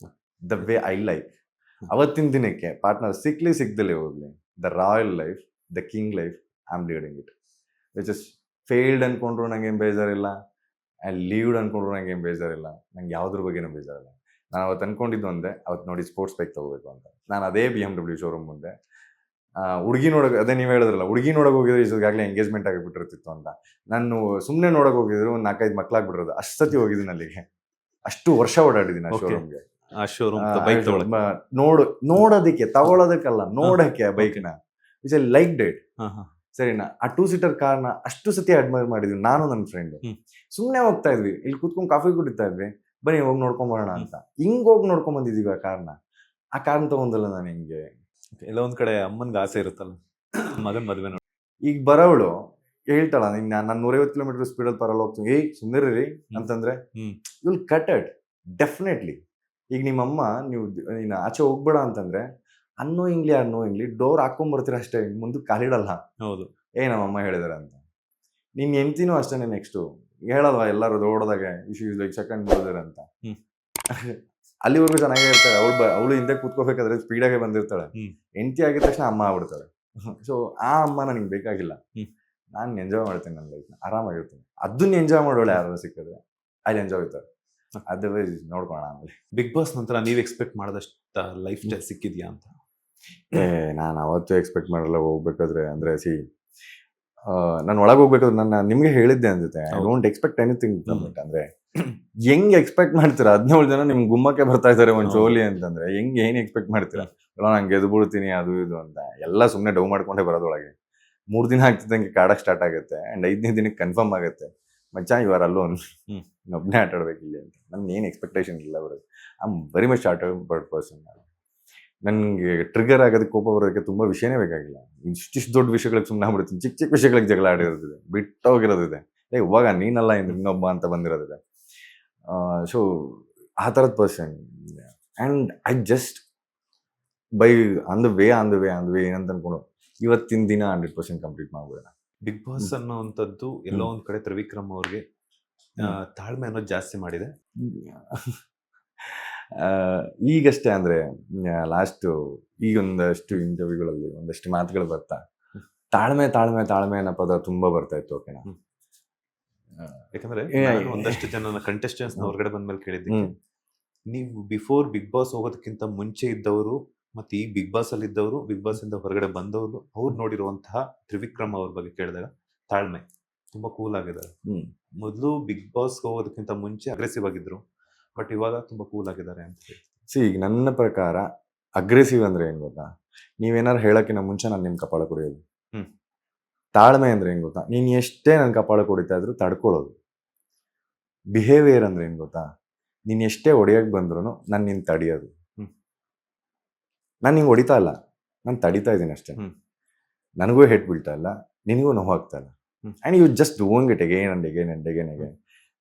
the way I like. ಅವತ್ತಿನ ದಿನಕ್ಕೆ ಪಾರ್ಟ್ನರ್ ಸಿಕ್ಲಿ ಸಿಗ್ದಲೇ ಹೋಗ್ಲಿ, the royal life, the king life, I am leading it. Which is failed ಅನ್ಕೊಂಡ್ರು ನಂಗೇನು ಬೇಜಾರಿಲ್ಲ, ಆ್ಯಂಡ್ ಲೀವ್ಡ್ ಅನ್ಕೊಂಡ್ರು ನಂಗೇನು ಬೇಜಾರಿಲ್ಲ. ನಂಗೆ ಯಾವುದ್ರ ಬಗ್ಗೆನೂ ಬೇಜಾರಿಲ್ಲ. ನಾನು ಅವತ್ತು ಅನ್ಕೊಂಡಿದ್ದು ಒಂದೇ, ಅವತ್ತು ನೋಡಿ ಸ್ಪೋರ್ಟ್ಸ್ ಬೈಕ್ ತಗೋಬೇಕು ಅಂತ. ನಾನು ಅದೇ BMW ಶೋರೂಮ್ ಮುಂದೆ ಹುಡುಗಿ ನೋಡೋಕೆ, ಅದೇ ನೀವು ಹೇಳಿದ್ರಲ್ಲ, ಹುಡುಗಿ ನೋಡೋಕೆ ಹೋಗಿದ್ರೆ ಈಗಾಗಲೇ ಎಂಗೇಜ್ಮೆಂಟ್ ಆಗಿಬಿಟ್ಟಿರ್ತಿತ್ತು ಅಂತ. ನಾನು ಸುಮ್ಮನೆ ನೋಡೋಕೆ ಹೋಗಿದ್ರು ಒಂದು 4-5 ಮಕ್ಕಳಾಗ್ಬಿಟ್ಟಿರೋದು. ಅಷ್ಟು ಸತಿ ಹೋಗಿದ್ದೀನಿ ಅಲ್ಲಿಗೆ, ಅಷ್ಟು ವರ್ಷ ಓಡಾಡಿದ್ದೀನಿ ಆ ಶೋರೂಮ್ಗೆ. ಆ ಶೋರೂಮ್ ಬೈಕ್ ನೋಡೋದಕ್ಕೆ, ತಗೊಳ್ಳೋದಕ್ಕಲ್ಲ, ನೋಡಕ್ಕೆ ಆ ಬೈಕ್ನ. Which I like date. ಸರಿನಾ, ಆ 2-ಸೀಟರ್ ಕಾರ್ನ ಅಷ್ಟು ಸತಿ ಅಡ್ಮೈರ್ ಮಾಡಿದ್ವಿ ನಾನು ನನ್ನ ಫ್ರೆಂಡ್. ಸುಮ್ಮನೆ ಹೋಗ್ತಾ ಇದ್ವಿ, ಇಲ್ಲಿ ಕೂತ್ಕೊಂಡು ಕಾಫಿ ಕುಡಿತಾ ಇದ್ವಿ, ಬನ್ನಿ ಹೋಗಿ ನೋಡ್ಕೊಂಬರೋಣ ಅಂತ. ಹಿಂಗ್ ಹೋಗಿ ನೋಡ್ಕೊಂಡ್ ಬಂದಿದೀವಿ ಆ ಕಾರ್ನ. ಆ ಕಾರ್ನ ತಗೊಂಡಲ್ಲ ನಾನು ಹಿಂಗೆ. ಎಲ್ಲ ಒಂದ್ ಕಡೆ ಅಮ್ಮನ್ಗೆ ಆಸೆ ಇರುತ್ತಲ್ಲ, ಮಗನ್ ಮದ್ವೆ ನೋಡಿ. ಈಗ ಬರೋವಳು ಹೇಳ್ತಾಳ, ನಾನು 150 ಕಿಲೋಮೀಟರ್ ಸ್ಪೀಡಲ್ಲಿ ಪರಲ್ಲ ಹೋಗ್ತೀನಿ, ಸುಂದರಿ ಅಂತಂದ್ರೆ ವಿಲ್ ಕಟ್ ಇಟ್ ಡೆಫಿನೆಟ್ಲಿ. ಈಗ ನಿಮ್ಮಮ್ಮ ನೀನು ಆಚೆ ಹೋಗ್ಬೇಡ ಅಂತಂದ್ರೆ ಅನ್ನೋಯಿಂಗ್ಲಿ ಡೋರ್ ಹಾಕೊಂಡ್ಬರ್ತೀರ ಅಷ್ಟೇ, ಮುಂದಕ್ಕೆ ಕಾಲಿಡಲ್ಲ. ಹೌದು, ನಮ್ಮಮ್ಮ ಹೇಳಿದಾರೆ ಅಂತ. ನಿನ್ ಹೆಂಡ್ತಿನೂ ಅಷ್ಟೇನೆ. ನೆಕ್ಸ್ಟು ಹೇಳಲ್ವಾ ಎಲ್ಲರೂ ದೊಡ್ಡದಾಗ ಇಶ್ಯೂಸ್ ಲೈಕ್ ಸೆಕೆಂಡ್ ಮಾಡಿದಾರೆ ಅಂತ. ಅಲ್ಲಿವರೆಗೂ ಚೆನ್ನಾಗೇ ಇರ್ತಾಳೆ. ಅವಳು ಹಿಂದೆ ಕೂತ್ಕೋಬೇಕಾದ್ರೆ ಸ್ಪೀಡಾಗೆ ಬಂದಿರ್ತಾಳೆ. ಹೆಂಡತಿ ಆಗಿದ ತಕ್ಷಣ ಅಮ್ಮ ಆಗ್ಬಿಡ್ತಾಳೆ. ಸೊ ಆ ಅಮ್ಮ ನನಗೆ ಬೇಕಾಗಿಲ್ಲ. ನಾನು ಎಂಜಾಯ್ ಮಾಡ್ತೀನಿ ನನ್ನ ಲೈಫ್ನ, ಆರಾಮಾಗಿರ್ತೀನಿ. ಅದನ್ನ ಎಂಜಾಯ್ ಮಾಡೋಳೆ ಯಾರು ಸಿಕ್ಕಿದ್ರೆ ಅಲ್ಲಿ ಎಂಜಾಯ್ ಇರ್ತಾರೆ. ಅದರ್ವೈಸ್ ನೋಡ್ಕೋಣ ಆಮೇಲೆ. ಬಿಗ್ ಬಾಸ್ ನಂತರ ನೀವು ಎಕ್ಸ್ಪೆಕ್ಟ್ ಮಾಡಿದಷ್ಟು ಲೈಫ್ ಸ್ಟೈಲ್ ಸಿಕ್ಕಿದ್ಯಾ ಅಂತ? ನಾನು ಅವತ್ತು ಎಕ್ಸ್ಪೆಕ್ಟ್ ಮಾಡಲ್ಲ. ಹೋಗ್ಬೇಕಾದ್ರೆ ಅಂದ್ರೆ ನಾನು ಒಳಗೆ ಹೋಗ್ಬೇಕಾದ್ರೆ ನಿಮ್ಗೆ ಹೇಳಿದ್ದೆ ಅನ್ಸುತ್ತೆ, ಐ ಡೋಂಟ್ ಎಕ್ಸ್ಪೆಕ್ಟ್ ಎನಿಥಿಂಗ್. ಅಂದ್ರೆ ಹೆಂಗ್ ಎಕ್ಸ್ಪೆಕ್ಟ್ ಮಾಡ್ತೀರಾ? 17 ಜನ ನಿಮ್ ಗುಮ್ಮಕ್ಕೆ ಬರ್ತಾ ಇದಾರೆ ಒಂದ್ ಶೋಲಿ ಅಂತಂದ್ರೆ ಏನ್ ಎಕ್ಸ್ಪೆಕ್ಟ್ ಮಾಡ್ತೀರಾ? ನಾನು ಗೆದ್ಬಿಡ್ತೀನಿ ಅದು ಇದು ಅಂತ ಎಲ್ಲ ಸುಮ್ನೆ ಡೌ ಮಾಡ್ಕೊಂಡೇ ಬರೋದೊಳಗೆ 3 ದಿನ ಆಗ್ತಿದ್ದಂಗೆ ಕಾಡಕ್ ಸ್ಟಾರ್ಟ್ ಆಗುತ್ತೆ. ಅಂಡ್ 5ನೇ ದಿನಕ್ಕೆ ಕನ್ಫರ್ಮ್ ಆಗುತ್ತೆ, ಮಚ್ಚ ಇವಾರ ಅಲ್ಲೋನ್ ಒಬ್ಬನೇ ಆಟ ಆಡ್ಬೇಕು ಇಲ್ಲಿ ಅಂತ. ನನ್ಗೆ ಏನು ಎಕ್ಸ್ಪೆಕ್ಟೇಷನ್ ಇಲ್ಲ ಬರೋದು. I am very much bird person. ನನಗೆ ಟ್ರಿಗರ್ ಆಗೋದಕ್ಕೆ, ಕೋಪ ಬರೋದಕ್ಕೆ ತುಂಬಾ ವಿಷಯನೇ ಬೇಕಾಗಿಲ್ಲ. ಇಷ್ಟಿಷ್ಟು ದೊಡ್ಡ ವಿಷಯಗಳಿಗೆ ಸುಮ್ಮನೆ ಆಗ್ಬಿಡ್ತೀನಿ. ಚಿಕ್ಕ ಚಿಕ್ಕ ವಿಷಯಗಳಿಗೆ ಜಗಳ ಆಡಿರೋದಿದೆ, ಬಿಟ್ಟೋಗಿರೋದಿದೆ. ಇವಾಗ ನೀನಲ್ಲ ಇನ್ನೊಬ್ಬ ಅಂತ ಬಂದಿರೋದಿದೆ. ಸೊ ಆ ಥರದ person. And I just by on the way ಏನಂತ ಅನ್ಕೊಂಡು ಇವತ್ತಿನ ದಿನ 100% ಕಂಪ್ಲೀಟ್ ಮಾಡ್ಬೋಣ. ಬಿಗ್ ಬಾಸ್ ಅನ್ನೋವಂಥದ್ದು ಎಲ್ಲೋ ಒಂದ್ ಕಡೆ ತ್ರಿವಿಕ್ರಮ್ ಅವ್ರಿಗೆ ತಾಳ್ಮೆ ಅನ್ನೋದು ಜಾಸ್ತಿ ಮಾಡಿದೆ. ಈಗಷ್ಟೇ ಅಂದ್ರೆ ಲಾಸ್ಟ್ ಈಗ ಒಂದಷ್ಟು ಇಂಟರ್ವ್ಯೂಗಳಲ್ಲಿ ಒಂದಷ್ಟು ಮಾತುಗಳು ಬರ್ತಾ ತಾಳ್ಮೆ ಅನ್ನೋ ಪದ ತುಂಬಾ ಬರ್ತಾ ಇತ್ತು. ಓಕೆನಾ? ಯಾಕಂದ್ರೆ ಒಂದಷ್ಟು ಜನ ಕಂಟೆಸ್ಟೆಂಟ್ಸ್ ಹೊರಗಡೆ ಬಂದ್ಮೇಲೆ ಕೇಳಿದ್ದೀನಿ, ನೀವು ಬಿಫೋರ್ ಬಿಗ್ ಬಾಸ್ ಹೋಗೋದಕ್ಕಿಂತ ಮುಂಚೆ ಇದ್ದವರು ಮತ್ತೆ ಈ ಬಿಗ್ ಬಾಸ್ ಅಲ್ಲಿ ಇದ್ದವರು, ಬಿಗ್ ಬಾಸ್ ಇಂದ ಹೊರಗಡೆ ಬಂದವರು, ಅವ್ರು ನೋಡಿರುವಂತಹ ತ್ರಿವಿಕ್ರಮ್ ಅವ್ರ ಬಗ್ಗೆ ಕೇಳಿದಾಗ ತಾಳ್ಮೆ, ತುಂಬಾ ಕೂಲ್ ಆಗಿದ್ದಾರೆ. ಮೊದಲು ಬಿಗ್ ಬಾಸ್ ಹೋಗೋದಕ್ಕಿಂತ ಮುಂಚೆ ಅಗ್ರೆಸಿವ್ ಆಗಿದ್ರು, ಬಟ್ ಇವಾಗ ತುಂಬಾ ಕೂಲ್ ಆಗಿದ್ದಾರೆ ಅಂತ ಹೇಳಿ. ಈಗ ನನ್ನ ಪ್ರಕಾರ ಅಗ್ರೆಸಿವ್ ಅಂದ್ರೆ ಏನ್ ಗೊತ್ತಾ? ನೀವೇನಾರು ಹೇಳಕ್ಕಿಂತ ಮುಂಚೆ ನಾನು ನಿಮ್ ಕಪಾಳ ಕುಡಿಯೋದು. ತಾಳ್ಮೆ ಅಂದ್ರೆ ಏನ್ ಗೊತ್ತಾ? ನೀನ್ ಎಷ್ಟೇ ನನ್ ಕಪಾಳ ಕುಡಿತಾ ಇದ್ರು ತಡ್ಕೊಳ್ಳೋದು. ಬಿಹೇವಿಯರ್ ಅಂದ್ರೆ ಏನ್ ಗೊತ್ತಾ? ನೀನ್ ಎಷ್ಟೇ ಹೊಡಿಯಕ್ ಬಂದ್ರು ನಾನು ನಿನ್ ತಡಿಯೋದು. ನಾನು ನಿಂಗೆ ಹೊಡಿತಾ ಇಲ್ಲ, ನಾನು ತಡಿತಾ ಇದ್ದೀನಿ ಅಷ್ಟೇ. ನನಗೂ ಹೆಟ್ ಬೀಳ್ತಾ ಇಲ್ಲ, ನಿನಗೂ ನೋವಾಗ್ತಾ ಇಲ್ಲ. And you just doing it again and again.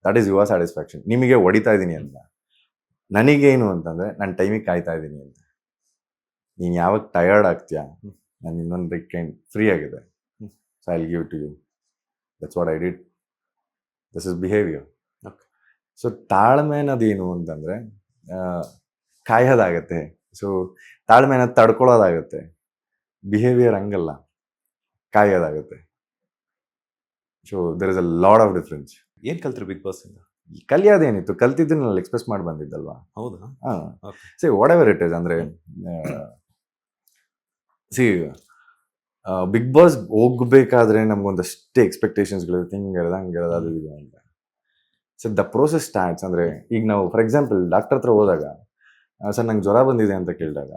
That is your satisfaction. ನಿಮಗೆ ಹೊಡಿತಾ ಇದ್ದೀನಿ ಅಂತ. ನನಗೇನು ಅಂತಂದ್ರೆ ನಾನು ಟೈಮಿಗೆ ಕಾಯ್ತಾ ಇದ್ದೀನಿ ಅಂತ. ನೀನು ಯಾವಾಗ ಟಯರ್ಡ್ ಆಗ್ತೀಯಾ, ನಾನು ಇನ್ನೊಂದು ವೀಕೆಂಡ್ ಫ್ರೀ ಆಗಿದೆ, so I will give to you. That's what I did. This is behaviour. So ತಾಳ್ಮೆ ಅನ್ನೋದೇನು ಅಂತಂದ್ರೆ ಕಾಯೋದಾಗತ್ತೆ. ಸೊ ತಾಳ್ಮೆ ಅನ್ನೋದು ತಡ್ಕೊಳ್ಳೋದಾಗತ್ತೆ. ಬಿಹೇವಿಯರ್ ಹಂಗಲ್ಲ, ಕಾಯೋದಾಗತ್ತೆ. So there is a lot of difference. ಏನ್ ಕಲ್ತ್ರಿ ಬಿಗ್ ಬಾಸ್ ಇಂದ? ಕಲಿಯೋದೇನಿತ್ತು? ಕಲ್ತಿದ್ದನ್ನ ಎಕ್ಸ್ಪ್ರೆಸ್ ಮಾಡಿ ಬಂದಿದ್ದಲ್ವಾ? ಹೌದಾ? What ever it is. ಅಂದ್ರೆ ಬಿಗ್ ಬಾಸ್ ಹೋಗ್ಬೇಕಾದ್ರೆ ನಮ್ಗೊಂದಷ್ಟೇ ಎಕ್ಸ್ಪೆಕ್ಟೇಷನ್ಸ್ಗಳಿರುತ್ತೆ, ಹಿಂಗಿರೋದು ಹಂಗಿರೋದು ಅದು ಇದು ಅಂತ. So the process starts. ಅಂದ್ರೆ ಈಗ ನಾವು ಫಾರ್ ಎಕ್ಸಾಂಪಲ್ ಡಾಕ್ಟರ್ ಹತ್ರ ಹೋದಾಗ ಸರ್ ನಂಗೆ ಜ್ವರ ಬಂದಿದೆ ಅಂತ ಕೇಳಿದಾಗ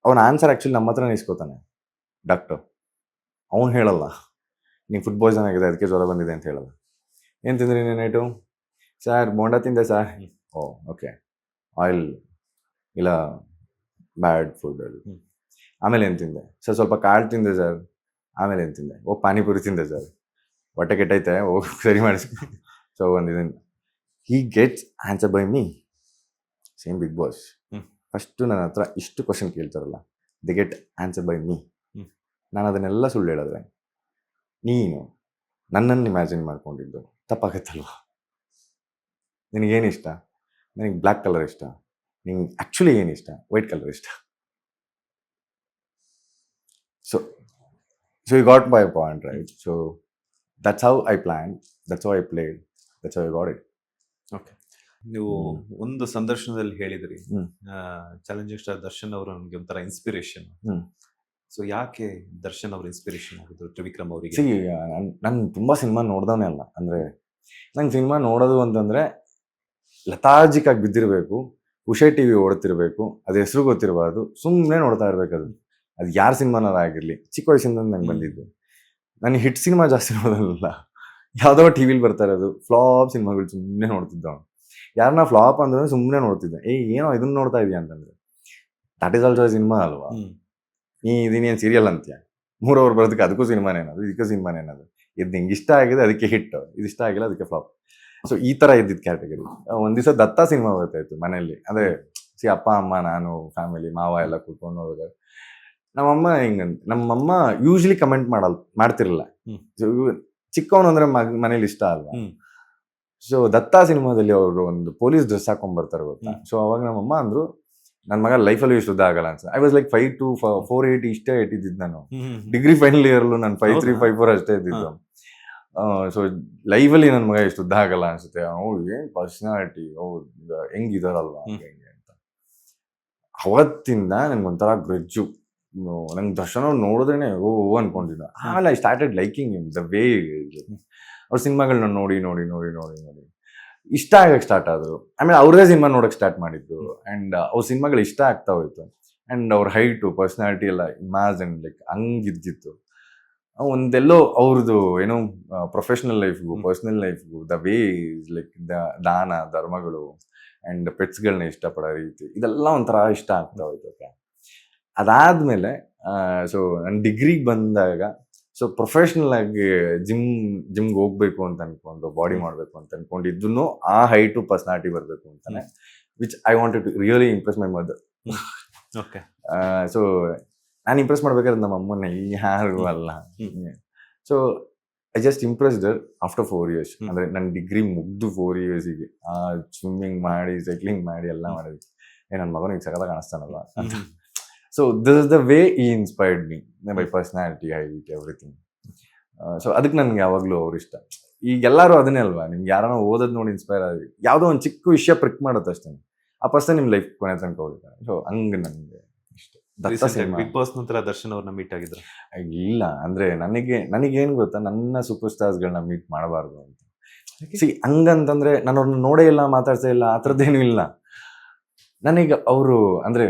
ಅವನ ಆನ್ಸರ್ ಆಕ್ಚುಲಿ ನಮ್ಮ ಹತ್ರನೇ ಇಸ್ಕೋತಾನೆ ಡಾಕ್ಟರ್. ಅವನು ಹೇಳಲ್ಲ ನಿಂಗೆ ಫುಡ್ ಪಾಯ್ಸನ್ ಆಗಿದೆ ಅದಕ್ಕೆ ಜ್ವರ ಬಂದಿದೆ ಅಂತ ಹೇಳಲ್ಲ. ಏನು ತಿಂದ್ರಿ ನೀನು ನೈಟು? ಸರ್ ಬೋಂಡ ತಿಂದೆ ಸರ್. ಓ ಓಕೆ, ಆಯಿಲ್ ಇಲ್ಲ ಬ್ಯಾಡ್ ಫುಡ್ ಅದು. ಆಮೇಲೆ ಏನು ತಿಂದೆ ಸರ್? ಸ್ವಲ್ಪ ಕಾಳು ತಿಂದೆ ಸರ್. ಆಮೇಲೆ ಏನು ತಿಂದೆ? ಓ ಪಾನಿಪುರಿ ತಿಂದೆ ಸರ್. ಹೊಟ್ಟೆ ಕೆಟ್ಟೈತೆ, ಓ ಸರಿ ಮಾಡಿಸ್. ಸೊ ಒಂದಿದ್ದೀನಿ he gets answer by me. Same Bigg Boss. First ನನ್ನ ಹತ್ರ ಇಷ್ಟು ಕ್ವಶನ್ ಕೇಳ್ತಾರಲ್ಲ, the get answer by me. ನಾನು ಅದನ್ನೆಲ್ಲ ಸುಳ್ಳು ಹೇಳಿದ್ರೆ ನೀನು ನನ್ನನ್ನು ಇಮ್ಯಾಜಿನ್ ಮಾಡ್ಕೊಂಡಿದ್ದು ತಪ್ಪಾಗತ್ತಲ್ವ? ನಿನಗೇನು ಇಷ್ಟ? ನನಗೆ ಬ್ಲ್ಯಾಕ್ ಕಲರ್ ಇಷ್ಟ. ನಿಂಗೆ ಆ್ಯಕ್ಚುಲಿ ಏನು ಇಷ್ಟ? ವೈಟ್ ಕಲರ್ ಇಷ್ಟ. So you got my point, right? So that's how I plan, that's how I played, that's how I got it. Okay, ನೀವು ಒಂದು ಸಂದರ್ಶನದಲ್ಲಿ ಹೇಳಿದ್ರಿ ಹ್ಮ್. ಚಾಲೆಂಜಿಂಗ್ ಸ್ಟಾರ್ ದರ್ಶನ್ ಅವರು ನನಗೆ ಒಂಥರ ಇನ್ಸ್ಪಿರೇಷನ್. ಹ್ಮ್. ಸೊ ಯಾಕೆ ದರ್ಶನ್ ಅವ್ರ ಇನ್ಸ್ಪಿರೇಷನ್ ಆಗಿದ್ರು ತ್ರಿವಿಕ್ರಮ್ ಅವರಿಗೆ? ಸಿ, ನಾನು ತುಂಬ ಸಿನಿಮಾ ನೋಡ್ದವನೇ ಅಲ್ಲ. ಅಂದರೆ ನಂಗೆ ಸಿನಿಮಾ ನೋಡೋದು ಅಂತಂದರೆ ಲತಾಜಿಕ್ ಆಗಿ ಬಿದ್ದಿರಬೇಕು, ಉಷಾ ಟಿ ವಿ ಓಡ್ತಿರ್ಬೇಕು, ಅದು ಹೆಸರು ಗೊತ್ತಿರಬಾರ್ದು, ಸುಮ್ಮನೆ ನೋಡ್ತಾ ಇರ್ಬೇಕು. ಅದು ಯಾರ ಸಿನಿಮಾನಾರು ಆಗಿರಲಿ. ಚಿಕ್ಕ ವಯಸ್ಸಿಂದ ನಂಗೆ ಬಂದಿದ್ದು. ನಾನು ಹಿಟ್ ಸಿನಿಮಾ ಜಾಸ್ತಿ ನೋಡೋದಲ್ಲ, ಯಾವುದೋ ಟಿ ವಿಲಿ ಬರ್ತಾ ಇರೋದು ಫ್ಲಾಪ್ ಸಿನಿಮಾಗಳು ಸುಮ್ಮನೆ ನೋಡ್ತಿದ್ದ. ಯಾರನ್ನ ಫ್ಲಾಪ್ ಅಂದ್ರೆ ಸುಮ್ಮನೆ ನೋಡ್ತಿದ್ದೆ. ಏನೋ ಇದನ್ನ ನೋಡ್ತಾ ಇದೆಯಾ ಅಂತಂದ್ರೆ ದಟ್ ಈಸ್ ಆಲ್ಸೋ ಸಿನಿಮಾ ಅಲ್ವಾ? ಇದೀನೇನು ಸೀರಿಯಲ್ ಅಂತೀಯ? 3 ಅವರ್ ಬರೋದಕ್ಕೆ ಅದಕ್ಕೂ ಸಿನಿಮಾನೇನದು, ಇದಕ್ಕೂ ಸಿನಿಮಾನೇನದು. ಇದು ನಿಂಗೆ ಇಷ್ಟ ಆಗಿದೆ ಅದಕ್ಕೆ ಹಿಟ್, ಇದು ಇಷ್ಟ ಆಗಿಲ್ಲ ಅದಕ್ಕೆ ಫ್ಲಾಪ್. ಸೊ ಈ ಥರ ಇದ್ದಿದ್ದು ಕ್ಯಾಟಗರಿ. ಒಂದು ದಿವಸ ದತ್ತ ಸಿನಿಮಾ ಬರ್ತಾ ಇತ್ತು ಮನೆಯಲ್ಲಿ. ಅಂದರೆ ಅಪ್ಪ ಅಮ್ಮ ನಾನು ಫ್ಯಾಮಿಲಿ ಮಾವ ಎಲ್ಲ ಕೂತ್ಕೊಂಡು ಹೋದಾಗ ನಮ್ಮಮ್ಮ ಯೂಶ್ವಲಿ ಕಮೆಂಟ್ ಮಾಡ್ತಿರಲಿಲ್ಲ. ಚಿಕ್ಕವನು ಅಂದ್ರೆ ಮನೇಲಿ ಇಷ್ಟ ಅಲ್ವಾ? ಸೊ ದತ್ತ ಸಿನಿಮಾದಲ್ಲಿ ಅವರು ಒಂದು ಪೊಲೀಸ್ ಡ್ರೆಸ್ ಹಾಕೊಂಡ್ ಬರ್ತಾರೆ ಗೊತ್ತಾ? ಸೊ ಅವಾಗ ನಮ್ಮಮ್ಮ ಅಂದ್ರು ನನ್ನ ಮಗ ಲೈಫಲ್ಲಿ ಇಷ್ಟು ಉದ್ದ ಆಗಲ್ಲ ಅನ್ಸ. ಐ ವಾಸ್ ಲೈಕ್ 5'2", 4'8" ಇಷ್ಟೇ ಇಟ್ಟಿದ್ದು ನಾನು. ಡಿಗ್ರಿ ಫೈನಲ್ ಇಯರ್ಲು ನಾನು 5'3", 5'4" ಅಷ್ಟೇ ಇದ್ದಿದ್ದು. ಸೊ ಲೈಫಲ್ಲಿ ನನ್ನ ಮಗ ಇಷ್ಟು ಉದ್ದ ಆಗಲ್ಲ ಅನ್ಸುತ್ತೆ. ಅವ್ರು ಏನ್ ಪರ್ಸನಾಲಿಟಿ, ಅವ್ರು ಹೆಂಗಿದಾರಲ್ವಾ ಹೆಂಗೆ ಅಂತ. ಅವತ್ತಿಂದ ನನ್ಗೊಂಥರ ಗ್ರಜ್ಜು. ನಂಗೆ ದರ್ಶನ ನೋಡಿದ್ರೇನೆ ಓ ಅನ್ಕೊಂಡಿದ್ದ. ಆಮೇಲೆ I started liking him the way. ಅವ್ರ ಸಿನಿಮಾಗಳನ್ನ ನೋಡಿ ನೋಡಿ ನೋಡಿ ನೋಡಿ ನೋಡಿ ಇಷ್ಟ ಆಗಕ್ಕೆ ಸ್ಟಾರ್ಟ್ ಆದ್ರು. ಆಮೇಲೆ ಅವ್ರದೇ ಸಿನಿಮಾ ನೋಡಕ್ ಸ್ಟಾರ್ಟ್ ಮಾಡಿದ್ದು. ಅಂಡ್ ಅವ್ರ ಸಿನಿಮಾಗಳು ಇಷ್ಟ ಆಗ್ತಾ ಹೋಯ್ತು. ಅಂಡ್ ಅವ್ರ ಹೈಟು ಪರ್ಸನಾಲಿಟಿ ಎಲ್ಲ ಇಮ್ಯಾಜಿನ್ ಲೈಕ್ ಹಂಗಿದ್ದಿತ್ತು. ಒಂದೆಲ್ಲೋ ಅವ್ರದ್ದು ಏನೋ ಪ್ರೊಫೆಷನಲ್ ಲೈಫ್ಗೂ ಪರ್ಸನಲ್ ಲೈಫ್ಗೂ ದ ವೇ ಲೈಕ್ ದಾನ ಧರ್ಮಗಳು ಅಂಡ್ ಪೆಟ್ಸ್ಗಳನ್ನ ಇಷ್ಟಪಡೋ ರೀತಿ ಇದೆಲ್ಲ ಒಂಥರ ಇಷ್ಟ ಆಗ್ತಾ ಹೋಯ್ತು. ಓಕೆ, ಅದಾದ್ಮೇಲೆ ಸೊ ನನ್ನ ಡಿಗ್ರಿಗೆ ಬಂದಾಗ ಸೊ ಪ್ರೊಫೆಷ್ನಲ್ ಆಗಿ ಜಿಮ್ಗೆ ಹೋಗ್ಬೇಕು ಅಂತ ಅನ್ಕೊಂಡು ಬಾಡಿ ಮಾಡಬೇಕು ಅಂತ ಅನ್ಕೊಂಡಿದ್ದು ಆ ಹೈಟು ಪರ್ಸನಾಲಿಟಿ ಬರಬೇಕು ಅಂತಾನೆ, which I wanted to really impress my mother. Okay, so ನಾನು ಇಂಪ್ರೆಸ್ ಮಾಡ್ಬೇಕಾದ್ರೆ ನಮ್ಮ ಅಮ್ಮನ ಯಾರು ಅಲ್ಲ. So I just impressed her after 4 years. ಅಂದ್ರೆ ನನ್ನ ಡಿಗ್ರಿ ಮುಗ್ದು 4 yearsಗೆ ಸ್ವಿಮ್ಮಿಂಗ್ ಮಾಡಿ ಸೈಕ್ಲಿಂಗ್ ಮಾಡಿ ಎಲ್ಲ ಮಾಡಿದ್ವಿ. ನನ್ನ ಮಗನಿಗೆ ಸಕಲ ಕಾಣಿಸ್ತಾನಲ್ವಾ ಅಂತ. So this is the way he inspired me, my personality, height, everything. So ಅದಕ್ಕೆ ನನಗೆ ಯಾವಾಗಲೂ ಅವ್ರು ಇಷ್ಟ. ಈಗ ಎಲ್ಲರೂ ಅದನ್ನೇ ಅಲ್ವಾ, ನಿಮ್ಗೆ ಯಾರನ್ನ ಓದೋದು ನೋಡಿ ಇನ್ಸ್ಪೈರ್ ಆಗಿ ಯಾವುದೋ ಒಂದು ಚಿಕ್ಕ ವಿಷಯ ಪ್ರಿಕ್ ಮಾಡುತ್ತೆ ಅಷ್ಟೇ, ಆ ಪರ್ಸನ್ ನಿಮ್ಮ ಲೈಫ್ ಕೊನೆ ತನಕ ಹೋಗ್ತಾರೆ. ಸೊ ಹಂಗೆ ನನಗೆ ಇಷ್ಟ. ಬಿಗ್ ಬಾಸ್ ನಂತರ ದರ್ಶನ್ ಅವ್ರನ್ನ ಮೀಟ್ ಆಗಿದ್ರು? ಇಲ್ಲ, ಅಂದ್ರೆ ನನಗೇನು ಗೊತ್ತಾ, ನನ್ನ ಸೂಪರ್ ಸ್ಟಾರ್ಸ್ಗಳನ್ನ ಮೀಟ್ ಮಾಡಬಾರ್ದು ಅಂತ. ಸಿ ಹಂಗಂತಂದ್ರೆ ನಾನು ಅವ್ರನ್ನ ನೋಡೇ ಇಲ್ಲ, ಮಾತಾಡ್ಸೇ ಇಲ್ಲ, ಆ ಥರದ್ದೇನು ಇಲ್ಲ. ನನಗೆ ಅವರು ಅಂದ್ರೆ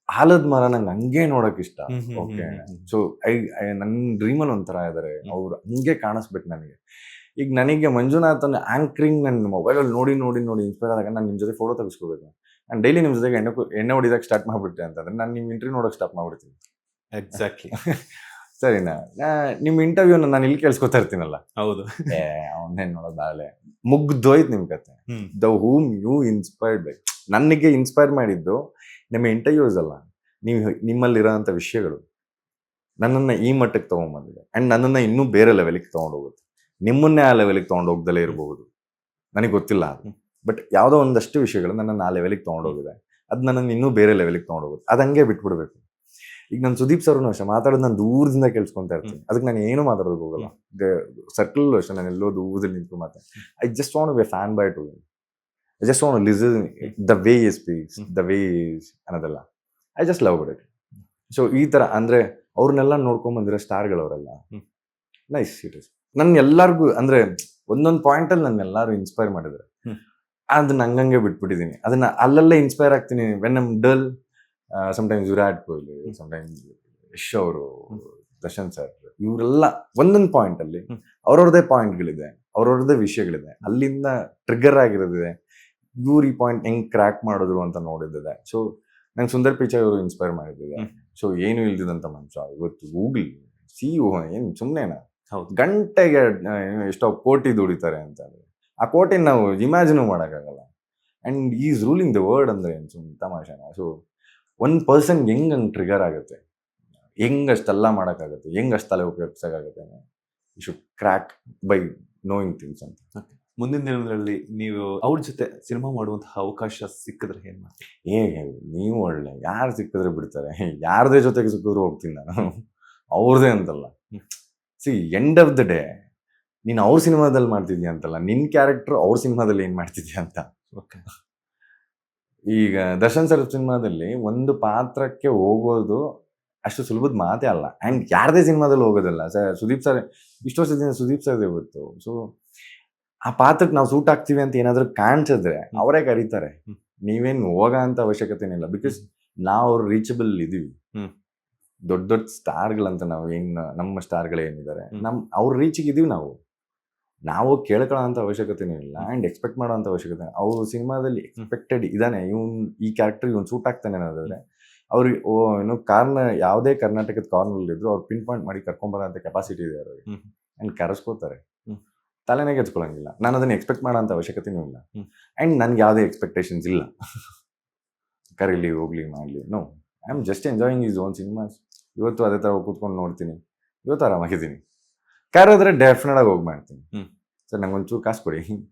ಆಲದ ಮರ ನಂಗೆ ಹಂಗೆ ನೋಡಕ್ ಇಷ್ಟ. ಓಕೆ, ಸೊ ನನ್ನ ಡ್ರೀಮಲ್ಲಿ ಒಂಥರ ಇದಾರೆ ಅವ್ರು, ಹಂಗೆ ಕಾಣಿಸ್ಬೇಕು ನನಗೆ. ಈಗ ನನಗೆ ಮಂಜುನಾಥನ್ ಆಂಕರಿಂಗ್ ನನ್ನ ಮೊಬೈಲಲ್ಲಿ ನೋಡಿ ನೋಡಿ ನೋಡಿ ಇನ್ಸ್ಪೈರ್ ಆದಾಗ ನಾನು ನಿಮ್ಮ ಜೊತೆ ಫೋಟೋ ತೆಗಿಸ್ಕೋಬೇಕು. ನಾನು ಡೈಲಿ ನಿಮ್ಮ ಜೊತೆಗೆ ಎಣ್ಣೆ ಹೊಡಿದಾಗ ಸ್ಟಾರ್ಟ್ ಮಾಡ್ಬಿಟ್ಟೆ ಅಂತಂದ್ರೆ ನಾನು ನಿಮ್ಮ ಇಂಟರ್ವ್ಯೂ ನೋಡೋಕೆ ಸ್ಟಾಪ್ ಮಾಡ್ಬಿಡ್ತೀನಿ. ಎಕ್ಸಾಕ್ಟ್ಲಿ. ಸರಿನಾ? ನಿಮ್ಮ ಇಂಟರ್ವ್ಯೂನ ನಾನು ಇಲ್ಲಿ ಕೇಳಿಸ್ಕೊತಾ ಇರ್ತೀನಲ್ಲ. ಹೌದು, ಅವನ್ನೇನು ನೋಡೋದಾಗಲೇ ಮುಗ್ದೋಯ್ತು ನಿಮ್ಮ ಕತೆ. The whom you inspired by. ನನಗೆ ಇನ್ಸ್ಪೈರ್ ಮಾಡಿದ್ದು ನಿಮ್ಮ ಇಂಟರ್ವ್ಯೂಸ್ ಅಲ್ಲ, ನಿಮ್ಮಲ್ಲಿರೋಂಥ ವಿಷಯಗಳು ನನ್ನನ್ನು ಈ ಮಟ್ಟಕ್ಕೆ ತೊಗೊಂಡ್ಬಂದಿದೆ. ಆ್ಯಂಡ್ ನನ್ನನ್ನು ಇನ್ನೂ ಬೇರೆ ಲೆವೆಲಿಗೆ ತೊಗೊಂಡೋಗುತ್ತೆ. ನಿಮ್ಮನ್ನೇ ಆ ಲೆವೆಲಿಗೆ ತೊಗೊಂಡು ಹೋಗ್ದಲೇ ಇರಬಹುದು, ನನಗೆ ಗೊತ್ತಿಲ್ಲ ಅದು. ಬಟ್ ಯಾವುದೋ ಒಂದಷ್ಟು ವಿಷಯಗಳು ನನ್ನನ್ನು ಆ ಲೆವೆಲಿಗೆ ತೊಗೊಂಡೋಗಿದೆ. ಅದು ನನ್ನನ್ನು ಇನ್ನೂ ಬೇರೆ ಲೆವೆಲಿಗೆ ತೊಗೊಂಡೋಗುತ್ತೆ. ಅದು ಹಂಗೆ ಬಿಟ್ಬಿಡ್ಬೇಕು. ಈಗ ನಾನು ಸುದೀಪ್ ಸರ್ನು ಅಷ್ಟೇ ಮಾತಾಡೋದು ನಾನು ದೂರದಿಂದ ಕೇಳಿಸ್ಕೊತಾ ಇರ್ತೀನಿ. ಅದಕ್ಕೆ ನಾನು ಏನು ಮಾತಾಡೋದು ಹೋಗಲ್ಲ. ಸರ್ಕಲ್ ಅಷ್ಟೇ, ನಾನು ಎಲ್ಲೋ ದೂರದಲ್ಲಿ ನಿಂತು ಮಾತಾಡ್ತೀನಿ. I just want to be a fan by too. I just want to listen the way he speaks, the way he is ಅನ್ನೋದಲ್ಲ. I just love it. So ಈ ಥರ ಅಂದರೆ ಅವ್ರನ್ನೆಲ್ಲ ನೋಡ್ಕೊಂಬಂದಿರೋ ಸ್ಟಾರ್ಗಳವರೆಲ್ಲ ನೈಸ್ ಇಟ್ ಇಸ್. ನನ್ನ ಎಲ್ಲರಿಗೂ ಅಂದರೆ ಒಂದೊಂದು ಪಾಯಿಂಟ್ ಅಲ್ಲಿ ನನ್ನ ಎಲ್ಲಾರು ಇನ್ಸ್ಪೈರ್ ಮಾಡಿದ್ರೆ ಹ್ಮ್. ಅದನ್ನ ಹಂಗಂಗೆ ಬಿಟ್ಬಿಟ್ಟಿದೀನಿ. ಅದನ್ನ ಅಲ್ಲಲ್ಲೇ ಇನ್ಸ್ಪೈರ್ ಆಗ್ತೀನಿ. ವೆನ್ ನಮ್ dull sometimes Virat Kohli, sometimes Yash ಅವರು, ದರ್ಶನ್ ಸರ್, ಇವರೆಲ್ಲ ಒಂದೊಂದು ಪಾಯಿಂಟ್ ಅಲ್ಲಿ ಹ್ಮ್. ಅವ್ರವ್ರದೇ ಪಾಯಿಂಟ್ಗಳಿದೆ, ಅವ್ರವ್ರದೇ ವಿಷಯಗಳಿದೆ, ಅಲ್ಲಿಂದ ಟ್ರಿಗರ್ ಆಗಿರೋದಿದೆ. ಇವ್ರು ಈ ಪಾಯಿಂಟ್ ಹೆಂಗ್ ಕ್ರ್ಯಾಕ್ ಮಾಡಿದ್ರು ಅಂತ ನೋಡಿದ್ದಿದೆ. ಸೊ ನಂಗೆ ಸುಂದರ್ ಪಿಚಾಯ್ ಅವರು ಇನ್ಸ್ಪೈರ್ ಮಾಡಿದ್ದಿದೆ. ಹ್ಮ್. ಸೊ ಏನು ಇಲ್ದಿದಂತ ಮನುಷ್ಯ ಇವತ್ತು ಗೂಗಲ್ CEO ಏನ್ ಸುಮ್ನೆನಾ, ಹೌದು. ಗಂಟೆಗೆ ಎಷ್ಟೋ ಕೋಟಿ ದುಡಿತಾರೆ ಅಂತ. ಆ ಕೋಟಿನ ನಾವು ಇಮ್ಯಾಜಿನ್ ಮಾಡೋಕ್ಕಾಗಲ್ಲ. And is ruling the world ಅಂದ್ರೆ ಏನು ಸುಮ್ಮನೆ ತಮಾಷೆನ. ಸೊ ಒನ್ ಪರ್ಸನ್ ಹೆಂಗ್ ಹಂಗ್ ಟ್ರಿಗರ್ ಆಗುತ್ತೆ, ಹೆಂಗ್ ಅಷ್ಟೆಲ್ಲ ಮಾಡೋಕ್ಕಾಗುತ್ತೆ, ಹೆಂಗ್ ಅಷ್ಟು ತಲೆ ಉಪಯೋಗಿಸೋಕ್ಕಾಗುತ್ತೆ, you should crack by knowing things ಅಂತ. ಮುಂದಿನ ದಿನಗಳಲ್ಲಿ ನೀವು ಅವ್ರ ಜೊತೆ ಸಿನಿಮಾ ಮಾಡುವಂತಹ ಅವಕಾಶ ಸಿಕ್ಕಿದ್ರೆ ಏನ್ ಮಾಡ್ತೀರಿ? ಹೇಗೆ ನೀವು ಒಳ್ಳೆ ಯಾರು ಸಿಕ್ಕಿದ್ರೆ ಬಿಡ್ತಾರೆ, ಯಾರದೇ ಜೊತೆಗೆ ಸಿಕ್ಕಿದ್ರು ಹೋಗ್ತೀನಿ ನಾನು, ಅವ್ರದೇ ಅಂತಲ್ಲ. C end of the day ನೀನು ಅವ್ರ ಸಿನಿಮಾದಲ್ಲಿ ಮಾಡ್ತಿದ್ಯಾ ಅಂತಲ್ಲ, ನಿನ್ ಕ್ಯಾರೆಕ್ಟರ್ ಅವ್ರ ಸಿನಿಮಾದಲ್ಲಿ ಏನ್ ಮಾಡ್ತಿದ್ಯಾ ಅಂತ. ಈಗ ದರ್ಶನ್ ಸರ್ ಸಿನಿಮಾದಲ್ಲಿ ಒಂದು ಪಾತ್ರಕ್ಕೆ ಹೋಗೋದು ಅಷ್ಟು ಸುಲಭದ ಮಾತೇ ಅಲ್ಲ. ಅಂಡ್ ಯಾರದೇ ಸಿನಿಮಾದಲ್ಲಿ ಹೋಗೋದಲ್ಲ. ಸುದೀಪ್ ಸರ್ ಇಷ್ಟು ವರ್ಷದಿಂದ ಸುದೀಪ್ ಸರ್ ಗೊತ್ತು. ಸೊ ಆ ಪಾತ್ರಕ್ಕೆ ನಾವು ಸೂಟ್ ಆಗ್ತೀವಿ ಅಂತ ಏನಾದ್ರು ಕಾಣಿಸಿದ್ರೆ ಅವರೇ ಕರೀತಾರೆ. ನೀವೇನು ಹೋಗ ಅಂತ ಅವಶ್ಯಕತೆ ಏನಿಲ್ಲ. ಬಿಕಾಸ್ ನಾವು ಅವ್ರು ರೀಚಬಲ್ ಇದೀವಿ. ದೊಡ್ಡ ದೊಡ್ಡ ಸ್ಟಾರ್ಗಳಂತ ನಾವು ಹೆಂಗ್ ನಮ್ಮ ಸ್ಟಾರ್ಗಳೇನಿದ್ದಾರೆ ಅವ್ರ ರೀಚಿಗೆ ಇದೀವಿ. ನಾವು ಕೇಳ್ಕೊಳ್ಳೋ ಅಂತ ಅವಶ್ಯಕತೆನೂ ಇಲ್ಲ ಅಂಡ್ ಎಕ್ಸ್ಪೆಕ್ಟ್ ಮಾಡೋ ಅಂತ ಅವಶ್ಯಕತೆ. ಅವ್ರ ಸಿನಿಮಾದಲ್ಲಿ ಎಕ್ಸ್ಪೆಕ್ಟೆಡ್ ಇದಾನೆ, ಈ ಕ್ಯಾರೆಕ್ಟರ್ ಇವನ್ ಸೂಟ್ ಆಗ್ತಾನೆ ಅನ್ನೋದಾದ್ರೆ ಅವ್ರಿಗೆ ಏನು ಯಾವುದೇ ಕರ್ನಾಟಕದ ಕಾರ್ನರ್ ಇದ್ರು ಅವ್ರು ಪಿನ್ ಪಾಯಿಂಟ್ ಮಾಡಿ ಕರ್ಕೊಂಬರೋ ಅಂತ ಕೆಪಾಸಿಟಿ ಇದೆ ಅವ್ರಿಗೆ. ಅಂಡ್ ಕರೆಸ್ಕೋತಾರೆ, ತಲೆನೇ ಕೆಚ್ಕೊಳಂಗಿಲ್ಲ. ನಾನು ಅದನ್ನ ಎಕ್ಸ್ಪೆಕ್ಟ್ ಮಾಡೋ ಅಂತ ಅವಶ್ಯಕತೆನೂ ಇಲ್ಲ. ಅಂಡ್ ನನ್ಗೆ ಯಾವುದೇ ಎಕ್ಸ್ಪೆಕ್ಟೇಷನ್ಸ್ ಇಲ್ಲ, ಕರೀಲಿ ಹೋಗ್ಲಿ ಮಾಡ್ಲಿ. No, I am just enjoying is own cinemas. ಇವತ್ತು ಅದೇ ತರ ಕೂತ್ಕೊಂಡು ನೋಡ್ತೀನಿ, ಇವತ್ತು ಆರಾಮಾಗಿದ್ದೀನಿ. ಕರೆದ್ರೆ ಡೆಫಿನೆಟ್ ಆಗಿ ಹೋಗಿ ಮಾಡ್ತೀನಿ. ಸರ್ ನಂಗೆ ಒಂಚೂರು ಕಾಸು ಕೊಡಿ,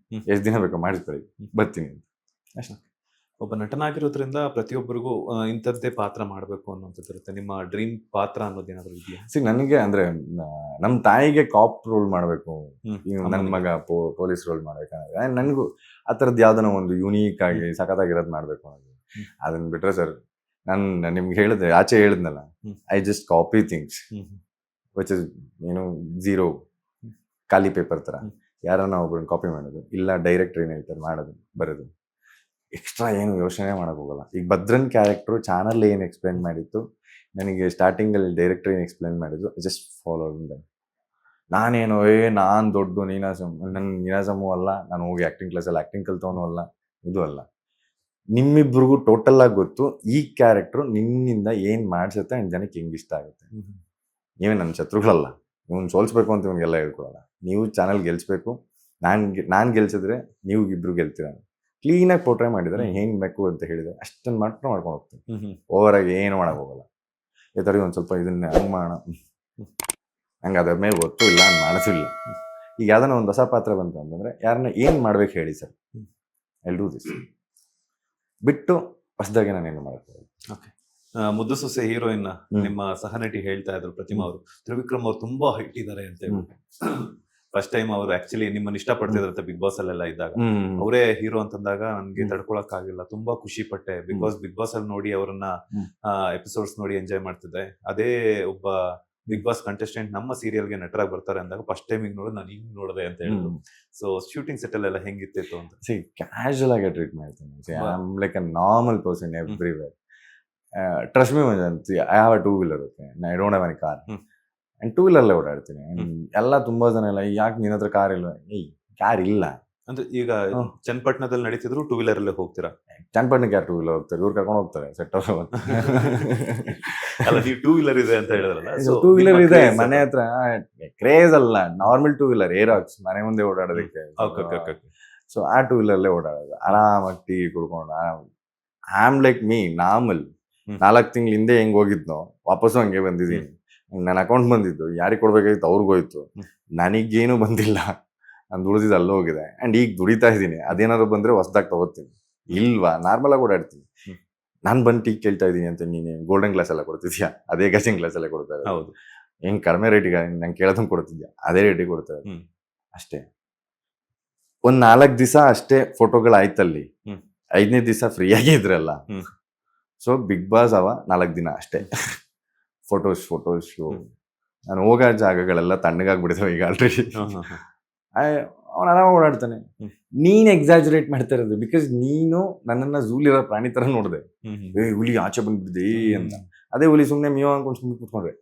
ಎಷ್ಟು ದಿನ ಬೇಕೋ ಮಾಡಿಸ್ಕೊಳ್ಳಿ, ಬರ್ತೀನಿ ಅಷ್ಟೇ. ಒಬ್ಬ ನಟನಾಗಿರೋದ್ರಿಂದ ಪ್ರತಿಯೊಬ್ಬರಿಗೂ ಇಂಥದ್ದೇ ಪಾತ್ರ ಮಾಡಬೇಕು ಅನ್ನೋಂಥದ್ದು ಇರುತ್ತೆ. ನಿಮ್ಮ ಡ್ರೀಮ್ ಪಾತ್ರ ಅನ್ನೋದೇನಾದ್ರು ಇದೆಯಾ? ನನಗೆ ಅಂದ್ರೆ ನಮ್ಮ ತಾಯಿಗೆ ಕಾಪ್ ರೋಲ್ ಮಾಡಬೇಕು, ನನ್ನ ಮಗ ಪೊಲೀಸ್ ರೋಲ್ ಮಾಡ್ಬೇಕಂದ್ರೆ ನನಗೂ ಆ ಥರದ್ದು ಯಾವ್ದನ ಒಂದು ಯೂನೀಕ್ ಆಗಿ ಸಖತ್ತಾಗಿರೋದು ಮಾಡ್ಬೇಕು ಅನ್ನೋದು. ಅದನ್ನ ಬಿಟ್ರೆ ಸರ್ ನಾನು ನಿಮ್ಗೆ ಹೇಳಿದೆ, ಆಚೆ ಹೇಳಿದ್ನಲ್ಲ, I just copy things which is zero, ಖಾಲಿ ಪೇಪರ್ ತರ. ಯಾರನ್ನ ಒಬ್ಬರನ್ನ ಕಾಪಿ ಮಾಡೋದು, ಇಲ್ಲ ಡೈರೆಕ್ಟರ್ ಏನ್ ಹೇಳ್ತಾರೆ ಮಾಡೋದು, ಬರೋದು. ಎಕ್ಸ್ಟ್ರಾ ಏನು ಯೋಚನೆ ಮಾಡಕ್ ಹೋಗಲ್ಲ. ಈಗ ಭದ್ರನ್ ಕ್ಯಾರೆಕ್ಟರ್ ಚಾನಲ್ ಏನು ಎಕ್ಸ್ಪ್ಲೈನ್ ಮಾಡಿತ್ತು ನನಗೆ, ಸ್ಟಾರ್ಟಿಂಗ್ ಅಲ್ಲಿ ಡೈರೆಕ್ಟರ್ ಏನು ಎಕ್ಸ್ಪ್ಲೈನ್ ಮಾಡಿದ್ರು, ಜಸ್ಟ್ ಫಾಲೋ ದಮ್. ನಾನೇನು ನಾನ್ ದೊಡ್ಡ ನೀನಾಸಮು ಅಲ್ಲ, ನಾನು ಹೋಗಿ ಆಕ್ಟಿಂಗ್ ಕ್ಲಾಸಲ್ಲಿ ಆಕ್ಟಿಂಗ್ ಕಲ್ತವನು ಅಲ್ಲ, ಇದು ಅಲ್ಲ. ನಿಮ್ಮಿಬ್ರಿಗೂ ಟೋಟಲ್ ಆಗಿ ಗೊತ್ತು ಈ ಕ್ಯಾರೆಕ್ಟರ್ ನಿಮ್ಮಿಂದ ಏನ್ ಮಾಡ್ಸುತ್ತೆ ಅಂಡ್ ಜನಕ್ಕೆ ಹೆಂಗ್ ಇಷ್ಟ ಆಗುತ್ತೆ. ನೀವೇ ನನ್ನ ಶತ್ರುಗಳಲ್ಲ, ಇವ್ನು ಸೋಲ್ಸ್ಬೇಕು ಅಂತ ಇವ್ನಿಗೆಲ್ಲ ಹೇಳ್ಕೊಡಲ್ಲ. ನೀವು ಚಾನಲ್ ಗೆಲ್ಸ್ಬೇಕು, ನಾನ್ ಗೆಲ್ಸಿದ್ರೆ ನೀವು ಇಬ್ರು ಗೆಲ್ತೀರ. ಕ್ಲೀನಾಗಿ ಪೋರ್ಟ್ರೇ ಮಾಡಿದ್ರೆ ಏನ್ ಬೇಕು ಅಂತ ಹೇಳಿದ್ರೆ ಅಷ್ಟನ್ನು ಮಾತ್ರ ಮಾಡ್ಕೊಂಡು ಹೋಗ್ತೀನಿ. ಓವರ್ ಆಗಿ ಏನು ಮಾಡಕ್ ಹೋಗಲ್ಲ. ಈ ತರ ಒಂದ್ ಸ್ವಲ್ಪ ಇದನ್ನ ಹಂಗ್ ಮಾಡೋಣ, ಹಂಗ ಅದ್ರ ಮೇಲೆ ಗೊತ್ತು ಇಲ್ಲ, ಹಂಗ್ ಮಾಡಿಸಿಲ್ಲ. ಈಗ ಯಾವ್ದಾನ ಒಂದು ಹೊಸ ಪಾತ್ರ ಬಂತು ಅಂತಂದ್ರೆ ಯಾರನ್ನ ಏನ್ ಮಾಡ್ಬೇಕು ಹೇಳಿ ಸರ್, ಐ ಡೂ ದಿಸ್ ಬಿಟ್ಟು ಹೊಸದಾಗಿ ನಾನು ಏನು ಮಾಡಕ್ ಹೋಗಲ್ಲ. ಮುದ್ದು ಸೊಸೆ ಹೀರೋಯಿನ್ ನಿಮ್ಮ ಸಹನಟಿ ಹೇಳ್ತಾ ಇದ್ರು ಪ್ರತಿಮಾ ಅವರು, ತ್ರಿವಿಕ್ರಮ್ ಅವ್ರು ತುಂಬಾ ಹೈಟ್ ಇದಾರೆ ಅಂತ ಹೇಳ್ಬಿಟ್ಟು. ಫಸ್ಟ್ ಟೈಮ್ ಅವ್ರು ಆಕ್ಚುಲಿ ನಿಮ್ಮನ್ನ ಇಷ್ಟಪಡ್ತಿದ್ರಂತೆ ಬಿಗ್ ಬಾಸ್ ಅಲ್ಲೆಲ್ಲ ಇದ್ದಾಗ. ಅವರೇ ಹೀರೋ ಅಂತಂದಾಗ ನನ್ಗೆ ತಡ್ಕೊಳಕ್ ಆಗಿಲ್ಲ, ತುಂಬಾ ಖುಷಿ ಪಟ್ಟೆ. ಬಿಕಾಸ್ ಬಿಗ್ ಬಾಸ್ ಅಲ್ಲಿ ನೋಡಿ ಅವರನ್ನ ಎಪಿಸೋಡ್ಸ್ ನೋಡಿ ಎಂಜಾಯ್ ಮಾಡ್ತಿದ್ದೆ. ಅದೇ ಒಬ್ಬ ಬಿಗ್ ಬಾಸ್ ಕಂಟೆಸ್ಟೆಂಟ್ ನಮ್ಮ ಸೀರಿಯಲ್ಗೆ ನಟರಾಗಿ ಬರ್ತಾರೆ ಅಂದಾಗ ಫಸ್ಟ್ ಟೈಮ್ ನೋಡಿದ್ ನಾನು ಹಿಂಗ್ ನೋಡಿದೆ ಅಂತ ಹೇಳಿದ್ರು. ಸೊ ಶೂಟಿಂಗ್ ಸೆಟ್ ಅಲ್ಲೆಲ್ಲ ಹೆಂಗಿತ್ತು ಅಂತ? ಕ್ಯಾಶುಯಲ್ ಆಗಿ ಟ್ರೀಟ್ ಮಾಡ್ತೀನಿ. I am like a normal person everywhere. Trust me, I have a two-wheeler, okay? I don't have any car. And two-wheeler ಓಡಾಡ್ತೀನಿ. ಎಲ್ಲ ತುಂಬಾ ಜನ ಎಲ್ಲ ಯಾಕೆ ನಿನ್ನ ಹತ್ರ ಕಾರ್ ಇಲ್ಲ? ಕಾರ್ ಇಲ್ಲ ಅಂದ್ರೆ ಈಗ ಚನ್ನಪಟ್ಟಣದಲ್ಲಿ ನಡೀತಿದ್ರು ಟೂ ವೀಲರ್ ಅಲ್ಲೇ ಹೋಗ್ತೀರಾ? ಚನ್ನಪಟ್ಟಣಕ್ಕೆ ಯಾರು ಟೂ ವೀಲರ್ ಹೋಗ್ತಾರೆ? ಇವ್ರು ಕರ್ಕೊಂಡು ಹೋಗ್ತಾರೆ ಸೆಟ್. ಅಲ್ಲ, ನೀವು ಟೂ ವೀಲರ್ ಇದೆ ಅಂತ ಹೇಳಿದ್ರಲ್ಲ, ಟೂ ವೀಲರ್ ಇದೆ ಮನೆ ಹತ್ರ. ಕ್ರೇಜ್ ಅಲ್ಲ, ನಾರ್ಮಲ್ ಟೂ ವೀಲರ್, ಏರಾಕ್ಸ್ ಮನೆ ಮುಂದೆ ಓಡಾಡೋದಕ್ಕೆ. ಸೊ ಆ ಟೂ ವೀಲರ್ಲೇ ಓಡಾಡೋದು, ಆರಾಮಾಗಿ ಟೀ ಕುಡ್ಕೊಂಡು ಆರಾಮ್. I am like me normal. 4 ತಿಂಗಳ ಹಿಂದೆ ಹೆಂಗ್ ಹೋಗಿದ್ನೋ ವಾಪಸ್ಸು ಹಂಗೆ ಬಂದಿದ್ದೀನಿ. ನನ್ನ ಅಕೌಂಟ್ ಬಂದಿದ್ದು ಯಾರಿಗೆ ಕೊಡ್ಬೇಕಾಗಿತ್ತು ಅವ್ರಿಗೋಯ್ತು, ನನಗೇನು ಬಂದಿಲ್ಲ. ನಾನು ದುಡಿದಿದ್ದು ಅಲ್ಲೂ ಹೋಗಿದೆ. ಅಂಡ್ ಈಗ ದುಡಿತಾ ಇದ್ದೀನಿ. ಅದೇನಾದ್ರು ಬಂದ್ರೆ ಹೊಸದಾಗಿ ತಗೋತೀನಿ, ಇಲ್ವಾ ನಾರ್ಮಲ್ ಆಗಿ ಓಡಾಡ್ತೀನಿ. ನಾನು ಬಂದು ಟೀ ಕೇಳ್ತಾ ಇದ್ದೀನಿ ಅಂತ ನೀನು ಗೋಲ್ಡನ್ ಗ್ಲಾಸ್ ಎಲ್ಲ ಕೊಡ್ತಿದ್ಯಾ? ಅದೇ ಗಸಿಂಗ್ ಗ್ಲಾಸ್ ಎಲ್ಲ ಕೊಡ್ತಾ ಇದ್ದಾರೆ. ಹೌದು, ಹೆಂಗ್ ಕಡಿಮೆ ರೇಟಿಗೆ ನಂಗೆ ಕೇಳೋದಂಗೆ ಕೊಡ್ತಿದ್ಯಾ? ಅದೇ ರೇಟಿಗೆ ಕೊಡ್ತಾ ಇದ್ದಾರೆ ಅಷ್ಟೇ. ಒಂದ್ 4 ದಿವಸ ಅಷ್ಟೇ ಫೋಟೋಗಳು ಆಯ್ತಲ್ಲಿ, 5ನೇ ದಿವಸ ಫ್ರೀ ಆಗಿ ಇದ್ರಲ್ಲ. ಸೊ ಬಿಗ್ ಬಾಸ್ 4 ದಿನ ಅಷ್ಟೇ. Photos show. ನಾನು ಹೋಗೋ ಜಾಗಗಳೆಲ್ಲ ತಣ್ಣಗಾಗ್ಬಿಡ್ತಾವೆ ಈಗ ಆಲ್ರೆಡಿ. ಅವನು ಆರಾಮಾಗಿ ಓಡಾಡ್ತಾನೆ. ಹ್ಮ್. ನೀನ್ ಎಕ್ಸಾಜುರೇಟ್ ಮಾಡ್ತಾ ಇರೋದು ಬಿಕಾಸ್ ನೀನು ನನ್ನನ್ನ ಝೂಲಿರೋ ಪ್ರಾಣಿ ತರ ನೋಡಿದೆ. ಏ ಹುಲಿ ಆಚೆ ಬಂದ್ಬಿಟ್ಟಿದೆ ಅಂತ. ಅದೇ ಹುಲಿ ಸುಮ್ನೆ ಮಿಯೋ ಅನ್ಕೊಂಡು ಸುಮ್ಮನೆ ಕೂತ್ಕೊಂಡ್ರೆ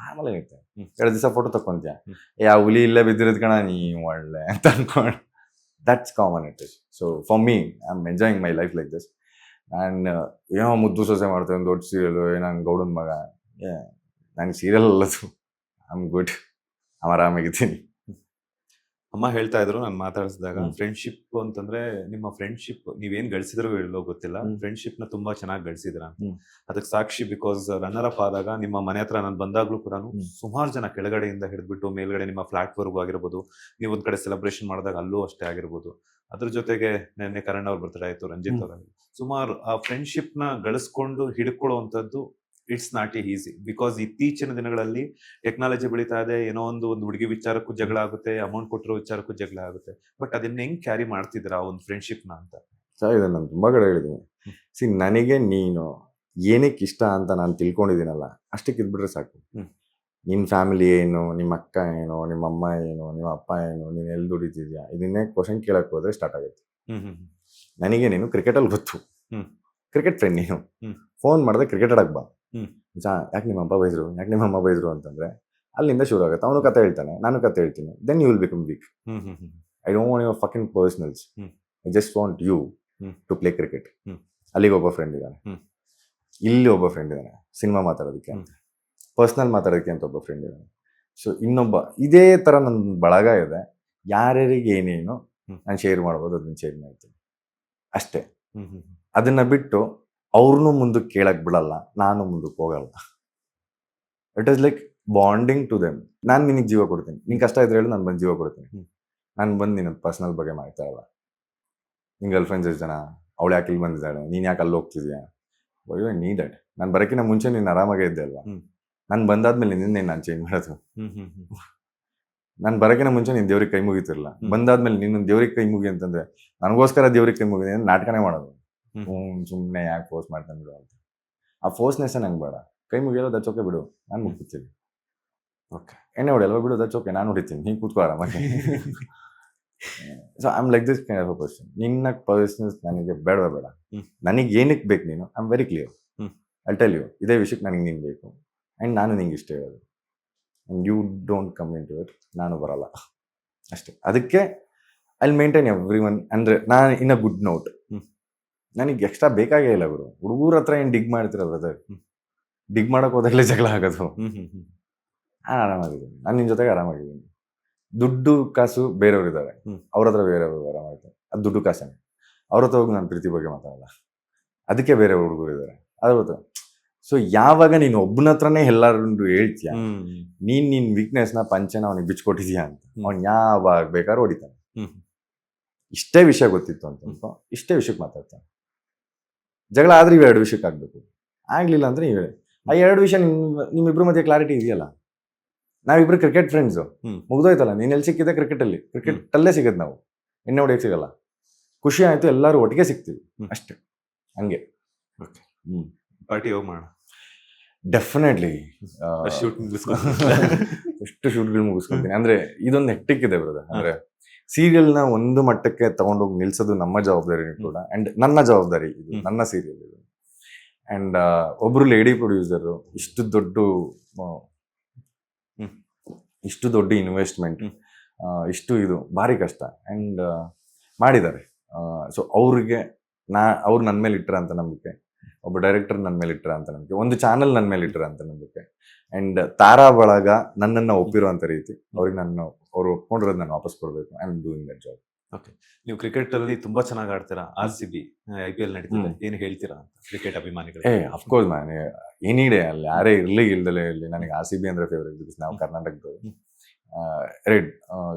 ನಾರ್ಮಲ್ ಆಗಿರುತ್ತೆ. ಹ್ಮ್. 2 ದಿವಸ ಫೋಟೋ ತಕೊಂತೀಯ, ಹ್ಮ್. ಆ ಹುಲಿ ಇಲ್ಲೇ ಬಿದ್ದಿರೋದ್ ಕಣ ನೀ ಒಳ್ಳೆ ಅಂತ ಅನ್ಕೊಂಡು. That's common it is. So for me I am enjoying my life like this. And ಏನೋ ಮುದ್ದು ಸೊಸೆ ಮಾಡ್ತೇವೆ, ಒಂದು ದೊಡ್ಡ ಸೀರಿಯಲ್, ನಂಗೆ ಗೌಡನ ಮಗ, ನಂಗೆ ಸೀರಿಯಲ್ ಅಲ್ಲದು. ಐ ಆಮ್ ಗುಡ್, ಆರಾಮಾಗಿದ್ದೀನಿ. ಅಮ್ಮ ಹೇಳ್ತಾ ಇದ್ರು ನಾನು ಮಾತಾಡಿಸಿದಾಗ, ಹ್ಮ್. ಫ್ರೆಂಡ್ಶಿಪ್ ಅಂತಂದ್ರೆ ನಿಮ್ಮ ಫ್ರೆಂಡ್ಶಿಪ್ ನೀವೇನ್ ಗಳಿಸಿದ್ರು ಇಲ್ಲೋ ಗೊತ್ತಿಲ್ಲ, ಹ್ಮ್. ಫ್ರೆಂಡ್ಶಿಪ್ ನ ತುಂಬಾ ಚೆನ್ನಾಗಿ ಗಳಿಸಿದ್ರ ಅಂತ. ಹ್ಮ್. ಅದಕ್ಕೆ ಸಾಕ್ಷಿ ಬಿಕಾಸ್ ರನ್ನರ್ ಅಪ್ ಆದಾಗ ನಿಮ್ಮ ಮನೆ ಹತ್ರ ನಾನು ಬಂದಾಗ್ಲೂ ಕೂಡ ಹ್ಮ್. ಸುಮಾರು ಜನ ಕೆಳಗಡೆಯಿಂದ ಹಿಡಿದ್ಬಿಟ್ಟು ಮೇಲ್ಗಡೆ ನಿಮ್ಮ ಫ್ಲಾಟ್ ವರ್ಗೂ ಆಗಿರ್ಬೋದು, ನೀವು ಒಂದ್ ಕಡೆ ಸೆಲೆಬ್ರೇಷನ್ ಮಾಡಿದಾಗ ಅಲ್ಲೂ ಅಷ್ಟೇ ಆಗಿರ್ಬೋದು. ಅದ್ರ ಜೊತೆಗೆ ನಿನ್ನೆ ಕರಣ್ ಅವ್ರ ಬರ್ತಡೇ ಆಯ್ತು, ರಂಜಿತ್ ಅವ್ರ ಸುಮಾರು ಆ ಫ್ರೆಂಡ್ಶಿಪ್ ನ ಗಳಿಸ್ಕೊಂಡು ಹಿಡ್ಕೊಳ್ಳುವಂಥದ್ದು ಇಟ್ಸ್ ನಾಟ್ ಈಸಿ. ಬಿಕಾಸ್ ಇತ್ತೀಚಿನ ದಿನಗಳಲ್ಲಿ ಟೆಕ್ನಾಲಜಿ ಬೆಳೀತಾ ಇದೆ, ಏನೋ ಒಂದು ಹುಡುಗಿ ವಿಚಾರಕ್ಕೂ ಜಗಳ ಆಗುತ್ತೆ, ಅಮೌಂಟ್ ಕೊಟ್ಟಿರೋ ವಿಚಾರಕ್ಕೂ ಜಗಳ ಆಗುತ್ತೆ. ಬಟ್ ಅದನ್ನ ಹೆಂಗ್ ಕ್ಯಾರಿ ಮಾಡ್ತಿದ್ದೀರಾ ಆ ಒಂದು ಫ್ರೆಂಡ್ಶಿಪ್ ನ ಅಂತ? ಇದನ್ನ ನಾನು ತುಂಬಾ ಕಡೆ ಹೇಳಿದ್ದೀನಿ. ನನಗೆ ನೀನು ಏನಕ್ಕೆ ಇಷ್ಟ ಅಂತ ನಾನು ತಿಳ್ಕೊಂಡಿದ್ದೀನಲ್ಲ, ಅಷ್ಟಕ್ಕೆ ಇದ್ಬಿಟ್ರೆ ಸಾಕು. ಹ್ಮ್. ನಿನ್ನ ಫ್ಯಾಮಿಲಿ ಏನು, ನಿಮ್ಮ ಅಕ್ಕ ಏನು, ನಿಮ್ಮ ಅಮ್ಮ ಏನು, ನಿಮ್ಮ ಅಪ್ಪ ಏನು, ನೀನು ಎಲ್ಲಿ ದುಡಿತಿದ್ಯಾ, ಇದನ್ನೇ ಕ್ವಶನ್ ಕೇಳಕ್ ಹೋದ್ರೆ ಸ್ಟಾರ್ಟ್ ಆಗುತ್ತೆ. ನನಗೆ ನೀನು ಕ್ರಿಕೆಟಲ್ಲಿ ಗೊತ್ತು, ಹ್ಮ್. ಕ್ರಿಕೆಟ್ ಫ್ರೆಂಡ್ ನೀನು, ಹ್ಮ್. ಫೋನ್ ಮಾಡಿದ್ರೆ ಕ್ರಿಕೆಟ್ ಆಡಕ್ ಬಾ, ಹ್ಮ್. ಯಾಕೆ ನಿಮ್ಮ ಅಪ್ಪ ಬೈದ್ರು, ಯಾಕೆ ನಿಮ್ಮ ಅಮ್ಮ ಬೈದ್ರು ಅಂತಂದ್ರೆ ಅಲ್ಲಿಂದ ಶುರು ಆಗುತ್ತೆ. ಅವನು ಕತೆ ಹೇಳ್ತಾನೆ, ನಾನು ಕತೆ ಹೇಳ್ತೀನಿ, then you will become weak. I don't want your fucking personals. Hmm. I just want you hmm. To play cricket. Hmm. ಅಲ್ಲಿಗೆ ಒಬ್ಬ ಫ್ರೆಂಡ್ ಇದ್ದಾನೆ, ಹ್ಮ್. ಇಲ್ಲಿ ಒಬ್ಬ ಫ್ರೆಂಡ್ ಇದ್ದಾನೆ ಸಿನಿಮಾ ಮಾತಾಡೋದಕ್ಕೆ ಅಂತ, ಪರ್ಸ್ನಲ್ ಮಾತಾಡೋದಕ್ಕೆ ಅಂತ ಒಬ್ಬ ಫ್ರೆಂಡ್ ಇದ್ದಾನೆ. ಸೊ ಇನ್ನೊಬ್ಬ ಇದೇ ಥರ ನನ್ನ ಬಳಗ ಇದೆ. ಯಾರ್ಯಾರಿಗೆ ಏನೇನು ನಾನು ಶೇರ್ ಮಾಡ್ಬೋದು ಅದನ್ನ ಶೇರ್ ಮಾಡ್ತೀನಿ ಅಷ್ಟೇ. ಅದನ್ನ ಬಿಟ್ಟು ಅವ್ರನ್ನೂ ಮುಂದಕ್ಕೆ ಕೇಳಕ್ ಬಿಡಲ್ಲ, ನಾನು ಮುಂದಕ್ಕೆ ಹೋಗಲ್ಲ. It is like bonding to them. ನಾನು ನಿನಗೆ ಜೀವ ಕೊಡ್ತೀನಿ, ನಿನ್ ಕಷ್ಟ ಇದ್ರೆ ಹೇಳಿ, ನಾನು ಬಂದು ಜೀವ ಕೊಡ್ತೀನಿ. ನಾನು ಬಂದು ನಿನ್ನ ಪರ್ಸನಲ್ ಬಗ್ಗೆ ಮಾಡ್ತಾ ಇರಲ್ಲ. ನಿನ್ ಗರ್ಲ್ ಫ್ರೆಂಡ್ಸ್ ಎಷ್ಟು ಜನ, ಅವಳು ಯಾಕೆ ಇಲ್ಲಿ ಬಂದಿದ್ದಾಳೆ, ನೀನ್ ಯಾಕೆ ಅಲ್ಲಿ ಹೋಗ್ತಿದ್ಯಾ, ಯು ನೀಡ್ ಇಟ್. ನಾನು ಬರೋಕ್ಕಿಂತ ಮುಂಚೆ ನೀನು ಆರಾಮಾಗೇ ಇದ್ದೆ ಅಲ್ವಾ, ನಾನು ಬಂದಾದ್ಮೇಲೆ ನಿನ್ನೆ ನಾನು ಚೇಂಜ್ ಮಾಡೋದು. ನಾನು ಬರೋಕ್ಕಿಂತ ಮುಂಚೆ ನೀನು ದೇವ್ರಿಗೆ ಕೈ ಮುಗಿತಿರಲ್ಲ, ಬಂದಾದ್ಮೇಲೆ ನೀನು ದೇವ್ರಿಗೆ ಕೈ ಮುಗಿ ಅಂತಂದ್ರೆ ನನಗೋಸ್ಕರ ದೇವ್ರಿಗೆ ಕೈ ಮುಗಿದೆ ನಾಟಕನೇ ಮಾಡೋದು. ಸುಮ್ಮನೆ ಯಾಕೆ ಫೋರ್ಸ್ ಮಾಡ್ತಾನೆ ಬಿಡು ಅಂತ. ಆ ಫೋರ್ಸ್ನೆಸ್ ನಂಗೆ ಬೇಡ. ಕೈ ಮುಗಿಯೋದು ದಚ್ಚೋಕೆ ಬಿಡು, ನಾನು ಮುಗ್ತೀನಿ. ಓಕೆ, ಎಣ್ಣೆ ಹೊಡೆಯಲ್ವ ಬಿಡು, ದಚ್ಚೋಕೆ ನಾನು ಹೊಡಿತೀನಿ, ನೀನು ಕೂತ್ಕೋ ಆರಾಮಾಗಿ. So I am like this kind of a person. ನಿನ್ನ ಪರ್ಸನ್ಸ್ ನನಗೆ ಬೇಡವೇ ಬೇಡ. ನನಗೆ ಏನಕ್ಕೆ ಬೇಕು ನೀನು, I am very clear. I tell you, ಇದೇ ವಿಷಯಕ್ಕೆ ನನಗೆ ನೀನು ಬೇಕು ಆ್ಯಂಡ್ ನಾನು ನಿಂಗೆ ಇಷ್ಟ ಇರೋದು. And you don't come in to it, ನಾನು ಬರಲ್ಲ ಅಷ್ಟೇ. ಅದಕ್ಕೆ ಐ ಮೇಂಟೈನ್ ಎವ್ರಿ ಒನ್. ಅಂದರೆ ನಾನು ಇನ್ ಅ ಗುಡ್ ನೋಟ್. ನನಗೆ ಎಕ್ಸ್ಟ್ರಾ ಬೇಕಾಗೇ ಇಲ್ಲ ಗುರು. ಹುಡುಗರ ಹತ್ರ ಏನು ಡಿಗ್ ಮಾಡ್ತಿರಲ್ಲ, ಅದೇ ಡಿಗ್ ಮಾಡೋಕೆ ಹೋದಾಗಲೇ ಜಗಳ ಆಗೋದು. ನಾನು ಆರಾಮಾಗಿದ್ದೀನಿ, ನಾನು ನಿನ್ನ ಜೊತೆಗೆ ಆರಾಮಾಗಿದ್ದೀನಿ. ದುಡ್ಡು ಕಾಸು ಬೇರೆಯವ್ರಿದ್ದಾರೆ, ಅವ್ರ ಹತ್ರ ಬೇರೆಯವರು ಆರಾಮಾಗಿದ್ದಾರೆ, ಅದು ದುಡ್ಡು ಕಾಸೇನೆ. ಅವ್ರ ಹತ್ರ ಹೋಗಿ ನಾನು ಪ್ರೀತಿ ಬಗ್ಗೆ ಮಾತಾಡಲ್ಲ, ಅದಕ್ಕೆ ಬೇರೆ ಹುಡುಗರು ಇದ್ದಾರೆ ಅದ್ರ ಹತ್ರ. ಸೊ ಯಾವಾಗ ನೀನು ಒಬ್ಬನ ಹತ್ರನೇ ಎಲ್ಲರೂ ಹೇಳ್ತೀಯ, ನಿನ್ನ ವೀಕ್ನೆಸ್ನ ಪಂಚನ ಅವನಿಗೆ ಬಿಚ್ಕೊಟ್ಟಿದ್ಯಾ ಅಂತ, ಅವ್ನು ಯಾವಾಗ ಬೇಕಾದ್ರೂ ಹೊಡಿತಾನೆ. ಇಷ್ಟೇ ವಿಷಯ ಗೊತ್ತಿತ್ತು ಅಂತ ಇಷ್ಟೇ ವಿಷಯಕ್ಕೆ ಮಾತಾಡ್ತಾನೆ. ಜಗಳ ಆದ್ರೆ ಇವು 2 ವಿಷಯಕ್ಕೆ ಆಗ್ಬೇಕು, ಆಗ್ಲಿಲ್ಲ ಅಂದ್ರೆ ನೀವು ಹೇಳಿ. ಆ 2 ವಿಷಯ ನಿಮ್ಮಿಬ್ರು ಮಧ್ಯೆ ಕ್ಲಾರಿಟಿ ಇದೆಯಲ್ಲ. ನಾವಿಬ್ರು ಕ್ರಿಕೆಟ್ ಫ್ರೆಂಡ್ಸು, ಮುಗ್ದೋಯ್ತಲ್ಲ. ನೀನ್ ಎಲ್ಲಿ ಸಿಕ್ಕಿದೆ ಕ್ರಿಕೆಟಲ್ಲಿ, ಕ್ರಿಕೆಟಲ್ಲೇ ಸಿಗೋದು. ನಾವು ಎಣ್ಣೆ ಹೊಡೆಯಕ್ಕೆ ಸಿಗಲ್ಲ. ಖುಷಿ ಆಯ್ತು, ಎಲ್ಲರೂ ಒಟ್ಟಿಗೆ ಸಿಗ್ತೀವಿ ಅಷ್ಟೇ, ಹಂಗೆ. ಪಾರ್ಟಿ ಹೋಗಿ ಮಾಡೋಣ ಡೆಫಿನೆಟ್ಲಿ. ಎಷ್ಟು ಶೂಟ್ಗಳು ಮುಗಿಸ್ಕೊಂತೀನಿ. ಅಂದ್ರೆ ಇದೊಂದು ಹೆಕ್ಟಿಕ್ ಇದೆ ಬ್ರದರ್. ಅಂದ್ರೆ ಸೀರಿಯಲ್ನ ಒಂದು ಮಟ್ಟಕ್ಕೆ ತಗೊಂಡೋಗಿ ನಿಲ್ಸೋದು ನಮ್ಮ ಜವಾಬ್ದಾರಿ ಕೂಡ, ಅಂಡ್ ನನ್ನ ಜವಾಬ್ದಾರಿ ಇದು, ನನ್ನ ಸೀರಿಯಲ್ ಇದು. ಅಂಡ್ ಒಬ್ರು ಲೇಡಿ ಪ್ರೊಡ್ಯೂಸರ್, ಇಷ್ಟು ದೊಡ್ಡ ಇನ್ವೆಸ್ಟ್ಮೆಂಟ್, ಇಷ್ಟು ಇದು ಭಾರಿ ಕಷ್ಟ ಅಂಡ್ ಮಾಡಿದ್ದಾರೆ. ಸೊ ಅವ್ರಿಗೆ ಅವ್ರು ನನ್ನ ಮೇಲೆ ಇಟ್ಟರ ಅಂತ ನಂಬಿಕೆ, ಒಬ್ಬ ಡೈರೆಕ್ಟರ್ ನನ್ನ ಮೇಲೆ ಇಟ್ಟರ ಅಂತ ನಂಬಿಕೆ, ಒಂದು ಚಾನಲ್ ನನ್ನ ಮೇಲೆ ಇಟ್ಟರ ಅಂತ ನಂಬಿಕೆ, ಅಂಡ್ ತಾರಾ ಬಳಗ ನನ್ನನ್ನು ಒಪ್ಪಿರುವಂತ ರೀತಿ ಅವ್ರಿಗೆ ಅವ್ರು ಒಪ್ಕೊಂಡಿರೋದು ನಾನು ವಾಪಸ್ ಕೊಡ್ಬೇಕು. I am doing that job. Okay, ನೀವು ಕ್ರಿಕೆಟ್ ಅಲ್ಲಿ ತುಂಬಾ ಚೆನ್ನಾಗಿ ಆಡ್ತೀರಾ. RCB IPL ನಡೀತಿದೆ, ಏನು ಹೇಳ್ತೀರಾ ಅಂತ ಕ್ರಿಕೆಟ್ ಅಭಿಮಾನಿಗಳು? ಅಫ್ಕೋರ್ಸ್ ಮ್ಯಾನ್, ಏನಿದೆ ಅಲ್ಲಿ ಯಾರೇ ಇರ್ಲಿ ಇಲ್ದಲೇ ಇರಲಿ, ನನಗೆ RCB ಅಂದ್ರೆ ಫೇವ್ರೇಟ್. ಬಿಕಾಸ್ ನಾವು ಕರ್ನಾಟಕದವರು. Red.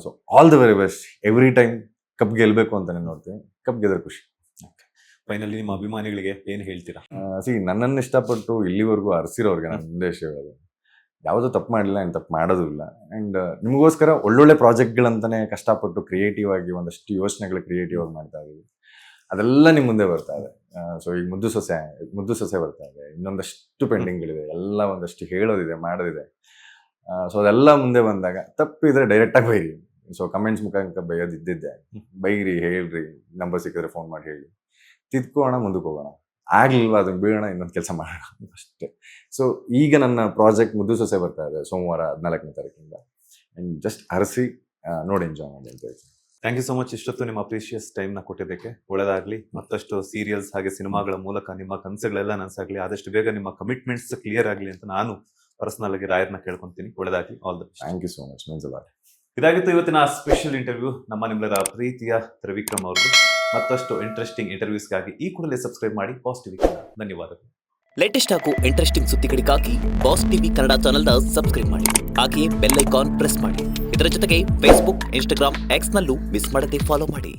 So all the very best. Every time cup ಗೆಲ್ಬೇಕು ಅಂತಾನೆ ನೋಡ್ತೀವಿ, ಕಪ್ ಗೆದ್ರೆ ಖುಷಿ. ಫೈನಲಿ ನಿಮ್ಮ ಅಭಿಮಾನಿಗಳಿಗೆ ಏನು ಹೇಳ್ತೀರಾ? ನನ್ನನ್ನು ಇಷ್ಟಪಟ್ಟು ಇಲ್ಲಿವರೆಗೂ ಅರ್ಸಿರೋರ್ಗೆ ನನ್ನ ಉದ್ದೇಶ ಹೇಳೋದು, ಯಾವುದೋ ತಪ್ಪು ಮಾಡಲಿಲ್ಲ, ಏನು ತಪ್ಪು ಮಾಡೋದು ಇಲ್ಲ. ಆ್ಯಂಡ್ ನಿಮಗೋಸ್ಕರ ಒಳ್ಳೊಳ್ಳೆ ಪ್ರಾಜೆಕ್ಟ್ಗಳಂತಾನೆ ಕಷ್ಟಪಟ್ಟು ಕ್ರಿಯೇಟಿವ್ ಆಗಿ ಒಂದಷ್ಟು ಯೋಚನೆಗಳು ಕ್ರಿಯೇಟಿವ್ ಆಗಿ ಮಾಡ್ತಾ ಇದ್ದೀವಿ. ಅದೆಲ್ಲ ನಿಮ್ಮ ಮುಂದೆ ಬರ್ತಾ ಇದೆ. ಸೊ ಈಗ ಮುದ್ದು ಸೊಸೆ ಬರ್ತಾ ಇದೆ, ಇನ್ನೊಂದಷ್ಟು ಪೆಂಡಿಂಗ್ಗಳಿದೆ, ಎಲ್ಲ ಒಂದಷ್ಟು ಹೇಳೋದಿದೆ, ಮಾಡೋದಿದೆ. ಸೊ ಅದೆಲ್ಲ ಮುಂದೆ ಬಂದಾಗ ತಪ್ಪಿದ್ರೆ ಡೈರೆಕ್ಟಾಗಿ ಬೈರಿ, ಸೊ ಕಮೆಂಟ್ಸ್ ಮುಖಾಂತರ ಬೈಯೋದು ಇದ್ದಿದ್ದೆ. ಬೈರಿ, ಹೇಳ್ರಿ, ನಂಬರ್ ಸಿಕ್ಕಿದ್ರೆ ಫೋನ್ ಮಾಡಿ ಹೇಳಿ, ತಿದ್ಕೋಣ, ಮುಂದಕ್ಕೆ ಹೋಗೋಣ. ಆಗ್ಲಿಲ್ವಾ ಅದನ್ನ ಬೀಳೋಣ, ಇನ್ನೊಂದು ಕೆಲಸ ಮಾಡೋಣ ಅಷ್ಟೇ. ಸೊ ಈಗ ನನ್ನ ಪ್ರಾಜೆಕ್ಟ್ ಮುದ್ದು ಸೊಸೆ ಬರ್ತಾ ಇದೆ ಸೋಮವಾರ 14ನೇ ತಾರೀಕಿಂದ. ಆ್ಯಂಡ್ ಜಸ್ಟ್ ಅರಸಿ ನೋಡಿ ಎಂಜಾಯ್ ಮಾಡಿ ಅಂತ ಹೇಳ್ತೀನಿ. Thank you so much. ಇಷ್ಟೊತ್ತು ನಿಮ್ಮ ಪ್ರೀಶಿಯಸ್ ಟೈಮ್ನ ಕೊಟ್ಟಿದ್ದಕ್ಕೆ ಒಳ್ಳೆದಾಗಲಿ. ಮತ್ತಷ್ಟು ಸೀರಿಯಲ್ಸ್ ಹಾಗೆ ಸಿನಿಮಾಗಳ ಮೂಲಕ ನಿಮ್ಮ ಕನಸುಗಳೆಲ್ಲ ನನಸಾಗಲಿ. ಆದಷ್ಟು ಬೇಗ ನಿಮ್ಮ ಕಮಿಟ್ಮೆಂಟ್ಸ್ ಕ್ಲಿಯರ್ ಆಗಲಿ ಅಂತ ನಾನು ಪರ್ಸನಲ್ ಆಗಿ ರಾಯರ್ನ ಕೇಳ್ಕೊಂತೀನಿ. ಒಳ್ಳೆದಾಗಲಿ. All the best. Thank you so much. Means a lot. ಇದಾಗಿತ್ತು ಇವತ್ತಿನ ಸ್ಪೆಷಲ್ ಇಂಟರ್ವ್ಯೂ ನಿಮ್ಮೆಲ್ಲರ ಪ್ರೀತಿಯ ತ್ರಿವಿಕ್ರಮ್ ಅವ್ರದ್ದು. ಮತ್ತಷ್ಟು ಇಂಟ್ರೆಸ್ಟಿಂಗ್ ಇಂಟರ್ವ್ಯೂಸ್ಗಾಗಿ ಈ ಕೂಡಲೇ ಸಬ್ಸ್ಕ್ರೈಬ್ ಮಾಡಿ ಪಾಸಿಟಿವ್ ಕನ್ನಡ. ಧನ್ಯವಾದಗಳು. ಲೇಟೆಸ್ಟ್ ಹಾಗೂ ಇಂಟ್ರೆಸ್ಟಿಂಗ್ ಸುದ್ದಿಗಳಿಗಾಗಿ ಬಾಸ್ ಟಿವಿ ಕನ್ನಡ ಚಾನೆಲ್ನ ಸಬ್ಸ್ಕ್ರೈಬ್ ಮಾಡಿ. ಹಾಗೆಯೇ ಬೆಲ್ ಐಕಾನ್ ಪ್ರೆಸ್ ಮಾಡಿ. ಇದರ ಜೊತೆಗೆ ಫೇಸ್ಬುಕ್, ಇನ್ಸ್ಟಾಗ್ರಾಮ್, ಎಕ್ಸ್ನಲ್ಲೂ ಮಿಸ್ ಮಾಡದೆ ಫಾಲೋ ಮಾಡಿ.